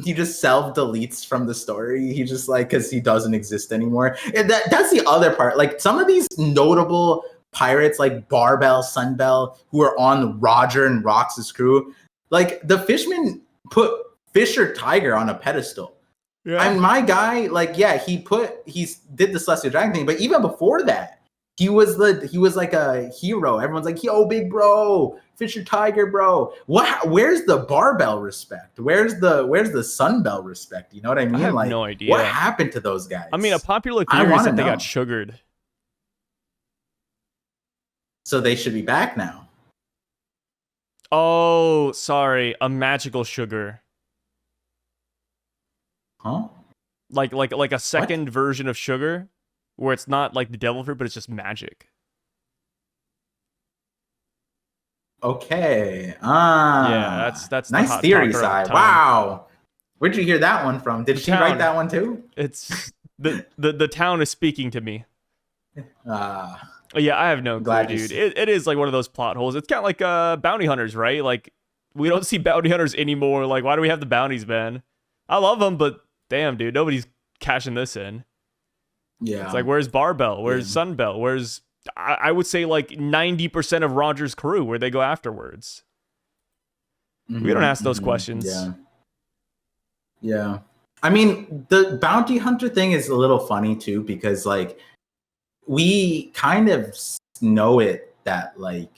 he just self-deletes from the story. He just like, because he doesn't exist anymore. And that's the other part. Like some of these notable pirates like Barbell, Sunbell, who are on Roger and Rox's crew, like the fishermen put Fisher Tiger on a pedestal. Yeah. And my guy, like, yeah, he did the Celestial Dragon thing, but even before that, he was like a hero. Everyone's like, yo, big bro, Fisher Tiger, bro. Where's the Barbell respect? Where's the Sunbell respect? You know what I mean? I have like, no idea. What happened to those guys? I mean, a popular theory is that they got sugared. So they should be back now. Oh, sorry, a magical sugar. Huh? Like a second version of sugar, where it's not like the devil fruit, but it's just magic. Okay. Yeah, that's the Nice hot theory, talker of the Sai. time. Wow. Where'd you hear that one from? Did The she write town. that one too? It's the town is speaking to me. Uh, Yeah, I have no I'm clue, glad you. dude. It is like one of those plot holes. It's kind of like bounty hunters, right? Like we don't see bounty hunters anymore. Like why do we have the bounties, man? I love them, but damn, dude, nobody's cashing this in. Yeah. It's like where's Barbell? Where's Sunbell? Where's I would say like 90% of Roger's crew where they go afterwards. We don't ask those questions. Yeah. Yeah. I mean, the bounty hunter thing is a little funny too, because like we kind of know it that like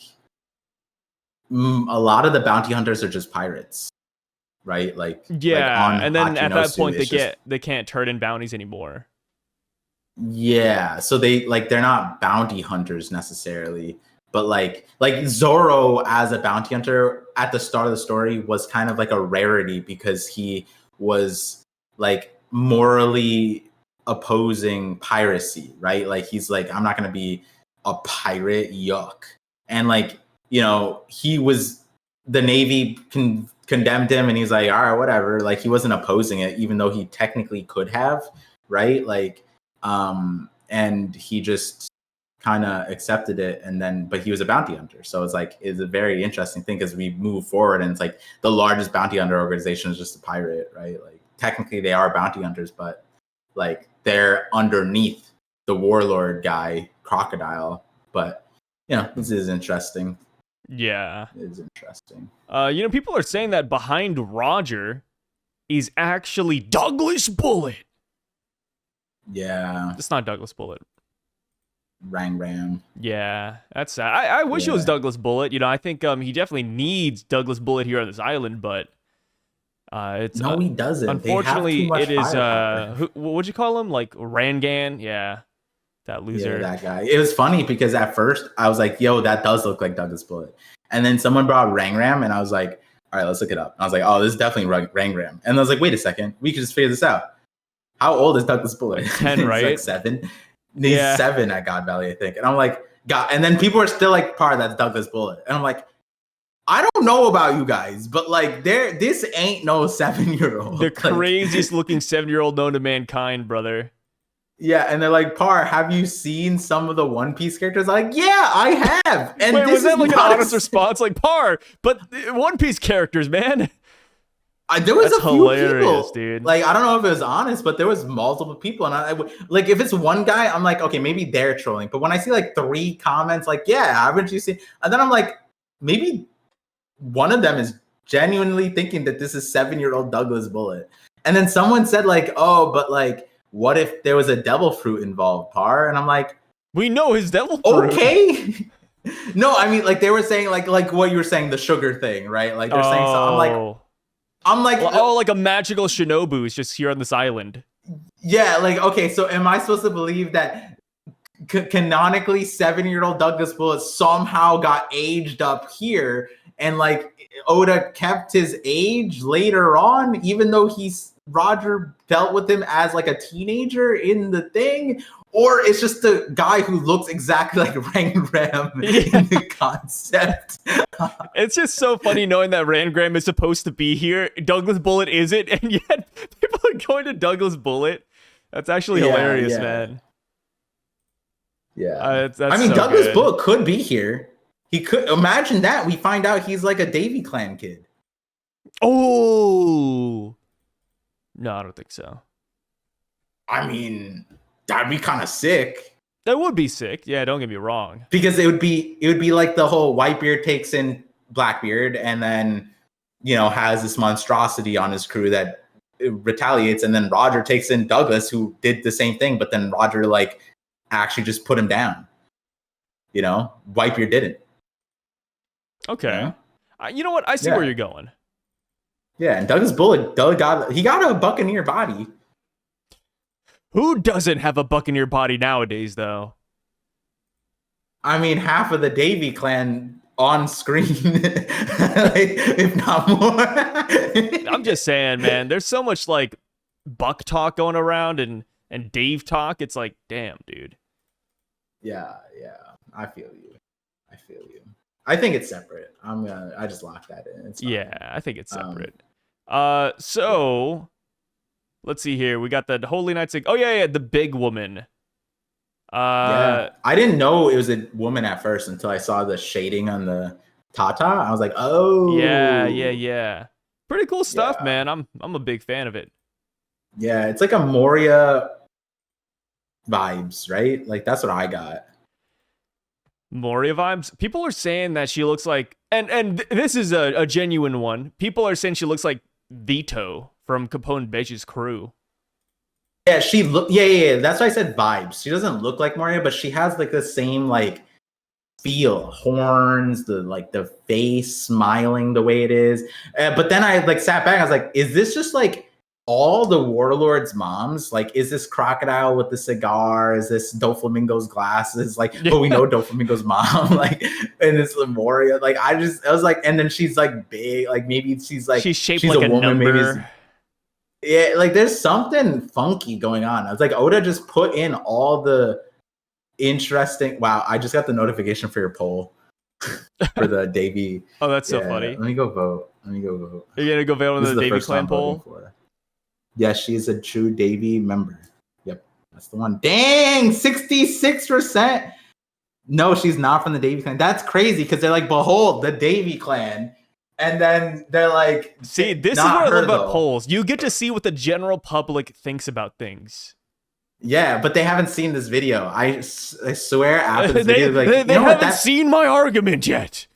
a lot of the bounty hunters are just pirates, right? Like yeah, like on and then at that Hakinosu, point it's they can't turn in bounties anymore. yeah, so they're not bounty hunters necessarily, but like Zoro as a bounty hunter at the start of the story was kind of like a rarity because he was like morally opposing piracy, right? Like he's like, I'm not gonna be a pirate, yuck. And like, you know, he was the Navy condemned him and he's like, all right, whatever. Like he wasn't opposing it, even though he technically could have, right? Like and he just kind of accepted it, and then but he was a bounty hunter, so it's a very interesting thing because we move forward and it's like the largest bounty hunter organization is just a pirate, right? Like technically they are bounty hunters, but like they're underneath the warlord guy Crocodile. But you know, this is interesting. Yeah, it is interesting. You know, people are saying that behind Roger is actually Douglas Bullet. Yeah, It's not Douglas Bullet. Ram. Yeah, that's sad. I wish it was Douglas Bullet. You know, I think he definitely needs Douglas Bullet here on this island, but it's no, he doesn't. Unfortunately, it is firepower. what'd you call him? Like Rangan? Yeah, that loser. Yeah, that guy. It was funny because at first I was like, "Yo, that does look like Douglas Bullet," and then someone brought Ram, and I was like, "All right, let's look it up." And I was like, "Oh, this is definitely Ram," and I was like, "Wait a second, we could just figure this out." How old is Douglas Bullet? 10, right? Like 7. He's 7 at God Valley, I think. And I'm like, God. And then people are still like, that's Douglas Bullet. And I'm like, I don't know about you guys, but like, this ain't no 7-year-old. The craziest looking 7-year-old known to mankind, brother. Yeah, and they're like, Par, have you seen some of the One Piece characters? I'm like, yeah, I have. And wait, was that like an honest response? response? Like, Par, but One Piece characters, man. There was a few people, dude. Like, I don't know if it was honest, but there was multiple people, and I like if it's one guy, I'm like, okay, maybe they're trolling. But when I see like 3 comments, like, yeah, haven't you seen? And then I'm like, maybe one of them is genuinely thinking that this is 7-year-old Douglas Bullet. And then someone said like, oh, but like, what if there was a devil fruit involved, Par? And I'm like, we know his devil fruit. Okay. No, I mean, like they were saying like what you were saying, the sugar thing, right? Like they're saying something. I'm like, like a magical Shinobu is just here on this island. Yeah, like, okay, so am I supposed to believe that canonically 7-year-old Douglas Bullet somehow got aged up here, and like Oda kept his age later on, even though Roger dealt with him as like a teenager in the thing? Or it's just a guy who looks exactly like Rangram in the concept. It's just so funny knowing that Rangram is supposed to be here. Douglas Bullet isn't, and yet people are going to Douglas Bullet. That's actually hilarious, man. Yeah. That's I mean, so Douglas good. Bullet could be here. He could. Imagine that. We find out he's like a Davy Clan kid. Oh. No, I don't think so. I mean, that'd be kind of sick. That would be sick. Yeah, don't get me wrong. Because it would be like the whole Whitebeard takes in Blackbeard and then, you know, has this monstrosity on his crew that retaliates, and then Roger takes in Douglas, who did the same thing, but then Roger like actually just put him down. You know, Whitebeard didn't. Okay. You know what? I see where you're going. Yeah, and Douglas Bullet, got a Buccaneer body. Who doesn't have a Buccaneer body nowadays, though? I mean, half of the Davy clan on screen, like, if not more. I'm just saying, man. There's so much like Buck talk going around and Dave talk. It's like, damn, dude. Yeah, I feel you. I think it's separate. I just locked that in. It's fine. Yeah, I think it's separate. So let's see here. We got the Holy Knights. Oh yeah, the big woman. Yeah, I didn't know it was a woman at first until I saw the shading on the Tata. I was like, oh. Yeah. Pretty cool stuff, man. I'm a big fan of it. Yeah, it's like a Moria vibes, right? Like that's what I got. Moria vibes. People are saying that she looks like, and this is a genuine one. People are saying she looks like Vito from Capone Bege's crew. Yeah, she look. Yeah. That's why I said vibes. She doesn't look like Moria, but she has like the same like feel, horns, the face smiling the way it is. But then I like sat back. I was like, is this just like all the warlords' moms? Like, is this Crocodile with the cigar? Is this Doflamingo's glasses? Like, but we know Doflamingo's mom. Like, and it's Moria. Like, I was like, and then she's like big. Like, maybe she's shaped like a woman. Number. Yeah, like there's something funky going on. I was like, Oda just put in all the interesting. Wow, I just got the notification for your poll for the Davy. Oh, that's so funny. Let me go vote. You're gonna go vote on the Davy clan poll? Yeah, she's a true Davy member. Yep, that's the one. Dang, 66%. No, she's not from the Davy clan. That's crazy because they're like, behold, the Davy clan. And then they're like, see, this is what I love about polls. You get to see what the general public thinks about things. Yeah, but they haven't seen this video. I swear after this video, they haven't seen my argument yet.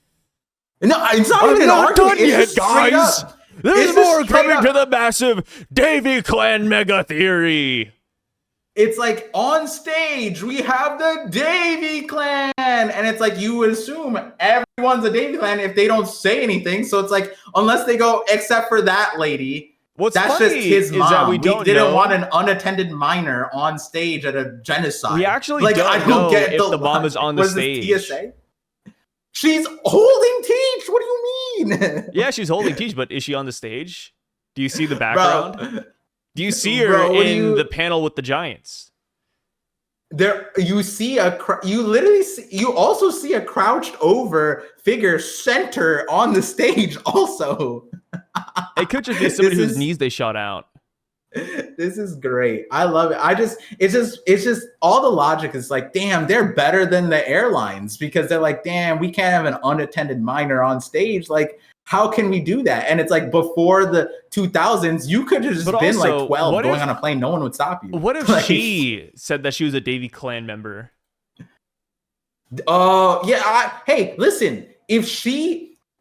No, it's not even an argument yet, guys. There's more coming to the massive Davy clan mega theory. It's like on stage, we have the Davy clan. And it's like you would assume everyone's a Davy clan if they don't say anything. So it's like, unless they go, except for that lady. That's just his mom. That we didn't want an unattended minor on stage at a genocide. We actually don't know if the mom is on the stage. TSA? She's holding teach. What do you mean? Yeah, she's holding teach, but is she on the stage? Do you see the background? Bro. Do you see her in the panel with the giants? There, you see you also see a crouched over figure center on the stage. Also, it could just be somebody whose knees they shot out. This is great. I love it. It's just all the logic is like, damn, they're better than the airlines because they're like, damn, we can't have an unattended minor on stage. Like, how can we do that? And it's like before the 2000s, you could have just been like 12 going on a plane. No one would stop you. What if she said that she was a Davy clan member? Hey, listen,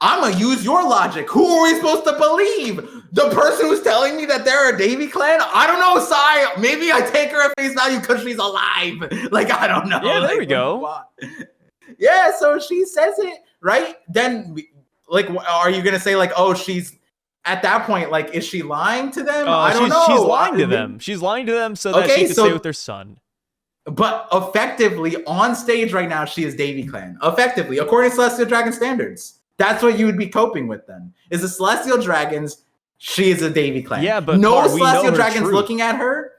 I'm going to use your logic. Who are we supposed to believe? The person who's telling me that they're a Davy clan? I don't know, Sai. Maybe I take her at face value because she's alive. Like, I don't know. Yeah, there we go. Yeah, so she says it, right? Then, like, are you going to say, like, oh, she's, at that point, like, is she lying to them? I don't know. She's lying to them. She's lying to them so that she can stay with their son. But effectively, on stage right now, she is Davy clan. Effectively, according to Celestial Dragon standards. That's what you would be coping with then. Is the Celestial Dragons, she is a Davy clan. Yeah, but no Celestial Dragon's looking at her.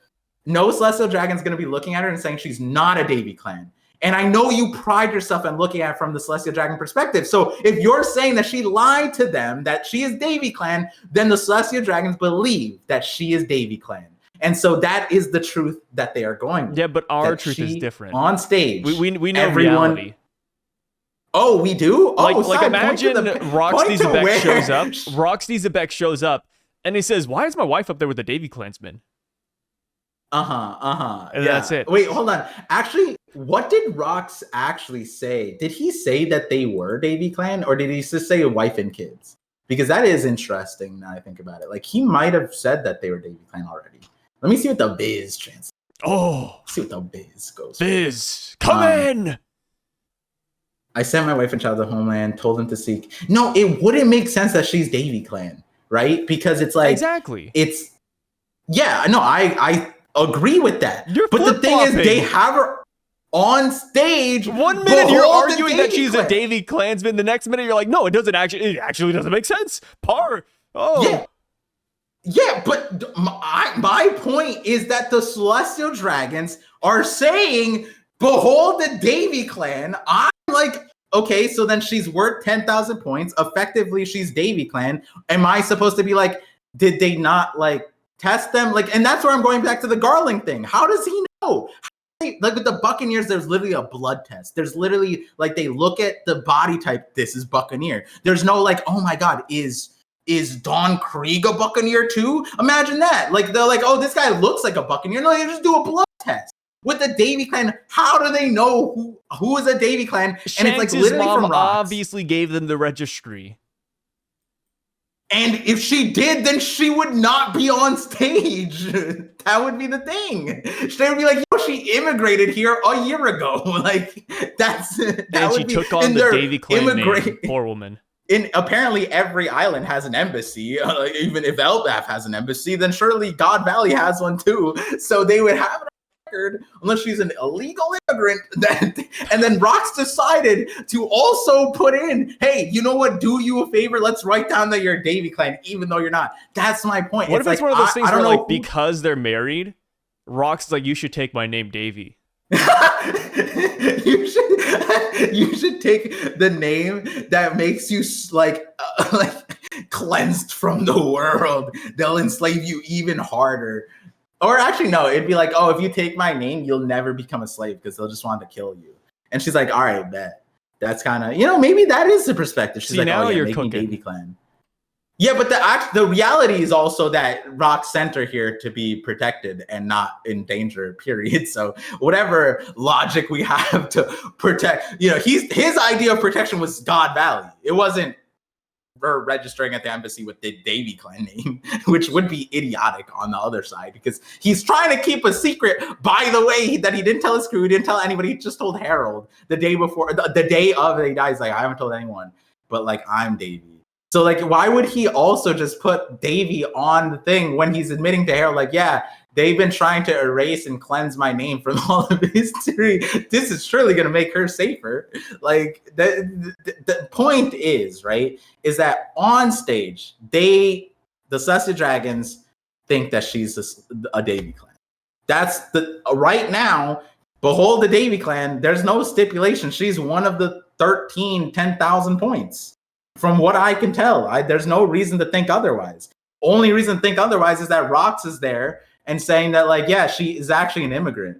No Celestial Dragon's going to be looking at her and saying she's not a Davy clan. And I know you pride yourself in looking at it from the Celestial Dragon perspective. So if you're saying that she lied to them, that she is Davy clan, then the Celestial Dragons believe that she is Davy clan. And so that is the truth that they are going with. Yeah, but our truth is different. On stage. We know reality. Oh, we do? Like imagine Roxy Zebek shows up. Roxy Zebek shows up, and he says, "Why is my wife up there with the Davy clansmen?" And that's it. Wait, hold on. Actually, what did Rox actually say? Did he say that they were Davy clan, or did he just say wife and kids? Because that is interesting now I think about it. Like, he might have said that they were Davy clan already. Let me see what the Viz translates. Oh, see what the Viz goes. Viz, come in. I sent my wife and child to Homeland, told them to seek. No, it wouldn't make sense that she's Davy clan, right? Because it's like exactly. It's I agree with that. You're but the thing is, they have her. on stage. One minute you're behold the arguing that Davy she's clan. a Davy Klansman. The next minute you're like, no, it actually doesn't make sense. Oh. Yeah, but my point is that the Celestial Dragons are saying, behold the Davy clan. I'm like, okay, so then she's worth 10,000 points. Effectively, she's Davy clan. Am I supposed to be like, did they not like test them? Like, and that's where I'm going back to the Garling thing. How does he know? Like with the Buccaneers, there's literally a blood test. There's literally like they look at the body type. This is Buccaneer. There's no like, oh my God, is Don Krieg a Buccaneer too? Imagine that. Like they're like, oh, this guy looks like a Buccaneer. No, they just do a blood test. With the Davy clan, how do they know who is a Davy clan? Shanks' and it's like literally mom from rocks. obviously gave them the registry. And if she did, then she would not be on stage. That would be the thing. She would be like, yo, she immigrated here a year ago. Like that's that and would she be, took on the Davy clan name. Poor woman. Apparently every island has an embassy. Even if Elbaf has an embassy, then surely God Valley has one too. So they would have it on record, unless she's an illegal immigrant. And then Rox decided to also put in, hey, you know what? Do you a favor? Let's write down that you're a Davy clan, even though you're not. That's my point. What if it's like, one of those things where, like, who... because they're married, Rox is like, you should take my name, Davy. you should take the name that makes you like cleansed from the world. They'll enslave you even harder. Or actually, no, it'd be like, oh, if you take my name, you'll never become a slave because they'll just want to kill you. And she's like, all right, bet. That's kind of, maybe that is the perspective. She's like, now oh, yeah, you're make cooking. me Davy clan. Yeah, but the reality is also that Rock sent her here to be protected and not in danger, period. So whatever logic we have to protect, his idea of protection was God Valley. It wasn't her registering at the embassy with the Davy clan name, which would be idiotic on the other side because he's trying to keep a secret, by the way, that he didn't tell his crew, he didn't tell anybody, he just told Harold the day before, the day of he dies, like, I haven't told anyone, but like, I'm Davy. So like, why would he also just put Davy on the thing when he's admitting to Harold, like, yeah, they've been trying to erase and cleanse my name from all of history. This is surely going to make her safer. Like the point is, right, is that on stage, the Celestial Dragons think that she's a Davy clan. That's right now, behold the Davy clan. There's no stipulation. She's one of the 10,000 points. From what I can tell, there's no reason to think otherwise. Only reason to think otherwise is that Rox is there and saying that, like, yeah, she is actually an immigrant.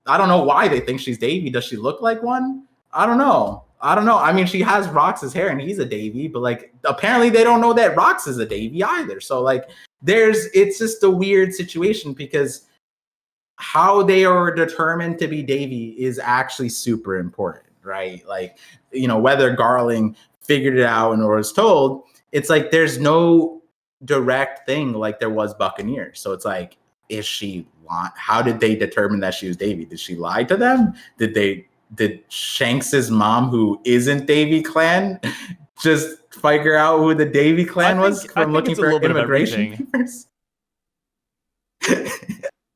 I don't know why they think she's Davy. Does she look like one? I don't know. I mean, she has Rox's hair and he's a Davy, but like, apparently they don't know that Rox is a Davy either. So like, it's just a weird situation because how they are determined to be Davy is actually super important, right? Like, whether Garling figured it out and or was told, it's like there's no direct thing like there was Buccaneer. So it's like, how did they determine that she was Davy? Did she lie to them? Did Shanks's mom, who isn't Davy clan, just figure out who the Davy clan was from looking for immigration papers?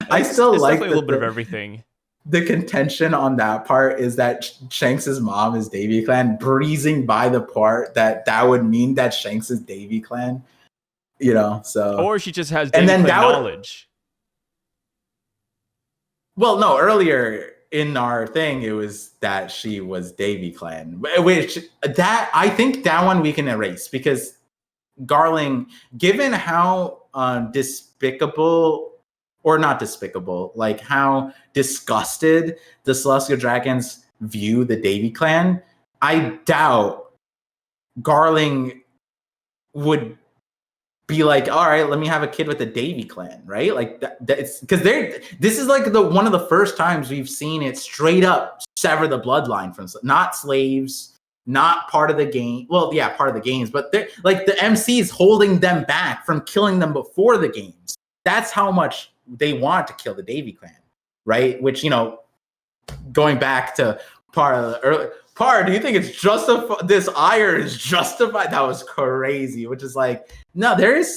I still like a little bit of everything. The contention on that part is that Shanks's mom is Davy clan, breezing by the part that would mean that Shanks is Davy clan, so. Or she just has Davy clan knowledge. Well, no, earlier in our thing, it was that she was Davy clan, which I think that one we can erase because Garling, given how despicable, or not despicable, like how disgusted the Celestial Dragons view the Davy clan, I doubt Garling would be like, all right, let me have a kid with the Davy clan, right? Like that's because this is like one of the first times we've seen it straight up sever the bloodline from not slaves, not part of the game. Well, yeah, part of the games, but they're like the MC is holding them back from killing them before the games. That's how much they want to kill the Davy clan, right? Which, going back to part of the early part, do you think it's justified? This ire is justified? That was crazy. Which is like, no, there's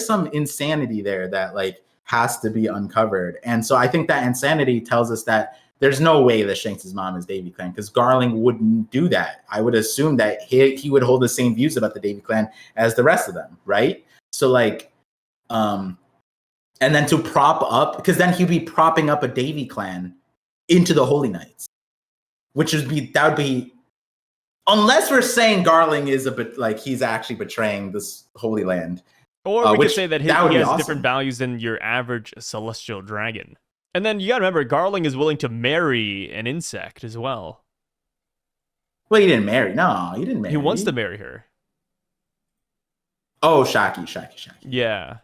some insanity there that like has to be uncovered. And so I think that insanity tells us that There's no way that Shanks' mom is Davy Clan, because Garling wouldn't do that. I would assume that he would hold the same views about the Davy Clan as the rest of them, right? So like, and then to prop up, because then he'd be propping up a Davy Clan into the Holy Knights, that would be, unless we're saying Garling is a bit like he's actually betraying this Holy Land. Or we could say that he has awesome. different values than your average celestial dragon. And then you gotta remember, Garling is willing to marry an insect as well. Well, he didn't marry. No, he didn't marry. He wants to marry her. Oh, Shaki. Yeah.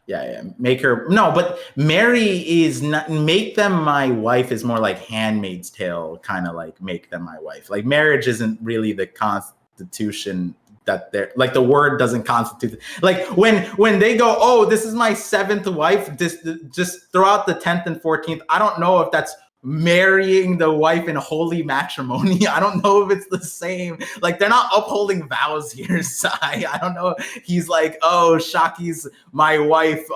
Make her, no, but marry is not, make them my wife is more like Handmaid's Tale, kind of like make them my wife. Like marriage isn't really the constitution that they're, like the word doesn't constitute. Like when they go, oh, this is my 7th wife, just throughout the 10th and 14th, I don't know if that's marrying the wife in holy matrimony. I don't know if it's the same. Like they're not upholding vows here, Sai. I don't know. He's like, oh, Shaki's my wife,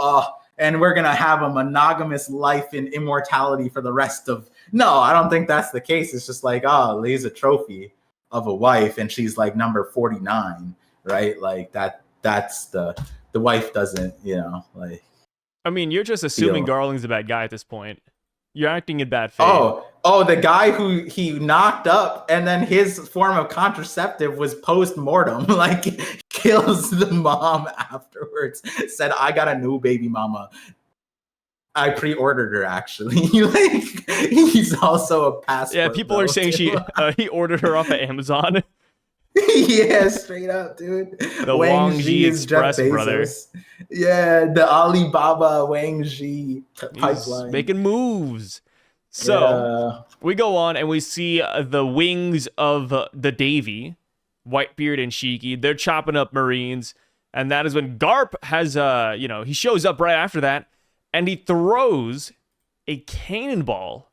and we're gonna have a monogamous life in immortality for the rest of. No, I don't think that's the case. It's just like, oh, Lee's a trophy of a wife, and she's like number 49, right? Like that's the wife doesn't, like. I mean, you're just assuming Garling's a bad guy at this point. You're acting in bad faith. Oh, the guy who he knocked up, and then his form of contraceptive was post-mortem, like kills the mom afterwards. Said, I got a new baby mama. I pre-ordered her, actually. Like, he's also a passport. Yeah, people are saying he ordered her off of Amazon. Yeah, straight up, dude. The Wang Ji Express, brother. Yeah, the Alibaba Wang Ji pipeline. He's making moves. So we go on and we see the wings of the Davy, Whitebeard and Shiki. They're chopping up Marines, and that is when Garp has he shows up right after that, and he throws a cannonball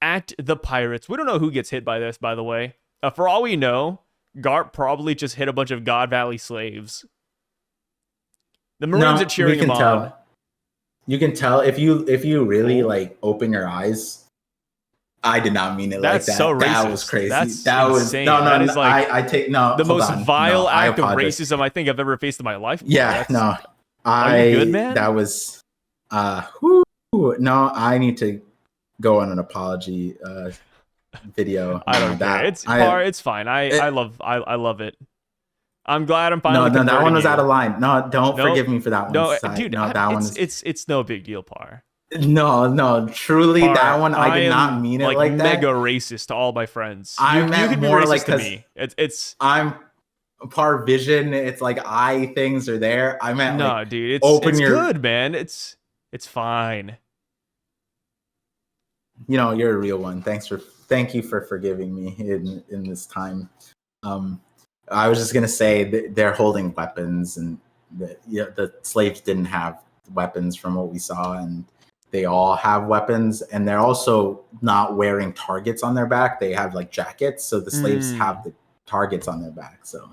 at the pirates. We don't know who gets hit by this, by the way. For all we know, Garp probably just hit a bunch of God Valley slaves. The Marines are cheering him on. You can tell if you really like open your eyes. I did not mean it like that. That's so racist. That was crazy. That was insane. That is like I take no. The most vile act of apologize. racism I think I've ever faced in my life. Yeah, no. Are you good, man? That was no, I need to go on an apology video. I don't care. It's fine. I love it. I'm glad I'm finally. No, that one was out of line. No, don't forgive me for that one. No, dude, that one. It's no big deal, Par. No, truly, Par, that one I did not mean it like that. Mega racist to all my friends. I meant more like to me. It's I'm Par vision. It's like eye things are there. I meant no, dude. It's good, man. It's fine. You're a real one. Thank you for forgiving me in this time. I was just gonna say they're holding weapons, and the slaves didn't have weapons from what we saw, and they all have weapons, and they're also not wearing targets on their back. They have like jackets, so the slaves have the targets on their back. So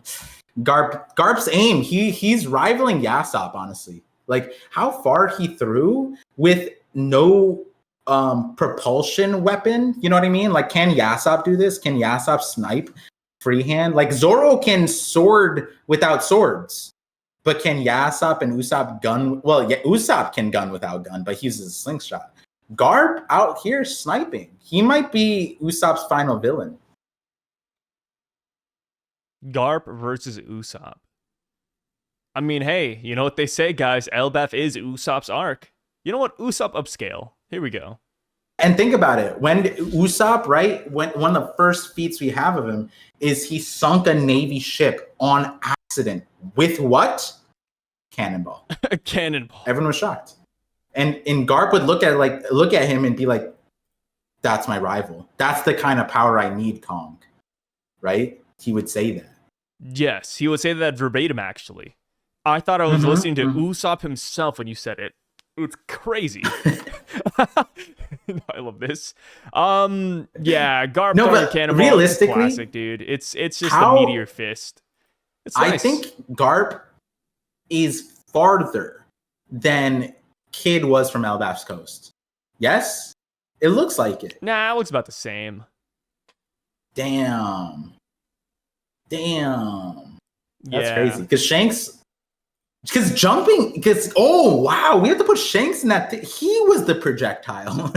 Garp's aim, he's rivaling Yasop, honestly. Like how far he threw with no propulsion weapon, you know what I mean? Like, can Yasop do this? Can Yasop snipe freehand? Like Zoro can sword without swords, but can Yasop and Usopp gun? Well, yeah, Usopp can gun without gun, but he uses a slingshot. Garp out here sniping. He might be Usopp's final villain. Garp versus Usopp. I mean, hey, you know what they say, guys? Elbaf is Usopp's arc. You know what? Usopp upscale. Here we go. And think about it. When Usopp, right? When one of the first feats we have of him is he sunk a Navy ship on accident with what? Cannonball. Cannonball. Everyone was shocked. And Garp would look at him and be like, "That's my rival. That's the kind of power I need, Kong." Right? He would say that. Yes, he would say that verbatim. Actually, I thought I was listening to Usopp himself when you said it. It's crazy. I love this. Yeah, Garp but Cannonball realistically, is classic, dude. It's just the meteor fist. It's nice. I think Garp is farther than Kid was from Elbaf's coast. Yes? It looks like it. Nah, it looks about the same. Damn. That's Yeah. crazy. Because Shanks, because jumping, because oh wow, we have to put Shanks in that. He was the projectile.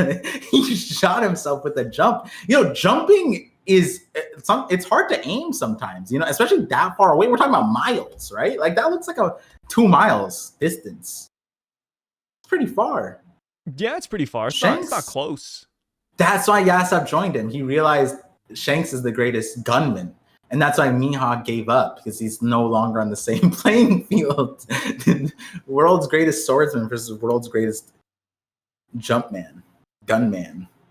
He shot himself with a jump. Jumping is it's hard to aim sometimes. Especially that far away. We're talking about miles, right? Like that looks like a 2 miles distance. It's pretty far. Yeah, it's pretty far. It's not close. That's why Yasop joined him. He realized Shanks is the greatest gunman. And that's why Mihawk gave up, because he's no longer on the same playing field. World's greatest swordsman versus world's greatest gunman.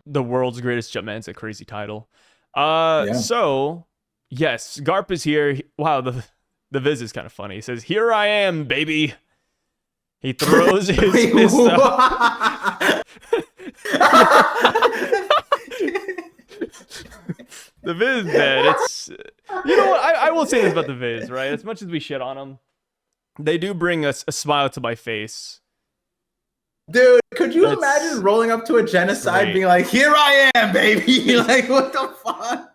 The world's greatest Jumpman's a crazy title. Yeah. So, yes, Garp is here. Wow, the Viz is kind of funny. He says, "Here I am, baby." He throws his fist up. The Viz, man, it's... You know what? I will say this about the Viz, right? As much as we shit on them, they do bring us a smile to my face. Dude, could you imagine rolling up to a genocide being like, "Here I am, baby"? Like, what the fuck?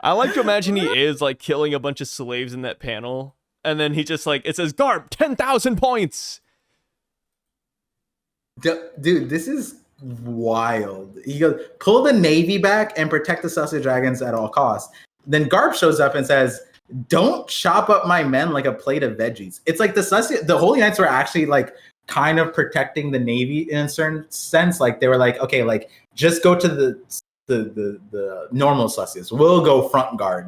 I like to imagine he is, like, killing a bunch of slaves in that panel. And then he just, like, it says, "Garp, 10,000 points." Dude, this is wild. He goes, "Pull the Navy back and protect the Celestial Dragons at all costs." Then Garp shows up and says, "Don't chop up my men like a plate of veggies." It's like the Holy Knights were actually like kind of protecting the Navy in a certain sense. Like they were like, okay, like just go to the normal Celestials. We'll go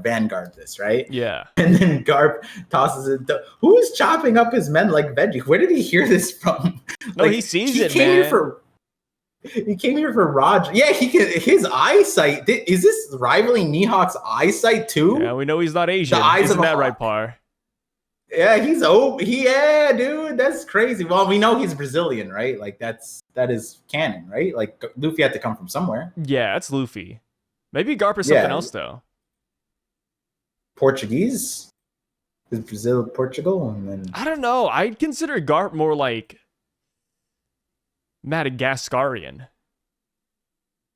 vanguard this, right? Yeah. And then Garp tosses it. Who's chopping up his men like veggies? Where did he hear this from? No, like, he sees he it, came man. Here for He came here for Roger. Yeah, his eyesight. Is this rivaling Mihawk's eyesight too? Yeah, we know he's not Asian. The eyes Isn't of a that hawk. right, Par? Yeah, yeah, dude, that's crazy. Well, we know he's Brazilian, right? Like that is canon, right? Like Luffy had to come from somewhere. Yeah, it's Luffy. Maybe Garp is something else though. Portuguese? Is Brazil Portugal? And then I don't know. I'd consider Garp more like Madagascarian.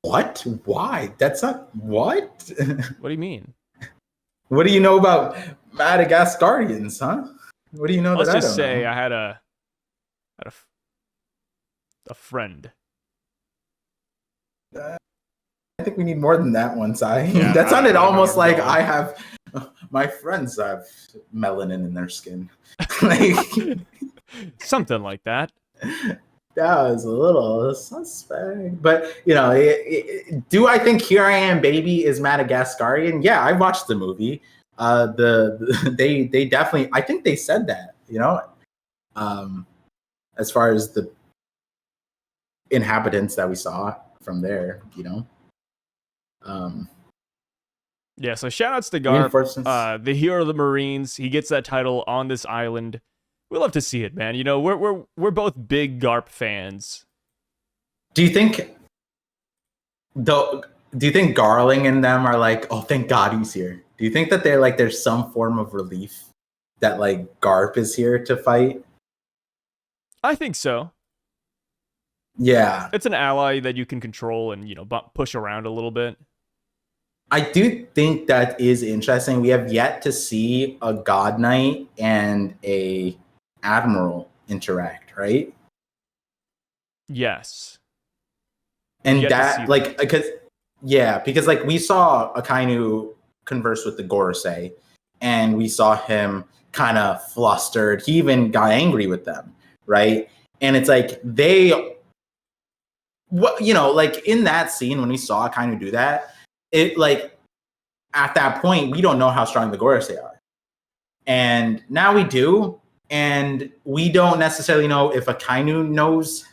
What? Why? That's not what? What do you mean? What do you know about Madagascarians, huh? What do you know? Let's that just say know? I had a friend. I think we need more than that one, Sai. Yeah, that sounded almost like going. I have my friends have melanin in their skin. Like Something like that. that was a little suspect. But do I think Here I Am Baby is Madagascarian? Yeah, I watched the movie. They definitely, I think they said that, as far as the inhabitants that we saw from there, Yeah, so shout outs to Garp, the hero of the Marines. He gets that title on this island. We love to see it, man. We're both big Garp fans. Do you think Garling and them are like, "Oh, thank God he's here"? Do you think that they're like there's some form of relief that like Garp is here to fight? I think so. Yeah. It's an ally that you can control and, push around a little bit. I do think that is interesting. We have yet to see a God Knight and a Admiral interact, right? Yes. And that, like, because like we saw Akainu converse with the Gorosei, and we saw him kind of flustered. He even got angry with them, right? And it's like like in that scene when we saw Akainu do that, it like at that point we don't know how strong the Gorosei are, and now we do, and we don't necessarily know if Akainu knows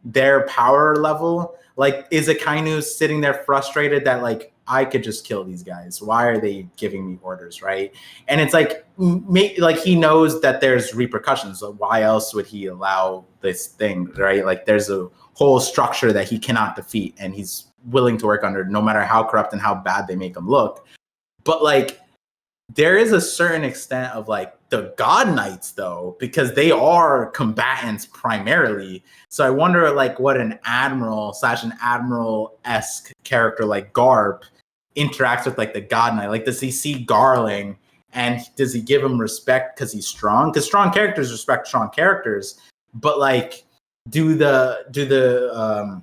their power level. Like, is Akainu sitting there frustrated that like I could just kill these guys? Why are they giving me orders, right? And it's like he knows that there's repercussions. So why else would he allow this thing, right? Like there's a whole structure that he cannot defeat, and he's willing to work under, no matter how corrupt and how bad they make him look. But like there is a certain extent of like the God Knights though, because they are combatants primarily. So I wonder like what an admiral / an admiral-esque character like Garp interacts with like the God Knight. Like, does he see Garling and does he give him respect because he's strong? Because strong characters respect strong characters. But like, do the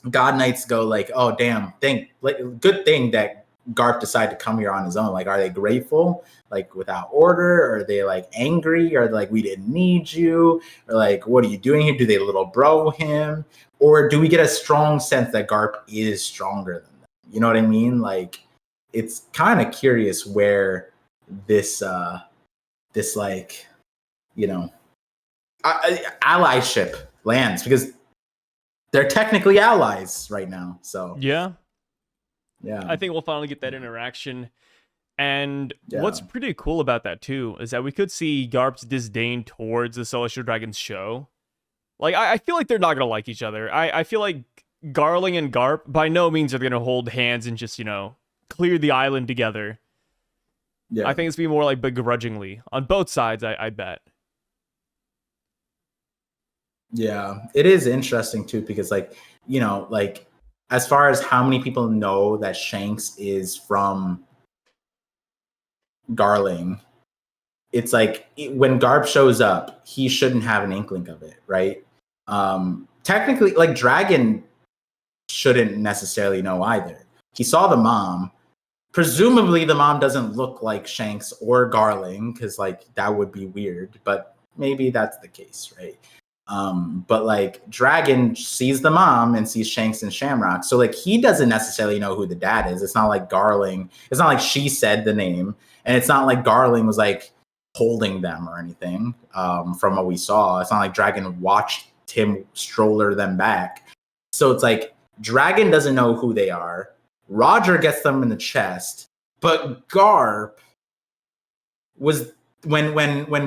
God Knights go like, oh damn, good thing that Garp decided to come here on his own? Like, are they grateful, like without order? Or are they like angry? Or like, we didn't need you? Or like, what are you doing here? Do they little bro him? Or do we get a strong sense that Garp is stronger than them? You know what I mean? Like, it's kind of curious where this like, you know, allyship lands, because they're technically allies right now. So yeah. Yeah. I think we'll finally get that interaction. And what's pretty cool about that too is that we could see Garp's disdain towards the Celestial Dragons show. Like, I feel like they're not gonna like each other. I feel like Garling and Garp by no means are gonna hold hands and just, you know, clear the island together. Yeah. I think it's gonna be more like begrudgingly on both sides, I bet. Yeah, it is interesting too, because like, you know, like as far as how many people know that Shanks is from Garling, it's like when Garp shows up, he shouldn't have an inkling of it, right? Technically, like Dragon shouldn't necessarily know either. He saw the mom. Presumably the mom doesn't look like Shanks or Garling, because like that would be weird, but maybe that's the case, right? But like Dragon sees the mom and sees Shanks and Shamrock, so like he doesn't necessarily know who the dad is. It's not like Garling, it's not like she said the name, and it's not like Garling was like holding them or anything. From what we saw, it's not like Dragon watched him stroller them back. So it's like Dragon doesn't know who they are. Roger gets them in the chest, but Garp was when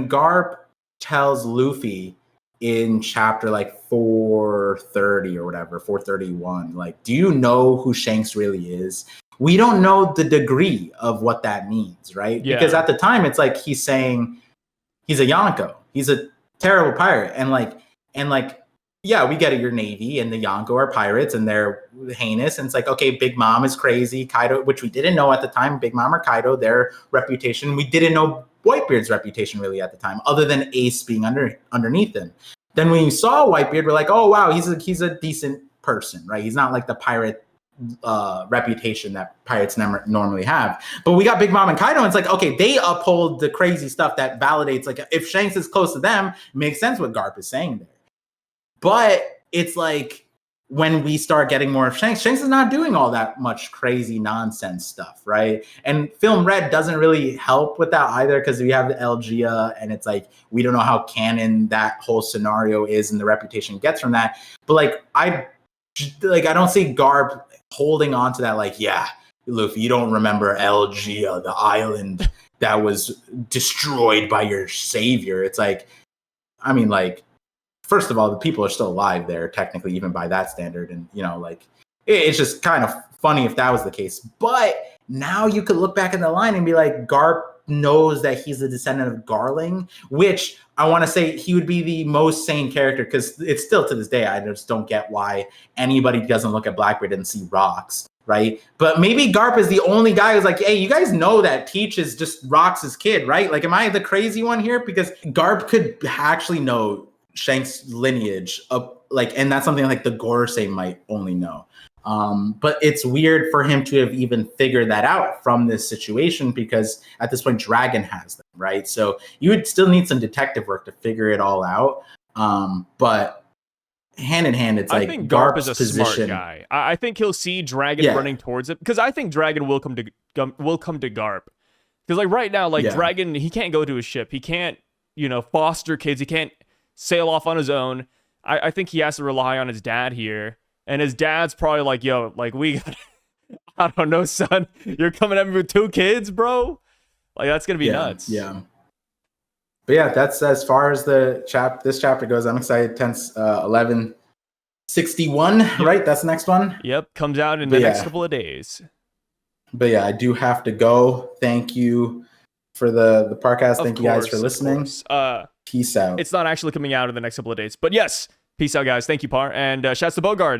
Garp tells Luffy in chapter like 430 or whatever, 431, like, do you know who Shanks really is? We don't know the degree of what that means, right? Yeah. Because at the time it's like he's saying he's a Yonko, he's a terrible pirate, and like yeah, we get it, your Navy and the Yonko are pirates and they're heinous, and it's like, okay, Big Mom is crazy, Kaido, which we didn't know at the time, Big Mom or Kaido, their reputation, we didn't know Whitebeard's reputation really at the time, other than Ace being underneath him. Then when you saw Whitebeard, we're like, oh wow, he's a decent person, right? He's not like the pirate reputation that pirates never normally have. But we got Big Mom and Kaido, and it's like, okay, they uphold the crazy stuff that validates, like, if Shanks is close to them, it makes sense what Garp is saying there. But it's like when we start getting more of Shanks is not doing all that much crazy nonsense stuff, right? And Film Red doesn't really help with that either, because we have the Elgia, and it's like we don't know how canon that whole scenario is and the reputation gets from that. But like I don't see Garp holding on to that, like, yeah, Luffy, you don't remember Elgia, the island that was destroyed by your savior. It's like, I mean, like, first of all, the people are still alive there, technically, even by that standard. And, you know, like, it's just kind of funny if that was the case. But now you could look back in the line and be like, Garp knows that he's a descendant of Garling, which I want to say he would be the most sane character, because it's still to this day, I just don't get why anybody doesn't look at Blackbeard and see rocks, right? But maybe Garp is the only guy who's like, hey, you guys know that Teach is just Rox's kid, right? Like, am I the crazy one here? Because Garp could actually know Shanks' lineage of, like, and that's something like the Gorosei might only know. But it's weird for him to have even figured that out from this situation, because at this point Dragon has them, right? So you would still need some detective work to figure it all out. But hand in hand, it's like, I think Garp is a smart guy. I think he'll see Dragon running towards it, because I think Dragon will come to Garp. Because like right now, like Dragon, he can't go to his ship, he can't, you know, foster kids, he can't sail off on his own. I think he has to rely on his dad here. And his dad's probably like, yo, like, we got, I don't know, son, you're coming at me with 2 kids, bro? Like, that's going to be nuts. Yeah. But yeah, that's as far as this chapter goes. I'm excited. 1161, right? That's the next one? Yep, comes out in the next couple of days. But yeah, I do have to go. Thank you for the Parcast. Of Thank you guys for course, of listening. course. Peace out. It's not actually coming out in the next couple of days. But yes, peace out, guys. Thank you, Par. And shouts to Bogard.